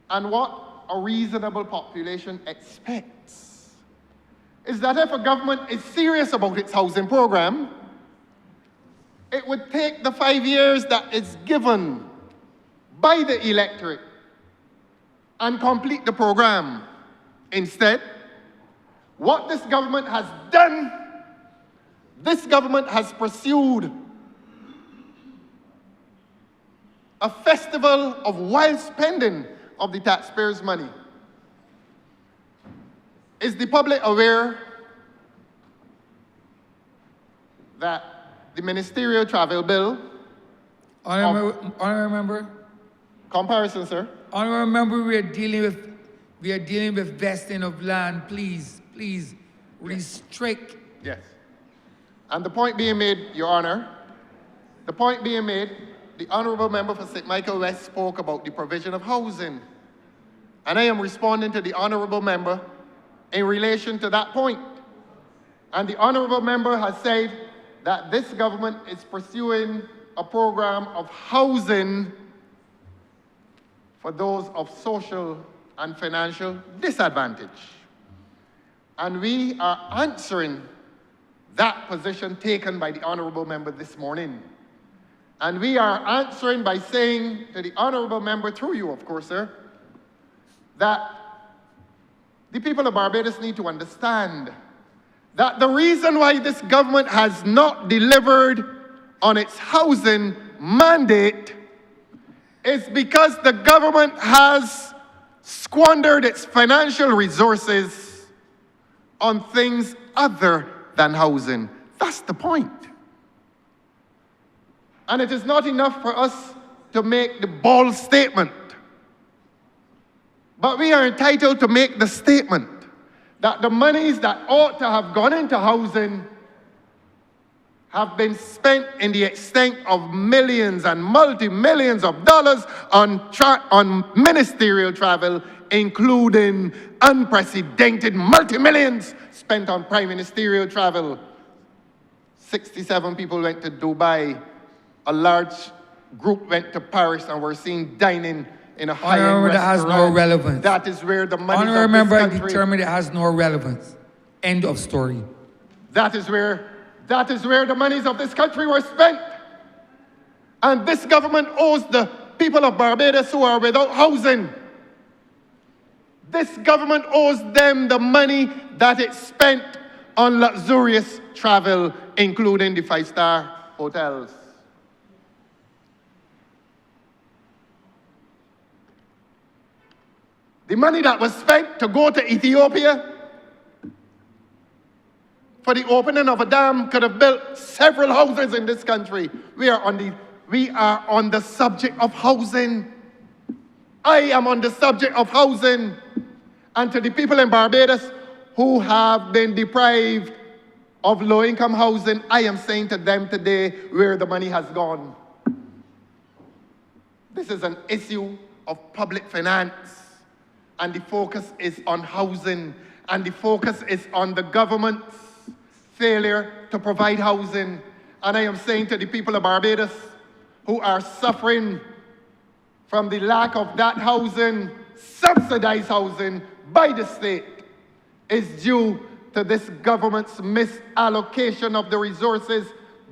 and what a reasonable population expects, is that if a government is serious about its housing program, it would take the 5 years that is given by the electorate and complete the program. Instead, what this government has done, this government has pursued a festival of wild spending of the taxpayers' money. Is the public aware that the ministerial travel bill... Honourable member. Comparison, sir. Honourable member, we are dealing with vesting of land. Please restrict. Yes. And the point being made, Your Honour, the point being made, the honourable member for St. Michael West spoke about the provision of housing. And I am responding to the honourable member in relation to that point. And the honourable member has said that this government is pursuing a program of housing for those of social and financial disadvantage. And we are answering that position taken by the honourable member this morning. And we are answering by saying to the honourable member, through you, of course, sir, that the people of Barbados need to understand that the reason why this government has not delivered on its housing mandate is because the government has squandered its financial resources on things other than housing. That's the point. And it is not enough for us to make the bold statement, but we are entitled to make the statement that the monies that ought to have gone into housing have been spent in the extent of millions and multi-millions of dollars on ministerial travel, including unprecedented multi-millions spent on prime ministerial travel. 67 people went to Dubai. A large group went to Paris and were seen dining in a high-end Honourable, that has restaurant. no relevance. That is where the money Honourable of member, this I country. determined it has no relevance. End of story. That is where the monies of this country were spent. And this government owes the people of Barbados who are without housing. This government owes them the money that it spent on luxurious travel, including the five-star hotels. The money that was spent to go to Ethiopia for the opening of a dam could have built several houses in this country. We are on the subject of housing. I am on the subject of housing. And to the people in Barbados who have been deprived of low-income housing, I am saying to them today where the money has gone. This is an issue of public finance, and the focus is on housing, and the focus is on the government's failure to provide housing. And I am saying to the people of Barbados who are suffering from the lack of that housing, subsidized housing by the state, is due to this government's misallocation of the resources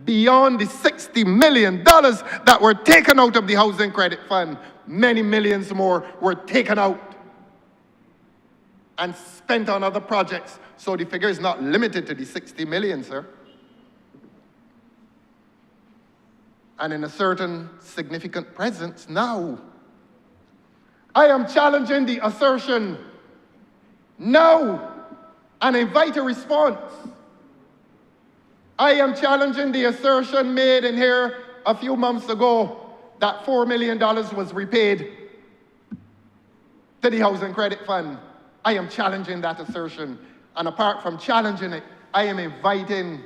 beyond the $60 million that were taken out of the Housing Credit Fund. Many millions more were taken out and spent on other projects. So the figure is not limited to the 60 million, sir. And in a certain significant presence now. I am challenging the assertion now and invite a response. I am challenging the assertion made in here a few months ago that $4 million was repaid to the Housing Credit Fund. I am challenging that assertion. And apart from challenging it, I am inviting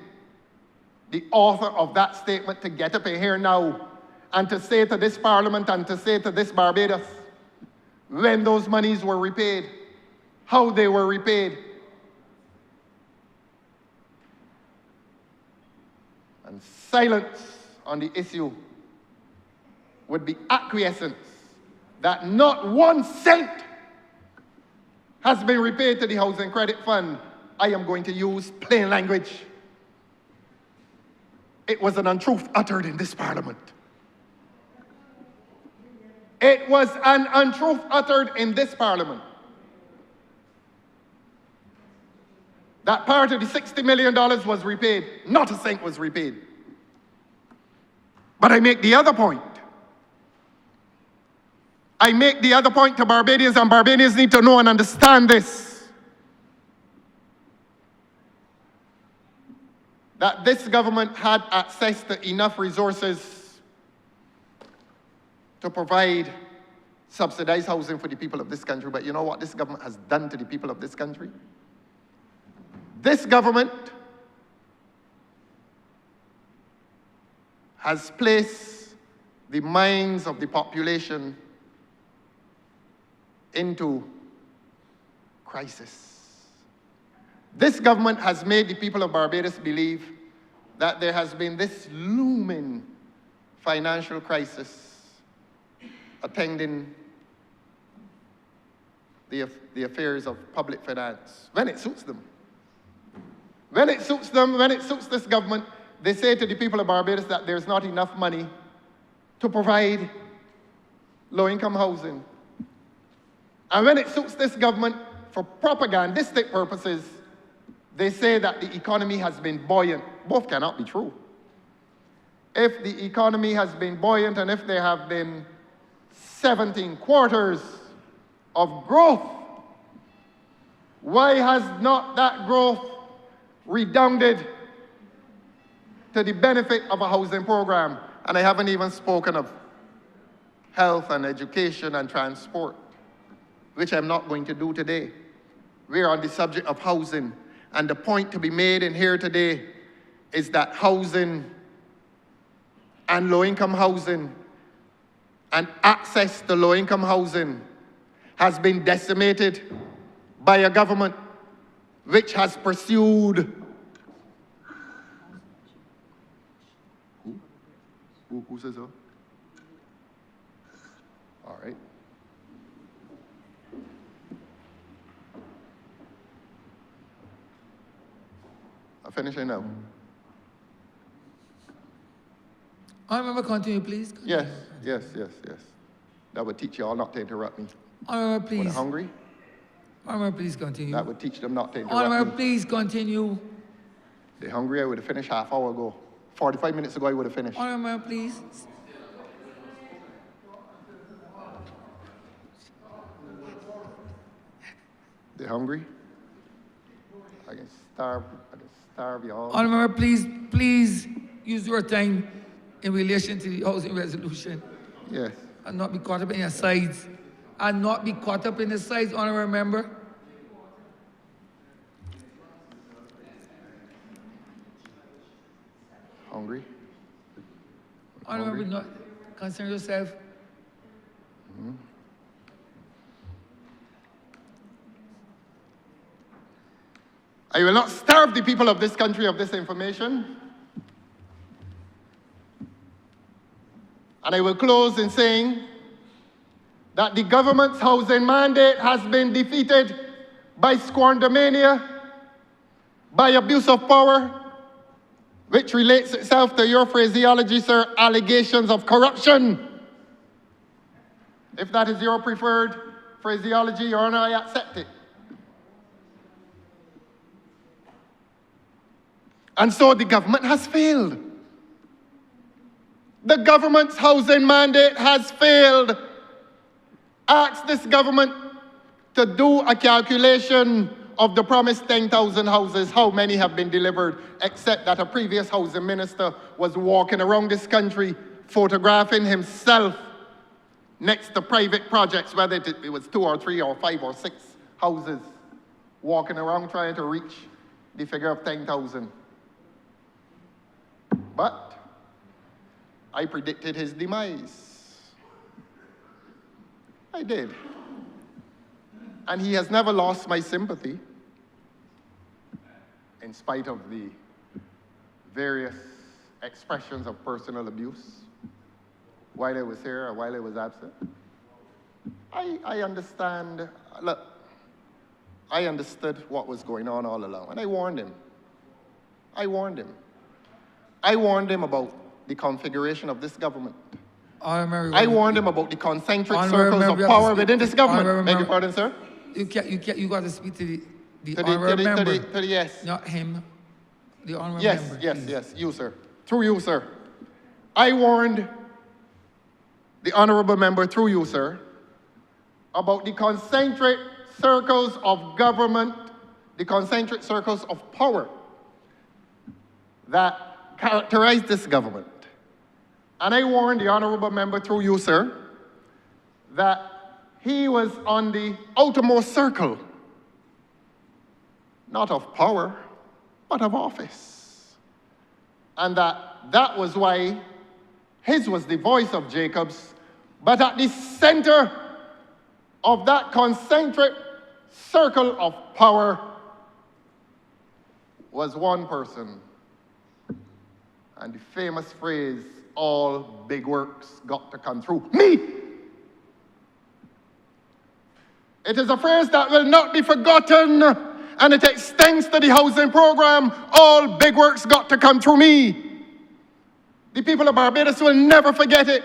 the author of that statement to get up in here now and to say to this Parliament and to say to this Barbados when those monies were repaid, how they were repaid. And silence on the issue would be acquiescence that not 1 cent has been repaid to the Housing Credit Fund. I am going to use plain language. It was an untruth uttered in this Parliament. It was an untruth uttered in this Parliament. That part of the $60 million was repaid. Not a cent was repaid. But I make the other point. I make the other point to Barbadians, and Barbadians need to know and understand this. That this government had access to enough resources to provide subsidized housing for the people of this country. But you know what this government has done to the people of this country? This government has placed the minds of the population into crisis. This government has made the people of Barbados believe that there has been this looming financial crisis attending the affairs of public finance when it suits them. When it suits them, when it suits this government, they say to the people of Barbados that there's not enough money to provide low-income housing. And when it suits this government for propagandistic purposes, they say that the economy has been buoyant. Both cannot be true. If the economy has been buoyant and if there have been 17 quarters of growth, why has not that growth redounded to the benefit of a housing program? And I haven't even spoken of health and education and transport, which I'm not going to do today. We're on the subject of housing, and the point to be made in here today is that housing and low-income housing and access to low-income housing has been decimated by a government which has pursued who says so? All right. finishing now. Honourable member, continue, please. Continue. Yes. That would teach you all not to interrupt me. Honourable, When please. they're hungry, Honourable, please continue. that would teach them not to interrupt Honourable, me. please continue. They're hungry, I would have finished half hour ago. 45 minutes ago, I would have finished. Honourable member, please. They're hungry. I can starve you all. Honourable member, please use your time in relation to the housing resolution Yes. and not be caught up in your sides. And not be caught up in the sides, honourable member. Hungry? Honourable member, not concern yourself. I will not starve the people of this country of this information. And I will close in saying that the government's housing mandate has been defeated by squandermania, by abuse of power, which relates itself to your phraseology, sir, allegations of corruption. If that is your preferred phraseology, Your Honor, I accept it. And so the government has failed. The government's housing mandate has failed. Ask this government to do a calculation of the promised 10,000 houses, how many have been delivered, except that a previous housing minister was walking around this country photographing himself next to private projects, whether it was 2 or 3 or 5 or 6 houses, walking around trying to reach the figure of 10,000. But I predicted his demise. I did. And he has never lost my sympathy, in spite of the various expressions of personal abuse while I was here or while I was absent. I understand, look, I understood what was going on all along, and I warned him. I warned him about the configuration of this government. I warned him about the concentric circles of power within this government. Beg your pardon, sir? You got to speak to the honourable member. To the yes. Not him. The honourable Yes, member. yes, you, sir. Through you, sir. I warned the honourable member, through you, sir, about the concentric circles of government, the concentric circles of power that characterize this government. And I warned the honourable member, through you, sir, that he was on the outermost circle, not of power, but of office. And that was why his was the voice of Jacob's, but at the center of that concentric circle of power was one person. And the famous phrase, all big works got to come through me. It is a phrase that will not be forgotten, and it extends to the housing program. All big works got to come through me. The people of Barbados will never forget it.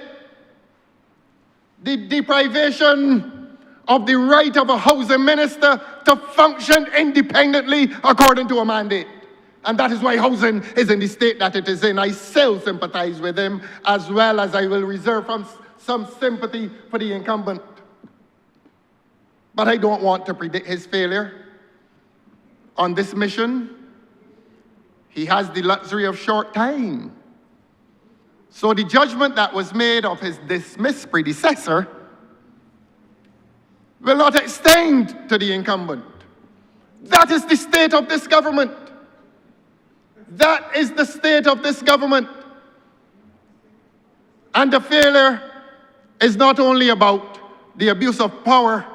The deprivation of the right of a housing minister to function independently according to a mandate. And that is why housing is in the state that it is in. I still sympathize with him, as well as I will reserve some sympathy for the incumbent. But I don't want to predict his failure on this mission. He has the luxury of short time. So the judgment that was made of his dismissed predecessor will not extend to the incumbent. That is the state of this government. That is the state of this government. And the failure is not only about the abuse of power.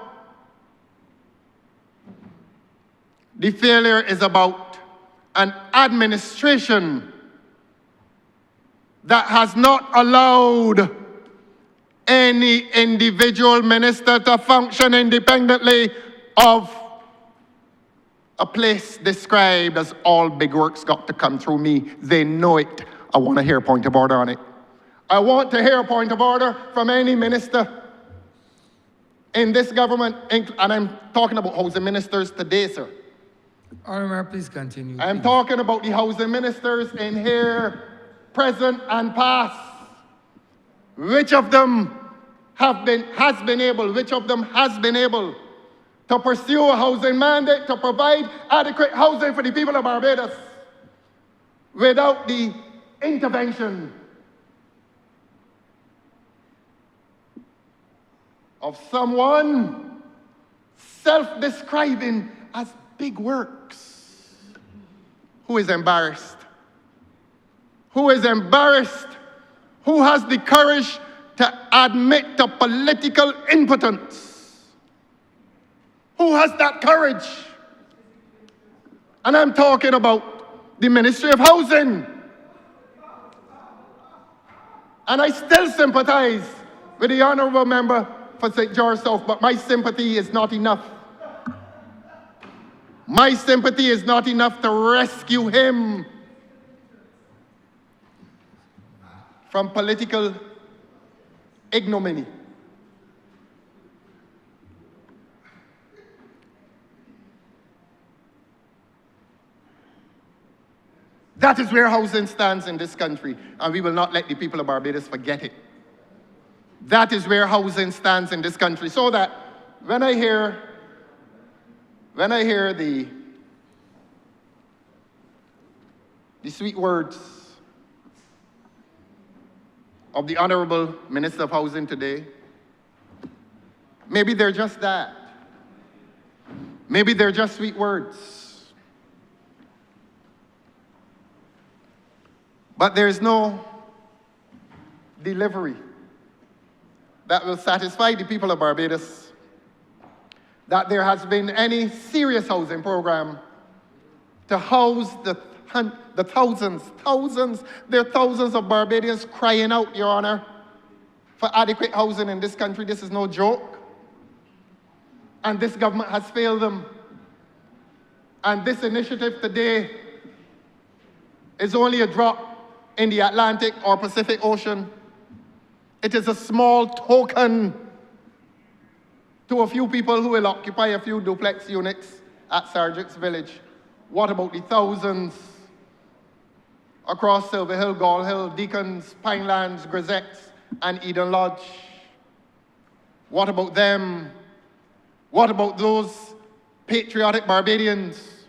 The failure is about an administration that has not allowed any individual minister to function independently of a place described as all big works got to come through me. They know it. I want to hear a point of order on it. I want to hear a point of order from any minister in this government, and I'm talking about housing ministers today, sir. Honourable, please continue. I'm please. talking about the housing ministers in here, present and past. Which of them has been able to pursue a housing mandate to provide adequate housing for the people of Barbados without the intervention of someone self-describing as big works? Who is embarrassed? Who is embarrassed? Who has the courage to admit to political impotence? Who has that courage? And I'm talking about the Ministry of Housing. And I still sympathize with the Honourable Member for St. George South, but my sympathy is not enough. My sympathy is not enough to rescue him from political ignominy. That is where housing stands in this country, and we will not let the people of Barbados forget it. That is where housing stands in this country. So that when I hear the sweet words of the Honourable Minister of Housing today, maybe they're just that. Maybe they're just sweet words. But there's no delivery that will satisfy the people of Barbados that there has been any serious housing program to house the thousands, there are thousands of Barbadians crying out, Your Honor, for adequate housing in this country. This is no joke. And this government has failed them. And this initiative today is only a drop in the Atlantic or Pacific Ocean. It is a small token to a few people who will occupy a few duplex units at Sergeant's Village. What about the thousands across Silver Hill, Gall Hill, Deacons, Pinelands, Grisettes, and Eden Lodge? What about them? What about those patriotic Barbadians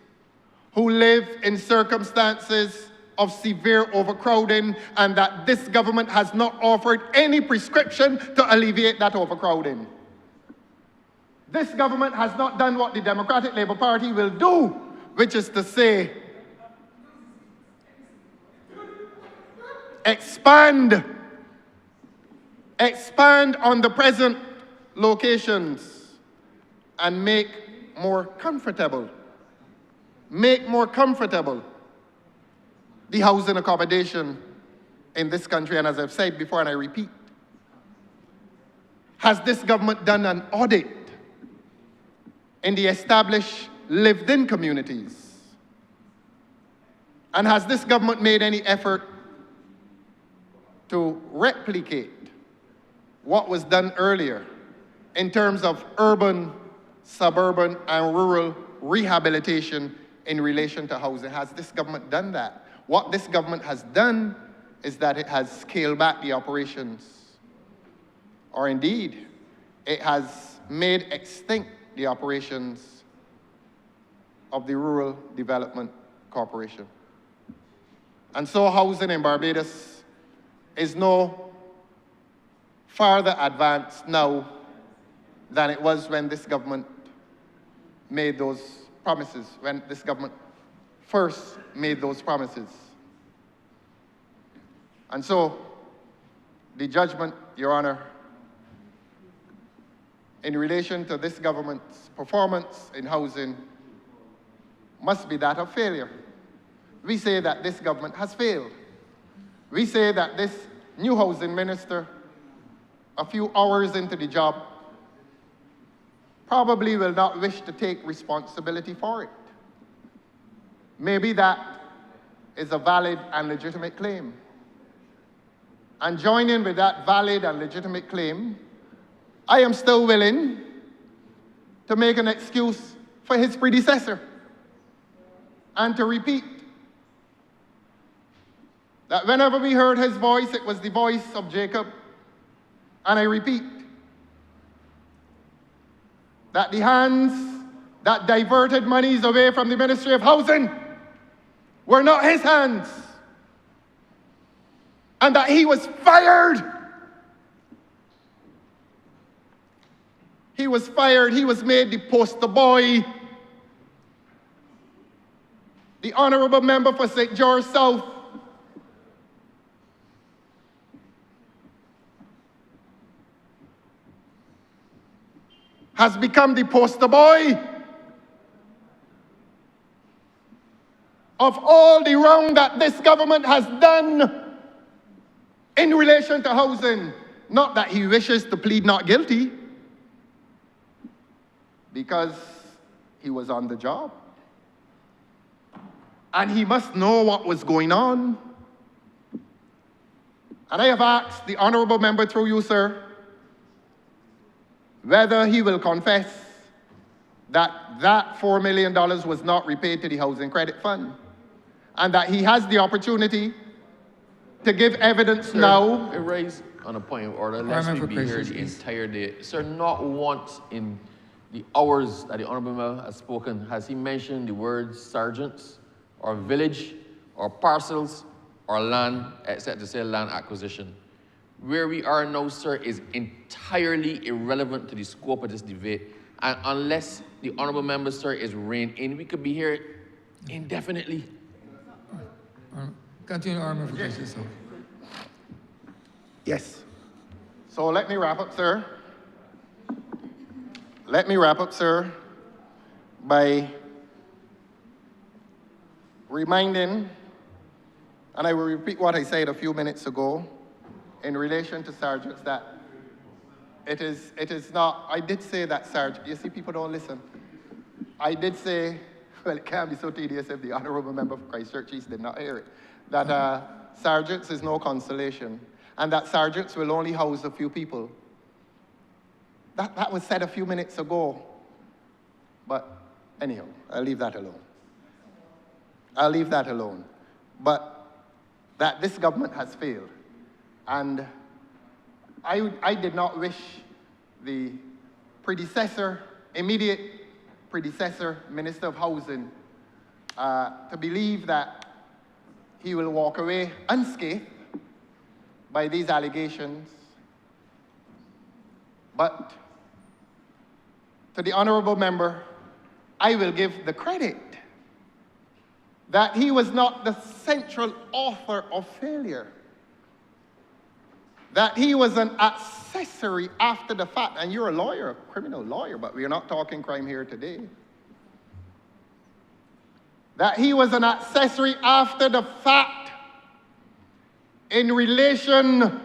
who live in circumstances of severe overcrowding and that this government has not offered any prescription to alleviate that overcrowding? This government has not done what the Democratic Labour Party will do, which is to say, expand on the present locations and make more comfortable the housing accommodation in this country. And as I've said before, and I repeat, has this government done an audit in the established lived-in communities? And has this government made any effort to replicate what was done earlier in terms of urban, suburban, and rural rehabilitation in relation to housing? Has this government done that? What this government has done is that it has scaled back the operations, or indeed, it has made extinct the operations of the Rural Development Corporation. And so housing in Barbados is no farther advanced now than it was when this government made those promises, when this government first made those promises. And so, the judgment, Your Honor, in relation to this government's performance in housing must be that of failure. We say that this government has failed. We say that this new housing minister, a few hours into the job, probably will not wish to take responsibility for it. maybe that is a valid and legitimate claim. And joining with that valid and legitimate claim, I am still willing to make an excuse for his predecessor and to repeat that whenever we heard his voice, it was the voice of Jacob. And I repeat that the hands that diverted monies away from the Ministry of Housing were not his hands, and that he was fired. He was fired. He was made the poster boy. The honourable member for St. George South has become the poster boy of all the wrong that this government has done in relation to housing. Not that he wishes to plead not guilty, because he was on the job. And he must know what was going on. And I have asked the honourable member through you, sir, whether he will confess that that $4 million was not repaid to the Housing Credit Fund, and that he has the opportunity to give evidence Sir, now. I raise on a point of order, lest we be here the entire day. Sir, not once in the hours that the honourable member has spoken has he mentioned the words sergeants, or village, or parcels, or land, except to say land acquisition. Where we are now, sir, is entirely irrelevant to the scope of this debate. And unless the honourable member, sir, is reined in, we could be here indefinitely. Continue, Honourable for questions. Yes. So let me wrap up, sir. Let me wrap up, sir, by reminding, and I will repeat what I said a few minutes ago in relation to sergeants, that it is not, I did say that sergeant, you see, people don't listen. I did say, well, it can't be so tedious if the honourable member for Christchurch East did not hear it, that sergeants is no consolation, and that sergeants will only house a few people. That was said a few minutes ago. But anyhow, I'll leave that alone. I'll leave that alone. But that this government has failed. And I did not wish the predecessor, immediate predecessor, Minister of Housing, to believe that he will walk away unscathed by these allegations. But to the honourable member, I will give the credit that he was not the central author of failure, that he was an accessory after the fact. And you're a lawyer, a criminal lawyer, but we're not talking crime here today. That he was an accessory after the fact in relation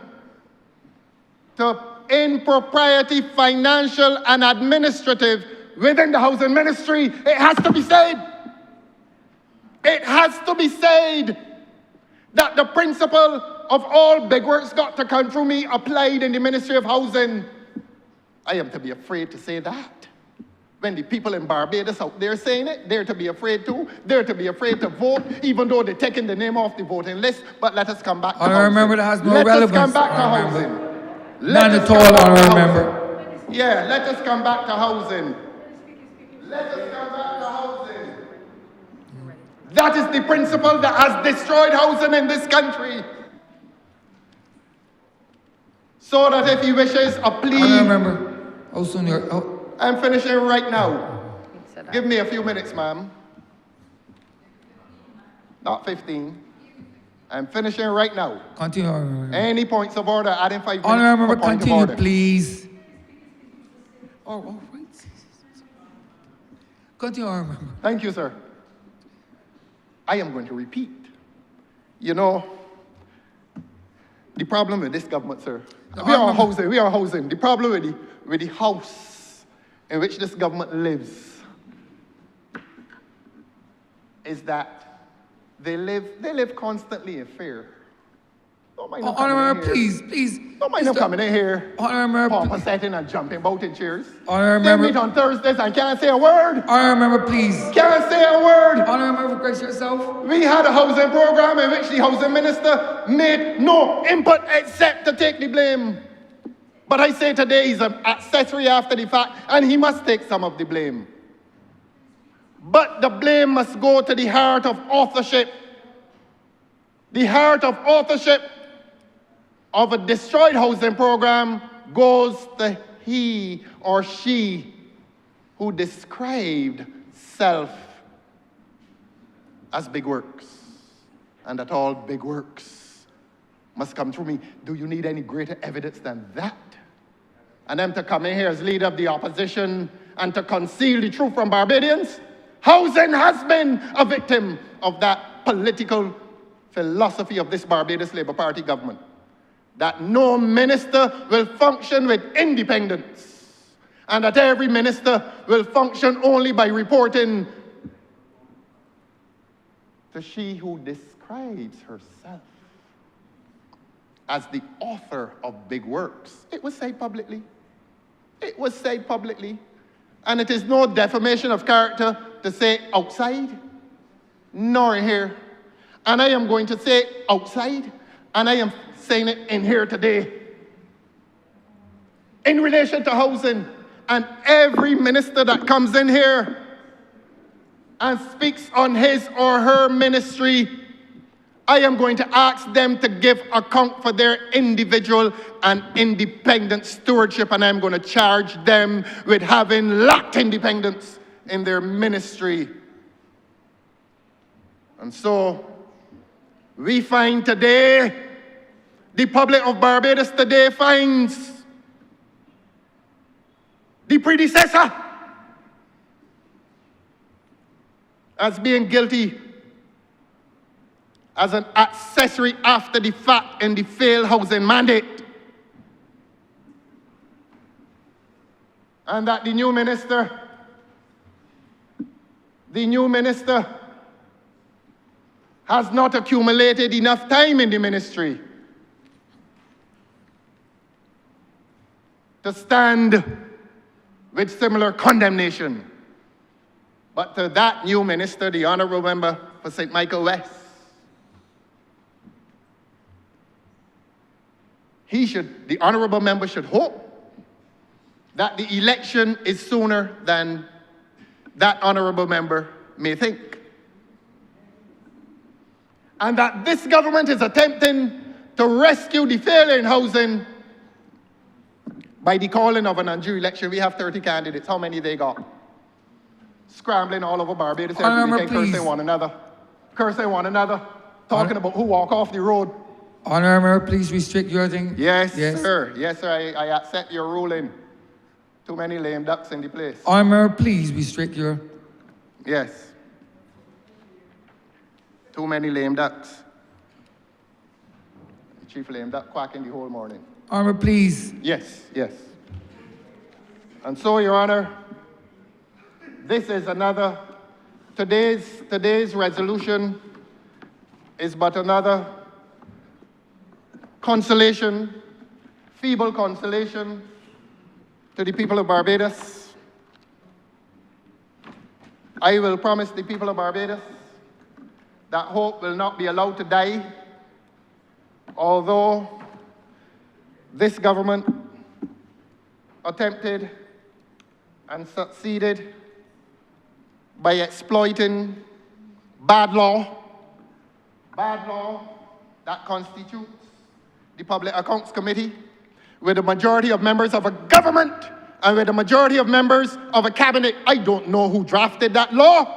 to impropriety, financial and administrative, within the housing ministry. It has to be said. It has to be said that the principle of all big works got to come through me applied in the Ministry of Housing. I am to be afraid to say that. When the people in Barbados out there saying it, they're to be afraid too. They're to be afraid to vote, even though they're taking the name off the voting list. But let us come back to housing. I remember that has no let relevance. Let us come back to housing. None at all, I remember. Yeah, let us come back to housing. Let us come back to housing. That is the principle that has destroyed housing in this country. So that if he wishes a plea... I remember. How soon you're... I'm finishing right now. Give me a few minutes, ma'am. Not 15. I'm finishing right now. Continue, Honourable. Any points of order, adding 5 minutes. Honourable member, point continue, of order. please. All right. Continue, Honourable member. Thank you, sir. I am going to repeat. You know, the problem with this government, sir, we are housing. The problem with the house in which this government lives is that they live constantly in fear. Don't mind them Honourable, coming in here. please. Don't mind them coming in here, Honourable, pomp setting and jumping about in chairs. Honourable They member. meet on Thursdays and can't say a word. Honourable member, please. Can't say a word. Honourable member, correct yourself. We had a housing program in which the housing minister made no input except to take the blame. But I say today he's an accessory after the fact, and he must take some of the blame. But the blame must go to the heart of authorship. The heart of authorship of a destroyed housing program goes to he or she who described self as big works, and that all big works must come through me. Do you need any greater evidence than that? And them to come in here as leader of the opposition and to conceal the truth from Barbadians? Housing has been a victim of that political philosophy of this Barbados Labour Party government, that no minister will function with independence, and that every minister will function only by reporting to she who describes herself as the author of big works. It was said publicly. It was said publicly. And it is no defamation of character to say outside, nor in here. And I am going to say outside, and I am saying it in here today. In relation to housing, and every minister that comes in here and speaks on his or her ministry, I am going to ask them to give account for their individual and independent stewardship, and I'm going to charge them with having lacked independence in their ministry. And so, we find today, the public of Barbados today finds the predecessor as being guilty as an accessory after the fact in the failed housing mandate. And that the new minister has not accumulated enough time in the ministry to stand with similar condemnation. But to that new minister, the Honourable Member for St. Michael West, the Honourable Member should hope that the election is sooner than that Honourable Member may think. And that this government is attempting to rescue the failure in housing by the calling of an undue election. We have 30 candidates. How many they got? Scrambling all over Barbados every weekend, cursing one another, talking about who walk off the road. Honourable, please restrict your thing. Yes, sir. Yes, sir. I accept your ruling. Too many lame ducks in the place. Honourable, please restrict your... Yes. Too many lame ducks. Chief lame duck quacking the whole morning. Honourable, please. Yes. And so, Your Honor, this is another, today's resolution is but another consolation, feeble consolation to the people of Barbados. I will promise the people of Barbados that hope will not be allowed to die, although this government attempted and succeeded by exploiting bad law that constitutes the Public Accounts Committee, with a majority of members of a government and with a majority of members of a cabinet. I don't know who drafted that law.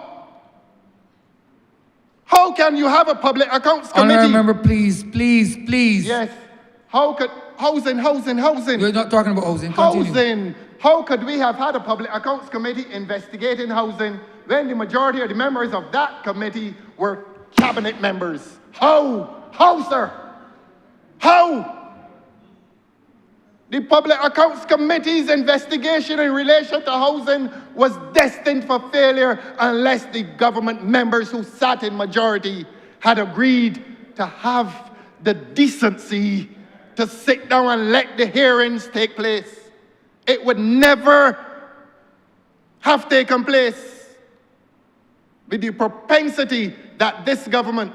How can you have a Public Accounts Committee? Honourable member, please. Yes. How could housing? You're not talking about housing. Continue. Housing. How could we have had a Public Accounts Committee investigating housing when the majority of the members of that committee were cabinet members? How, sir? How? The Public Accounts Committee's investigation in relation to housing was destined for failure unless the government members who sat in majority had agreed to have the decency to sit down and let the hearings take place. It would never have taken place with the propensity that this government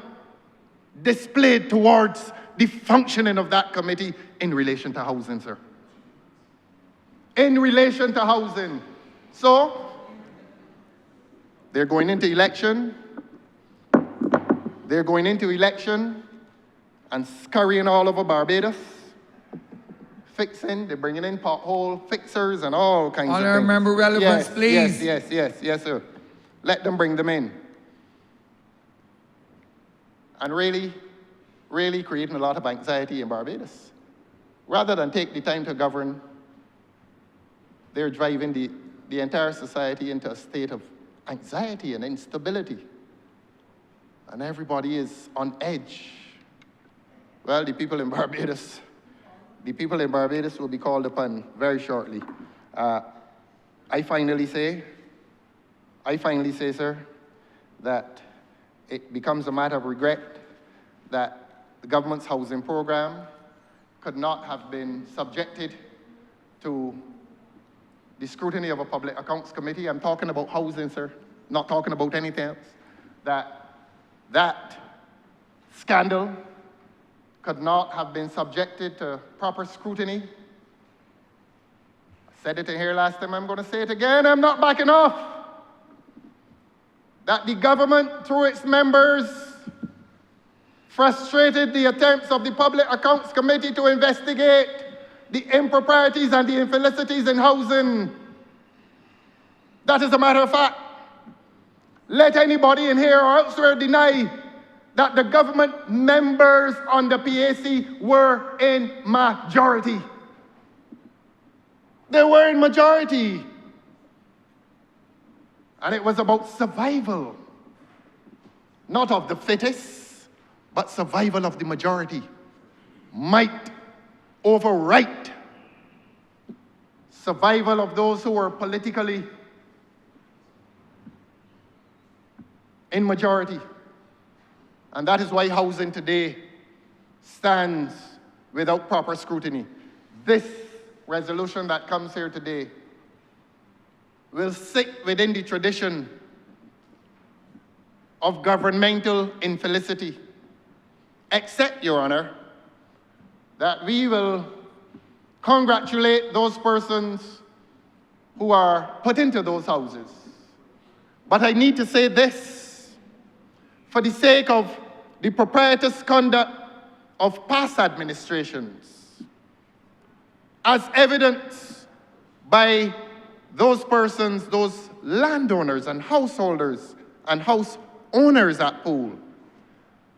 displayed towards the functioning of that committee in relation to housing, sir. In relation to housing. So, they're going into election. They're going into election and scurrying all over Barbados, fixing, they're bringing in pothole fixers and all kinds of things. Honourable relevance, Yes, please. yes, sir. Let them bring them in. And really creating a lot of anxiety in Barbados. Rather than take the time to govern, they're driving the entire society into a state of anxiety and instability. And everybody is on edge. Well, the people in Barbados will be called upon very shortly. I finally say, sir, that it becomes a matter of regret that the government's housing program could not have been subjected to the scrutiny of a Public Accounts Committee. I'm talking about housing, sir, not talking about anything else. That scandal could not have been subjected to proper scrutiny. I said it in here last time, I'm going to say it again, I'm not backing off. That the government, through its members, frustrated the attempts of the Public Accounts Committee to investigate the improprieties and the infelicities in housing. That is a matter of fact. Let anybody in here or elsewhere deny that the government members on the PAC were in majority. They were in majority. And it was about survival, not of the fittest, but survival of the majority. Might over right. Survival of those who were politically in majority. And that is why housing today stands without proper scrutiny. This resolution that comes here today will sit within the tradition of governmental infelicity, except, Your Honor, that we will congratulate those persons who are put into those houses. But I need to say this, for the sake of the proprietous conduct of past administrations, as evidenced by those persons, those landowners and householders and house owners at Poole,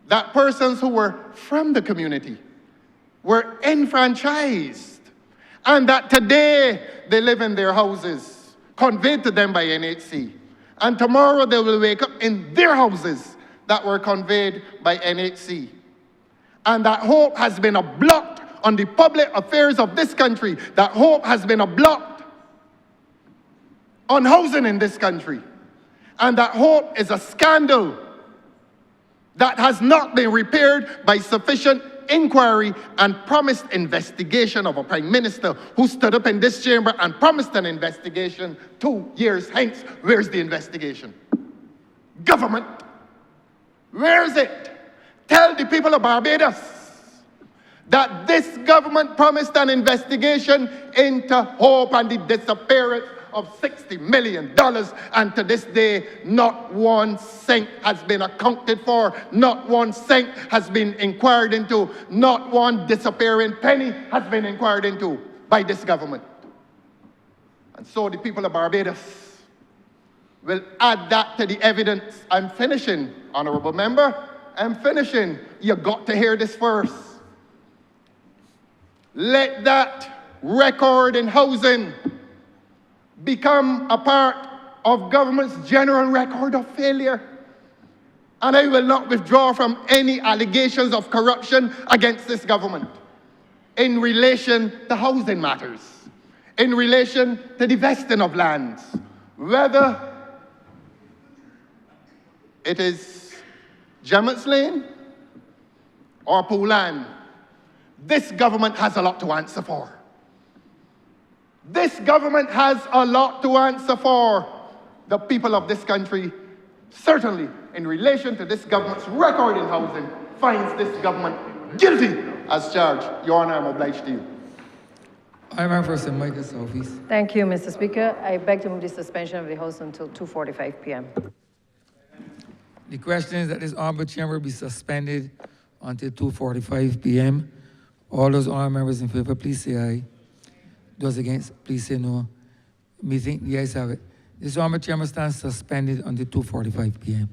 that persons who were from the community were enfranchised, and that today they live in their houses, conveyed to them by NHC. And tomorrow they will wake up in their houses that were conveyed by NHC. And that hope has been a blot on the public affairs of this country. That hope has been a blot on housing in this country. And that hope is a scandal that has not been repaired by sufficient inquiry and promised investigation of a prime minister who stood up in this chamber and promised an investigation 2 years hence. Where's the investigation? Government, where is it? Tell the people of Barbados that this government promised an investigation into Hope and the disappearance of $60 million, and to this day, not 1 cent has been accounted for, not 1 cent has been inquired into, not 1 disappearing penny has been inquired into by this government. And so the people of Barbados will add that to the evidence. I'm finishing, Honourable Member, I'm finishing. You got to hear this first. Let that record in housing become a part of government's general record of failure. And I will not withdraw from any allegations of corruption against this government. in relation to housing matters, in relation to the vesting of lands, whether it is Gemmett's Lane or Poulan. This government has a lot to answer for. This government has a lot to answer for. The people of this country, certainly in relation to this government's record in housing, finds this government guilty as charged. Your Honor, I'm obliged to you. Honourable Person Michael Southeast. Thank you, Mr. Speaker. I beg to move the suspension of the House until 2:45 p.m. The question is that this honorable chamber be suspended until 2:45 p.m. All those honorable members in favor, please say aye. Those against, please say no. Me think the ayes have it. This honorable chamber stands suspended until 2:45 p.m.